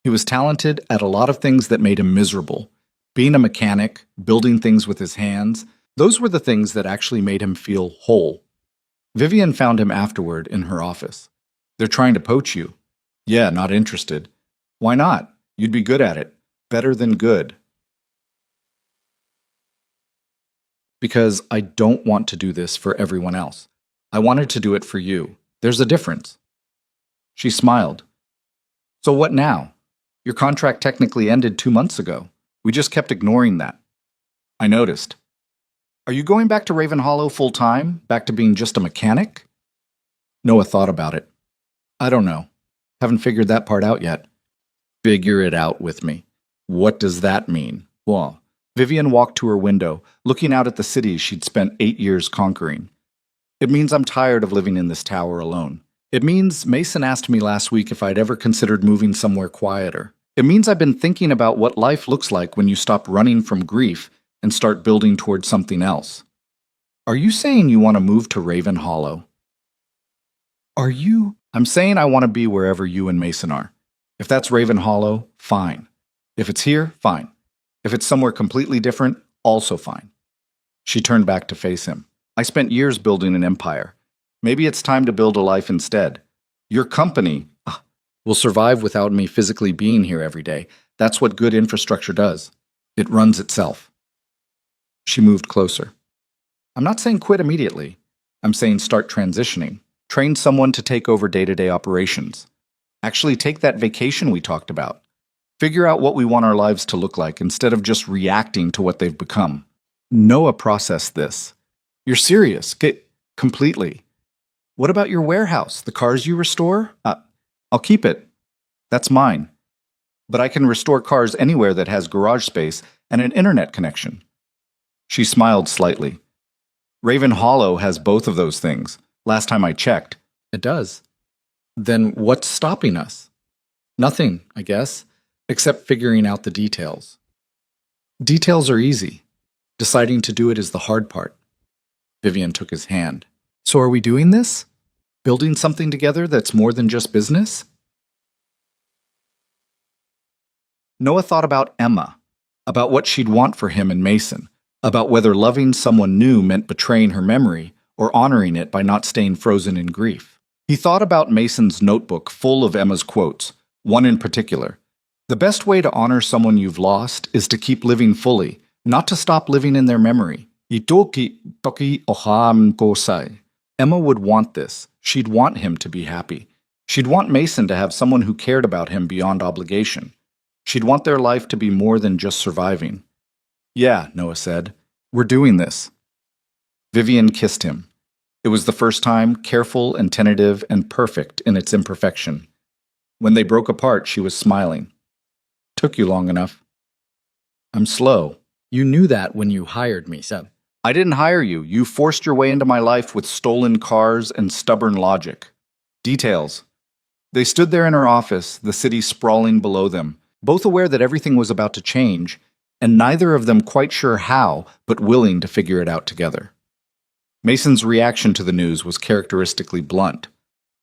He was talented at a lot of things that made him miserable. Being a mechanic, building things with his hands, those were the things that actually made him feel whole. Vivian found him afterward in her office. They're trying to poach you. Yeah, not interested. Why not? You'd be good at it. Better than good. Because I don't want to do this for everyone else. I wanted to do it for you. There's a difference. She smiled. So what now? Your contract technically ended 2 months ago. We just kept ignoring that. I noticed. Are you going back to Raven Hollow full time? Back to being just a mechanic? Noah thought about it. I don't know. Haven't figured that part out yet. Figure it out with me. What does that mean? Well, Vivian walked to her window, looking out at the cities she'd spent 8 years conquering. It means I'm tired of living in this tower alone. It means Mason asked me last week if I'd ever considered moving somewhere quieter. It means I've been thinking about what life looks like when you stop running from grief and start building towards something else. Are you saying you want to move to Raven Hollow? I'm saying I want to be wherever you and Mason are. If that's Raven Hollow, fine. If it's here, fine. If it's somewhere completely different, also fine. She turned back to face him. I spent years building an empire. Maybe it's time to build a life instead. Your company will survive without me physically being here every day. That's what good infrastructure does. It runs itself. She moved closer. I'm not saying quit immediately. I'm saying start transitioning. Train someone to take over day-to-day operations. Actually take that vacation we talked about. Figure out what we want our lives to look like instead of just reacting to what they've become. Noah processed this. You're serious? Completely. What about your warehouse, the cars you restore? I'll keep it. That's mine. But I can restore cars anywhere that has garage space and an internet connection. She smiled slightly. Raven Hollow has both of those things. Last time I checked. It does. Then what's stopping us? Nothing, I guess, except figuring out the details. Details are easy. Deciding to do it is the hard part. Vivian took his hand. So are we doing this? Building something together that's more than just business? Noah thought about Emma, about what she'd want for him and Mason, about whether loving someone new meant betraying her memory or honoring it by not staying frozen in grief. He thought about Mason's notebook full of Emma's quotes, one in particular. The best way to honor someone you've lost is to keep living fully, not to stop living in their memory. Emma would want this. She'd want him to be happy. She'd want Mason to have someone who cared about him beyond obligation. She'd want their life to be more than just surviving. Yeah, Noah said. We're doing this. Vivian kissed him. It was the first time, careful and tentative and perfect in its imperfection. When they broke apart, she was smiling. Took you long enough. I'm slow. You knew that when you hired me, Seb. I didn't hire you. You forced your way into my life with stolen cars and stubborn logic. Details. They stood there in her office, the city sprawling below them, both aware that everything was about to change, and neither of them quite sure how, but willing to figure it out together. Mason's reaction to the news was characteristically blunt.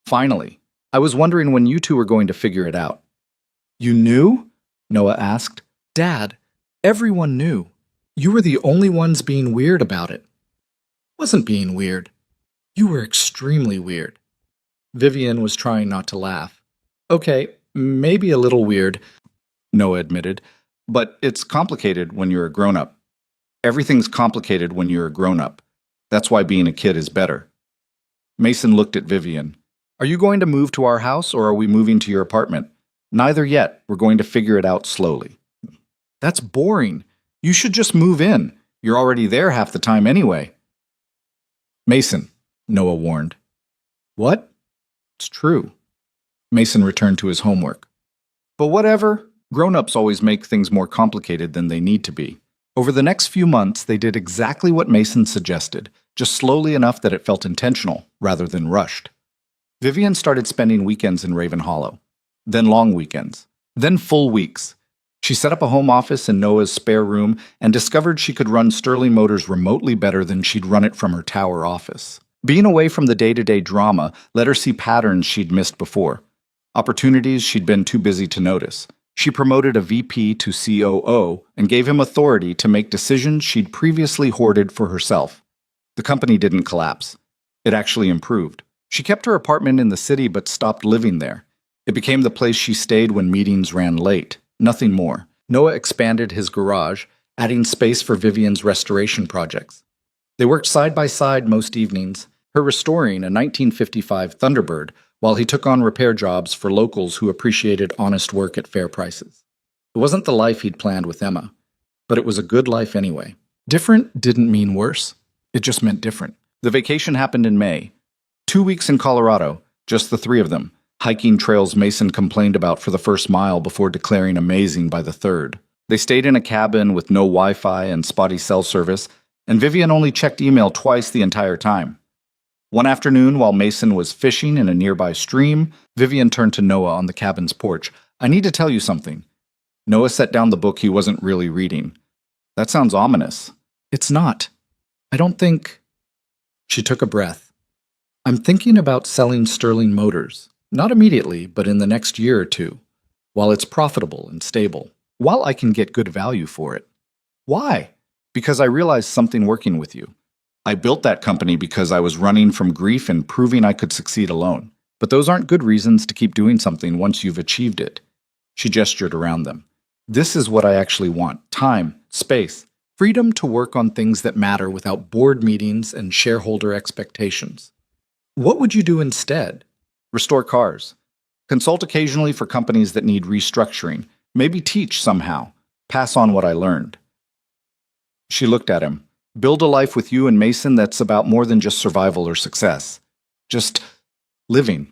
Finally, I was wondering when you two were going to figure it out. You knew? Noah asked. Dad, everyone knew. You were the only ones being weird about it. Wasn't being weird. You were extremely weird. Vivian was trying not to laugh. Okay, maybe a little weird, Noah admitted, but it's complicated when you're a grown-up. Everything's complicated when you're a grown-up. That's why being a kid is better. Mason looked at Vivian. Are you going to move to our house or are we moving to your apartment? Neither yet. We're going to figure it out slowly. That's boring. You should just move in. You're already there half the time anyway. Mason, Noah warned. What? It's true. Mason returned to his homework. But whatever. Grown-ups always make things more complicated than they need to be. Over the next few months, they did exactly what Mason suggested, just slowly enough that it felt intentional rather than rushed. Vivian started spending weekends in Raven Hollow, then long weekends, then full weeks. She set up a home office in Noah's spare room and discovered she could run Sterling Motors remotely better than she'd run it from her tower office. Being away from the day-to-day drama let her see patterns she'd missed before, opportunities she'd been too busy to notice. She promoted a VP to COO and gave him authority to make decisions she'd previously hoarded for herself. The company didn't collapse. It actually improved. She kept her apartment in the city but stopped living there. It became the place she stayed when meetings ran late. Nothing more. Noah expanded his garage, adding space for Vivian's restoration projects. They worked side by side most evenings, her restoring a 1955 Thunderbird, while he took on repair jobs for locals who appreciated honest work at fair prices. It wasn't the life he'd planned with Emma, but it was a good life anyway. Different didn't mean worse. It just meant different. The vacation happened in May. 2 weeks in Colorado, just the three of them, hiking trails Mason complained about for the first mile before declaring amazing by the third. They stayed in a cabin with no Wi-Fi and spotty cell service, and Vivian only checked email twice the entire time. One afternoon, while Mason was fishing in a nearby stream, Vivian turned to Noah on the cabin's porch. I need to tell you something. Noah set down the book he wasn't really reading. That sounds ominous. It's not. I don't think... She took a breath. I'm thinking about selling Sterling Motors. Not immediately, but in the next year or two, while it's profitable and stable, while I can get good value for it. Why? Because I realized something working with you. I built that company because I was running from grief and proving I could succeed alone. But those aren't good reasons to keep doing something once you've achieved it. She gestured around them. This is what I actually want. Time, space, freedom to work on things that matter without board meetings and shareholder expectations. What would you do instead? Restore cars. Consult occasionally for companies that need restructuring. Maybe teach somehow. Pass on what I learned. She looked at him. Build a life with you and Mason that's about more than just survival or success. Just living.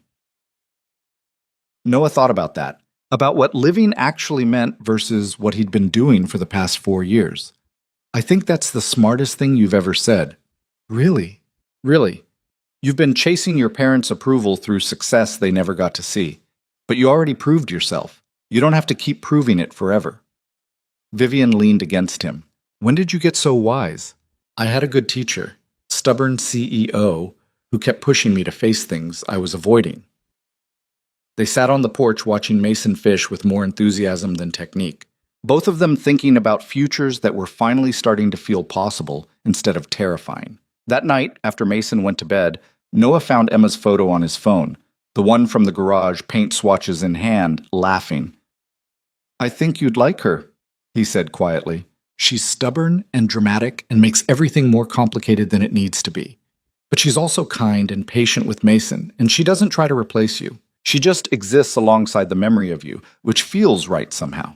Noah thought about that. About what living actually meant versus what he'd been doing for the past 4 years. I think that's the smartest thing you've ever said. Really? Really. You've been chasing your parents' approval through success they never got to see. But you already proved yourself. You don't have to keep proving it forever. Vivian leaned against him. When did you get so wise? I had a good teacher, stubborn CEO, who kept pushing me to face things I was avoiding. They sat on the porch watching Mason fish with more enthusiasm than technique, both of them thinking about futures that were finally starting to feel possible instead of terrifying. That night, after Mason went to bed, Noah found Emma's photo on his phone, the one from the garage, paint swatches in hand, laughing. I think you'd like her, he said quietly. She's stubborn and dramatic and makes everything more complicated than it needs to be. But she's also kind and patient with Mason, and she doesn't try to replace you. She just exists alongside the memory of you, which feels right somehow.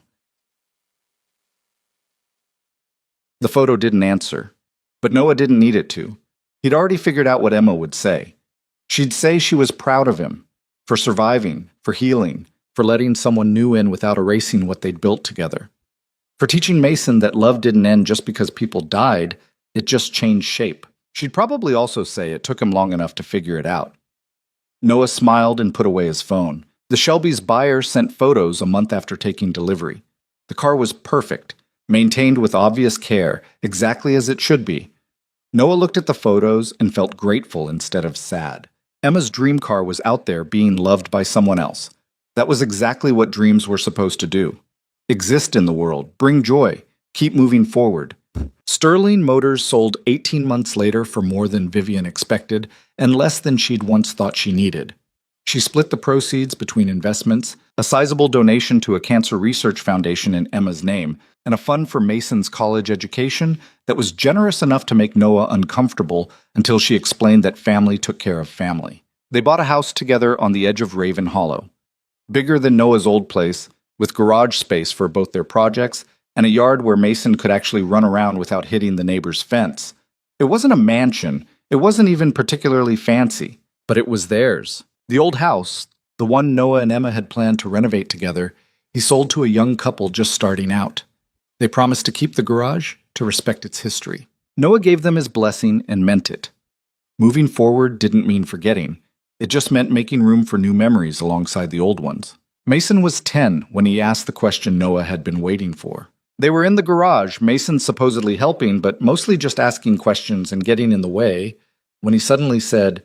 The photo didn't answer, but Noah didn't need it to. He'd already figured out what Emma would say. She'd say she was proud of him, for surviving, for healing, for letting someone new in without erasing what they'd built together. For teaching Mason that love didn't end just because people died, It just changed shape. She'd probably also say it took him long enough to figure it out. Noah smiled and put away his phone. The Shelby's buyer sent photos a month after taking delivery. The car was perfect, maintained with obvious care, exactly as it should be. Noah looked at the photos and felt grateful instead of sad. Emma's dream car was out there being loved by someone else. That was exactly what dreams were supposed to do. Exist in the world, bring joy, keep moving forward. Sterling Motors sold 18 months later for more than Vivian expected and less than she'd once thought she needed. She split the proceeds between investments, a sizable donation to a cancer research foundation in Emma's name, and a fund for Mason's college education that was generous enough to make Noah uncomfortable until she explained that family took care of family. They bought a house together on the edge of Raven Hollow. Bigger than Noah's old place, with garage space for both their projects and a yard where Mason could actually run around without hitting the neighbor's fence. It wasn't a mansion, it wasn't even particularly fancy, but it was theirs. The old house, the one Noah and Emma had planned to renovate together, he sold to a young couple just starting out. They promised to keep the garage, to respect its history. Noah gave them his blessing and meant it. Moving forward didn't mean forgetting. It just meant making room for new memories alongside the old ones. Mason was 10 when he asked the question Noah had been waiting for. They were in the garage, Mason supposedly helping, but mostly just asking questions and getting in the way, when he suddenly said,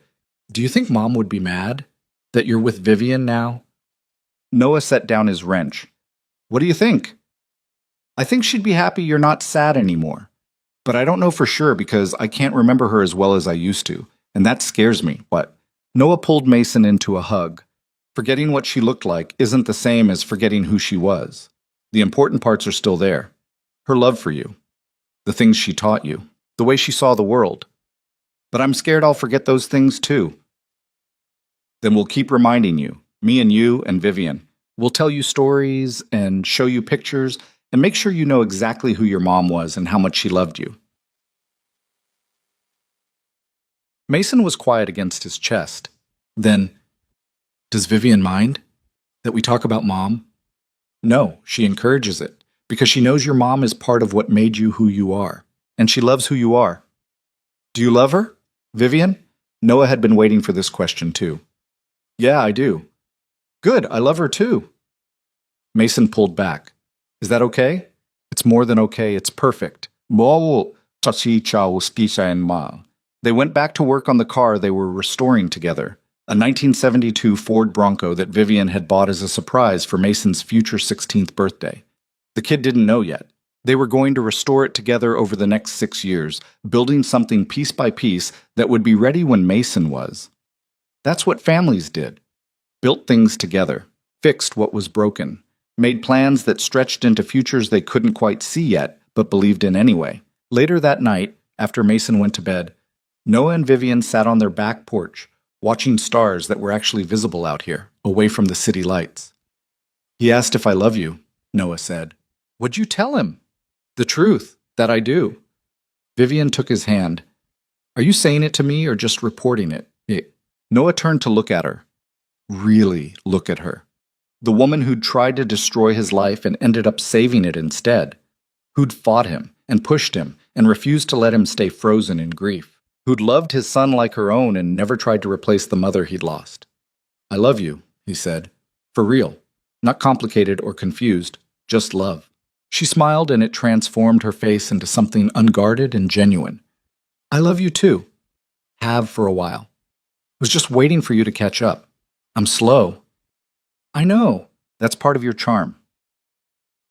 "Do you think Mom would be mad? That you're with Vivian now?" Noah set down his wrench. "What do you think?" "I think she'd be happy you're not sad anymore. But I don't know for sure because I can't remember her as well as I used to, and that scares me." "What?" Noah pulled Mason into a hug. Forgetting what she looked like isn't the same as forgetting who she was. The important parts are still there. Her love for you. The things she taught you. The way she saw the world. But I'm scared I'll forget those things too. Then we'll keep reminding you, me and you and Vivian. We'll tell you stories and show you pictures and make sure you know exactly who your mom was and how much she loved you. Mason was quiet against his chest. Then, "Does Vivian mind that we talk about Mom?" "No, she encourages it, because she knows your mom is part of what made you who you are, and she loves who you are." "Do you love her, Vivian?" Noah had been waiting for this question too. "Yeah, I do." "Good, I love her too." Mason pulled back. "Is that okay?" "It's more than okay, it's perfect." They went back to work on the car they were restoring together. A 1972 Ford Bronco that Vivian had bought as a surprise for Mason's future 16th birthday. The kid didn't know yet. They were going to restore it together over the next 6 years, building something piece by piece that would be ready when Mason was. That's what families did. Built things together, fixed what was broken, made plans that stretched into futures they couldn't quite see yet, but believed in anyway. Later that night, after Mason went to bed, Noah and Vivian sat on their back porch, watching stars that were actually visible out here, away from the city lights. "He asked if I love you," Noah said. "What'd you tell him?" "The truth, that I do." Vivian took his hand. "Are you saying it to me or just reporting it?" Noah turned to look at her. Really look at her. The woman who'd tried to destroy his life and ended up saving it instead. Who'd fought him and pushed him and refused to let him stay frozen in grief. Who'd loved his son like her own and never tried to replace the mother he'd lost. "I love you," he said. "For real. Not complicated or confused, just love." She smiled and it transformed her face into something unguarded and genuine. "I love you too. Have for a while. Was just waiting for you to catch up. I'm slow." "I know. That's part of your charm."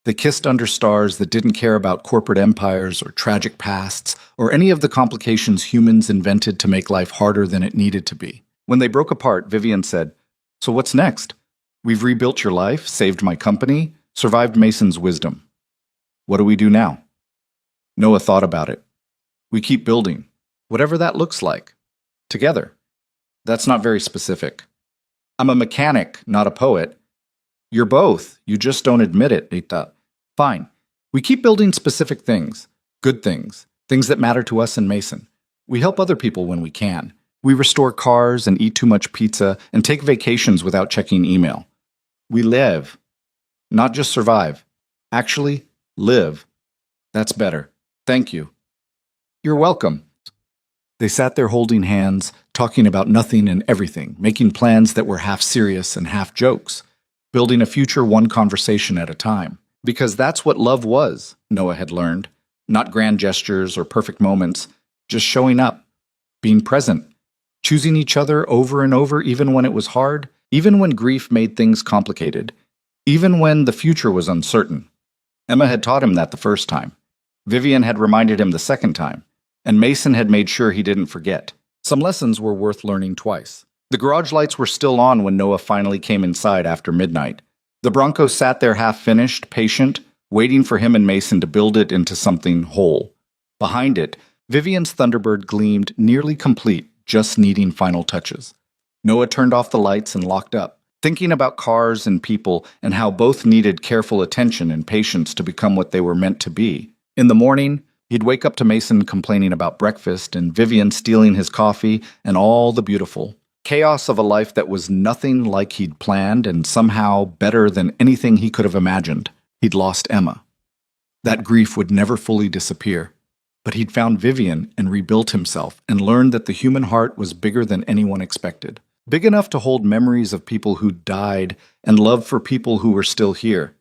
They kissed under stars that didn't care about corporate empires or tragic pasts or any of the complications humans invented to make life harder than it needed to be. When they broke apart, Vivian said, "So what's next? We've rebuilt your life, saved my company, survived Mason's wisdom. What do we do now?" Noah thought about it. "We keep building, whatever that looks like. Together." "That's not very specific." "I'm a mechanic, not a poet." "You're both, you just don't admit it, Rita." "Fine. We keep building specific things, good things, things that matter to us and Mason. We help other people when we can. We restore cars and eat too much pizza and take vacations without checking email. We live. Not just survive. Actually, live. That's better. Thank you." You're welcome. They sat there holding hands, talking about nothing and everything, making plans that were half serious and half jokes, building a future one conversation at a time. Because that's what love was, Noah had learned. Not grand gestures or perfect moments, just showing up, being present, choosing each other over and over even when it was hard, even when grief made things complicated, even when the future was uncertain. Emma had taught him that the first time. Vivian had reminded him the second time, and Mason had made sure he didn't forget. Some lessons were worth learning twice. The garage lights were still on when Noah finally came inside after midnight. The Bronco sat there half-finished, patient, waiting for him and Mason to build it into something whole. Behind it, Vivian's Thunderbird gleamed nearly complete, just needing final touches. Noah turned off the lights and locked up, thinking about cars and people and how both needed careful attention and patience to become what they were meant to be. In the morning, he'd wake up to Mason complaining about breakfast and Vivian stealing his coffee and all the beautiful chaos of a life that was nothing like he'd planned and somehow better than anything he could have imagined. He'd lost Emma. That grief would never fully disappear. But he'd found Vivian and rebuilt himself and learned that the human heart was bigger than anyone expected. Big enough to hold memories of people who died and love for people who were still here.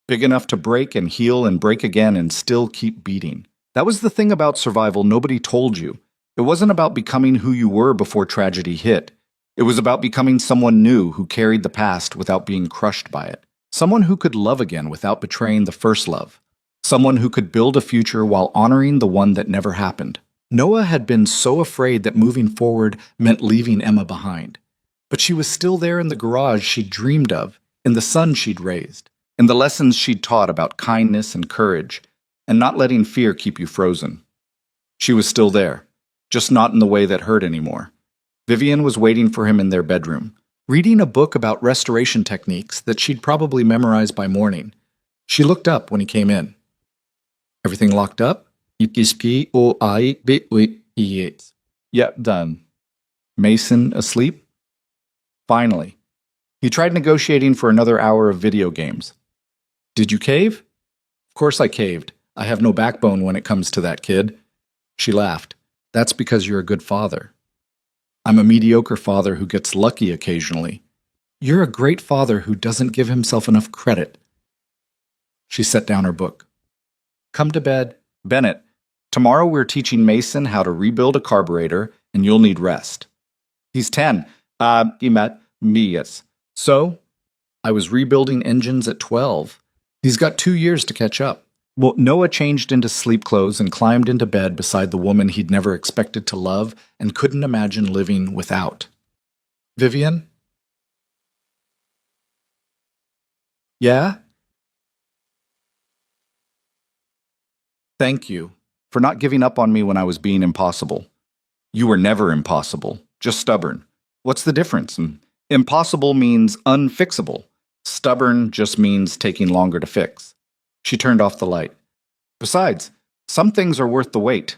Big enough to break and heal and break again and still keep beating. That was the thing about survival nobody told you. It wasn't about becoming who you were before tragedy hit. It was about becoming someone new who carried the past without being crushed by it. Someone who could love again without betraying the first love. Someone who could build a future while honoring the one that never happened. Noah had been so afraid that moving forward meant leaving Emma behind. But she was still there in the garage she'd dreamed of, in the son she'd raised, in the lessons she'd taught about kindness and courage, and not letting fear keep you frozen. She was still there, just not in the way that hurt anymore. Vivian was waiting for him in their bedroom, reading a book about restoration techniques that she'd probably memorized by morning. She looked up when he came in. Everything locked up? Yep, done. Mason asleep? Finally. He tried negotiating for another hour of video games. Did you cave? Of course I caved. I have no backbone when it comes to that kid. She laughed. That's because you're a good father. I'm a mediocre father who gets lucky occasionally. You're a great father who doesn't give himself enough credit. She set down her book. Come to bed. Bennett, tomorrow we're teaching Mason how to rebuild a carburetor, and you'll need rest. He's 10. He met me, yes. So? I was rebuilding engines at 12. He's got 2 years to catch up. Well, Noah changed into sleep clothes and climbed into bed beside the woman he'd never expected to love and couldn't imagine living without. Vivian? Yeah? Thank you for not giving up on me when I was being impossible. You were never impossible, just stubborn. What's the difference? Impossible means unfixable. Stubborn just means taking longer to fix. She turned off the light. Besides, some things are worth the wait.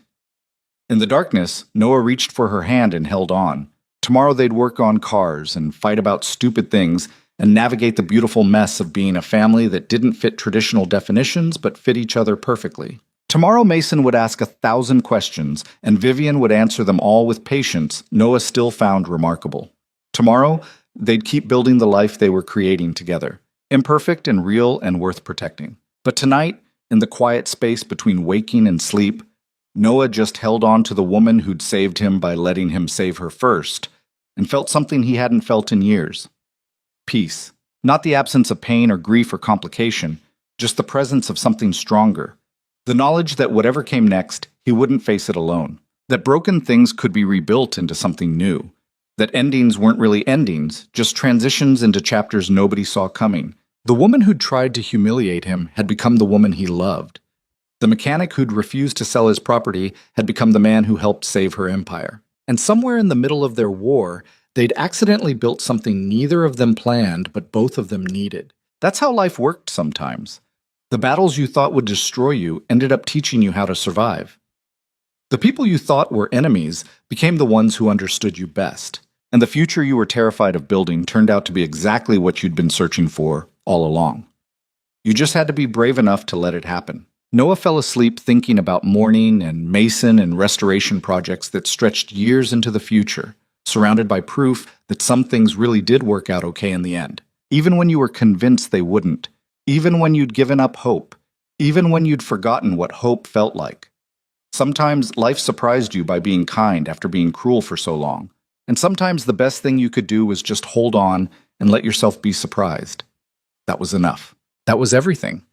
In the darkness, Noah reached for her hand and held on. Tomorrow they'd work on cars and fight about stupid things and navigate the beautiful mess of being a family that didn't fit traditional definitions but fit each other perfectly. Tomorrow Mason would ask 1,000 questions, and Vivian would answer them all with patience Noah still found remarkable. Tomorrow, they'd keep building the life they were creating together, imperfect and real and worth protecting. But tonight, in the quiet space between waking and sleep, Noah just held on to the woman who'd saved him by letting him save her first, and felt something he hadn't felt in years. Peace. Not the absence of pain or grief or complication, just the presence of something stronger. The knowledge that whatever came next, he wouldn't face it alone. That broken things could be rebuilt into something new. That endings weren't really endings, just transitions into chapters nobody saw coming. The woman who'd tried to humiliate him had become the woman he loved. The mechanic who'd refused to sell his property had become the man who helped save her empire. And somewhere in the middle of their war, they'd accidentally built something neither of them planned, but both of them needed. That's how life worked sometimes. The battles you thought would destroy you ended up teaching you how to survive. The people you thought were enemies became the ones who understood you best. And the future you were terrified of building turned out to be exactly what you'd been searching for all along. You just had to be brave enough to let it happen. Noah fell asleep thinking about mourning and mason and restoration projects that stretched years into the future, surrounded by proof that some things really did work out okay in the end, even when you were convinced they wouldn't, even when you'd given up hope, even when you'd forgotten what hope felt like. Sometimes life surprised you by being kind after being cruel for so long, and sometimes the best thing you could do was just hold on and let yourself be surprised. That was enough. That was everything.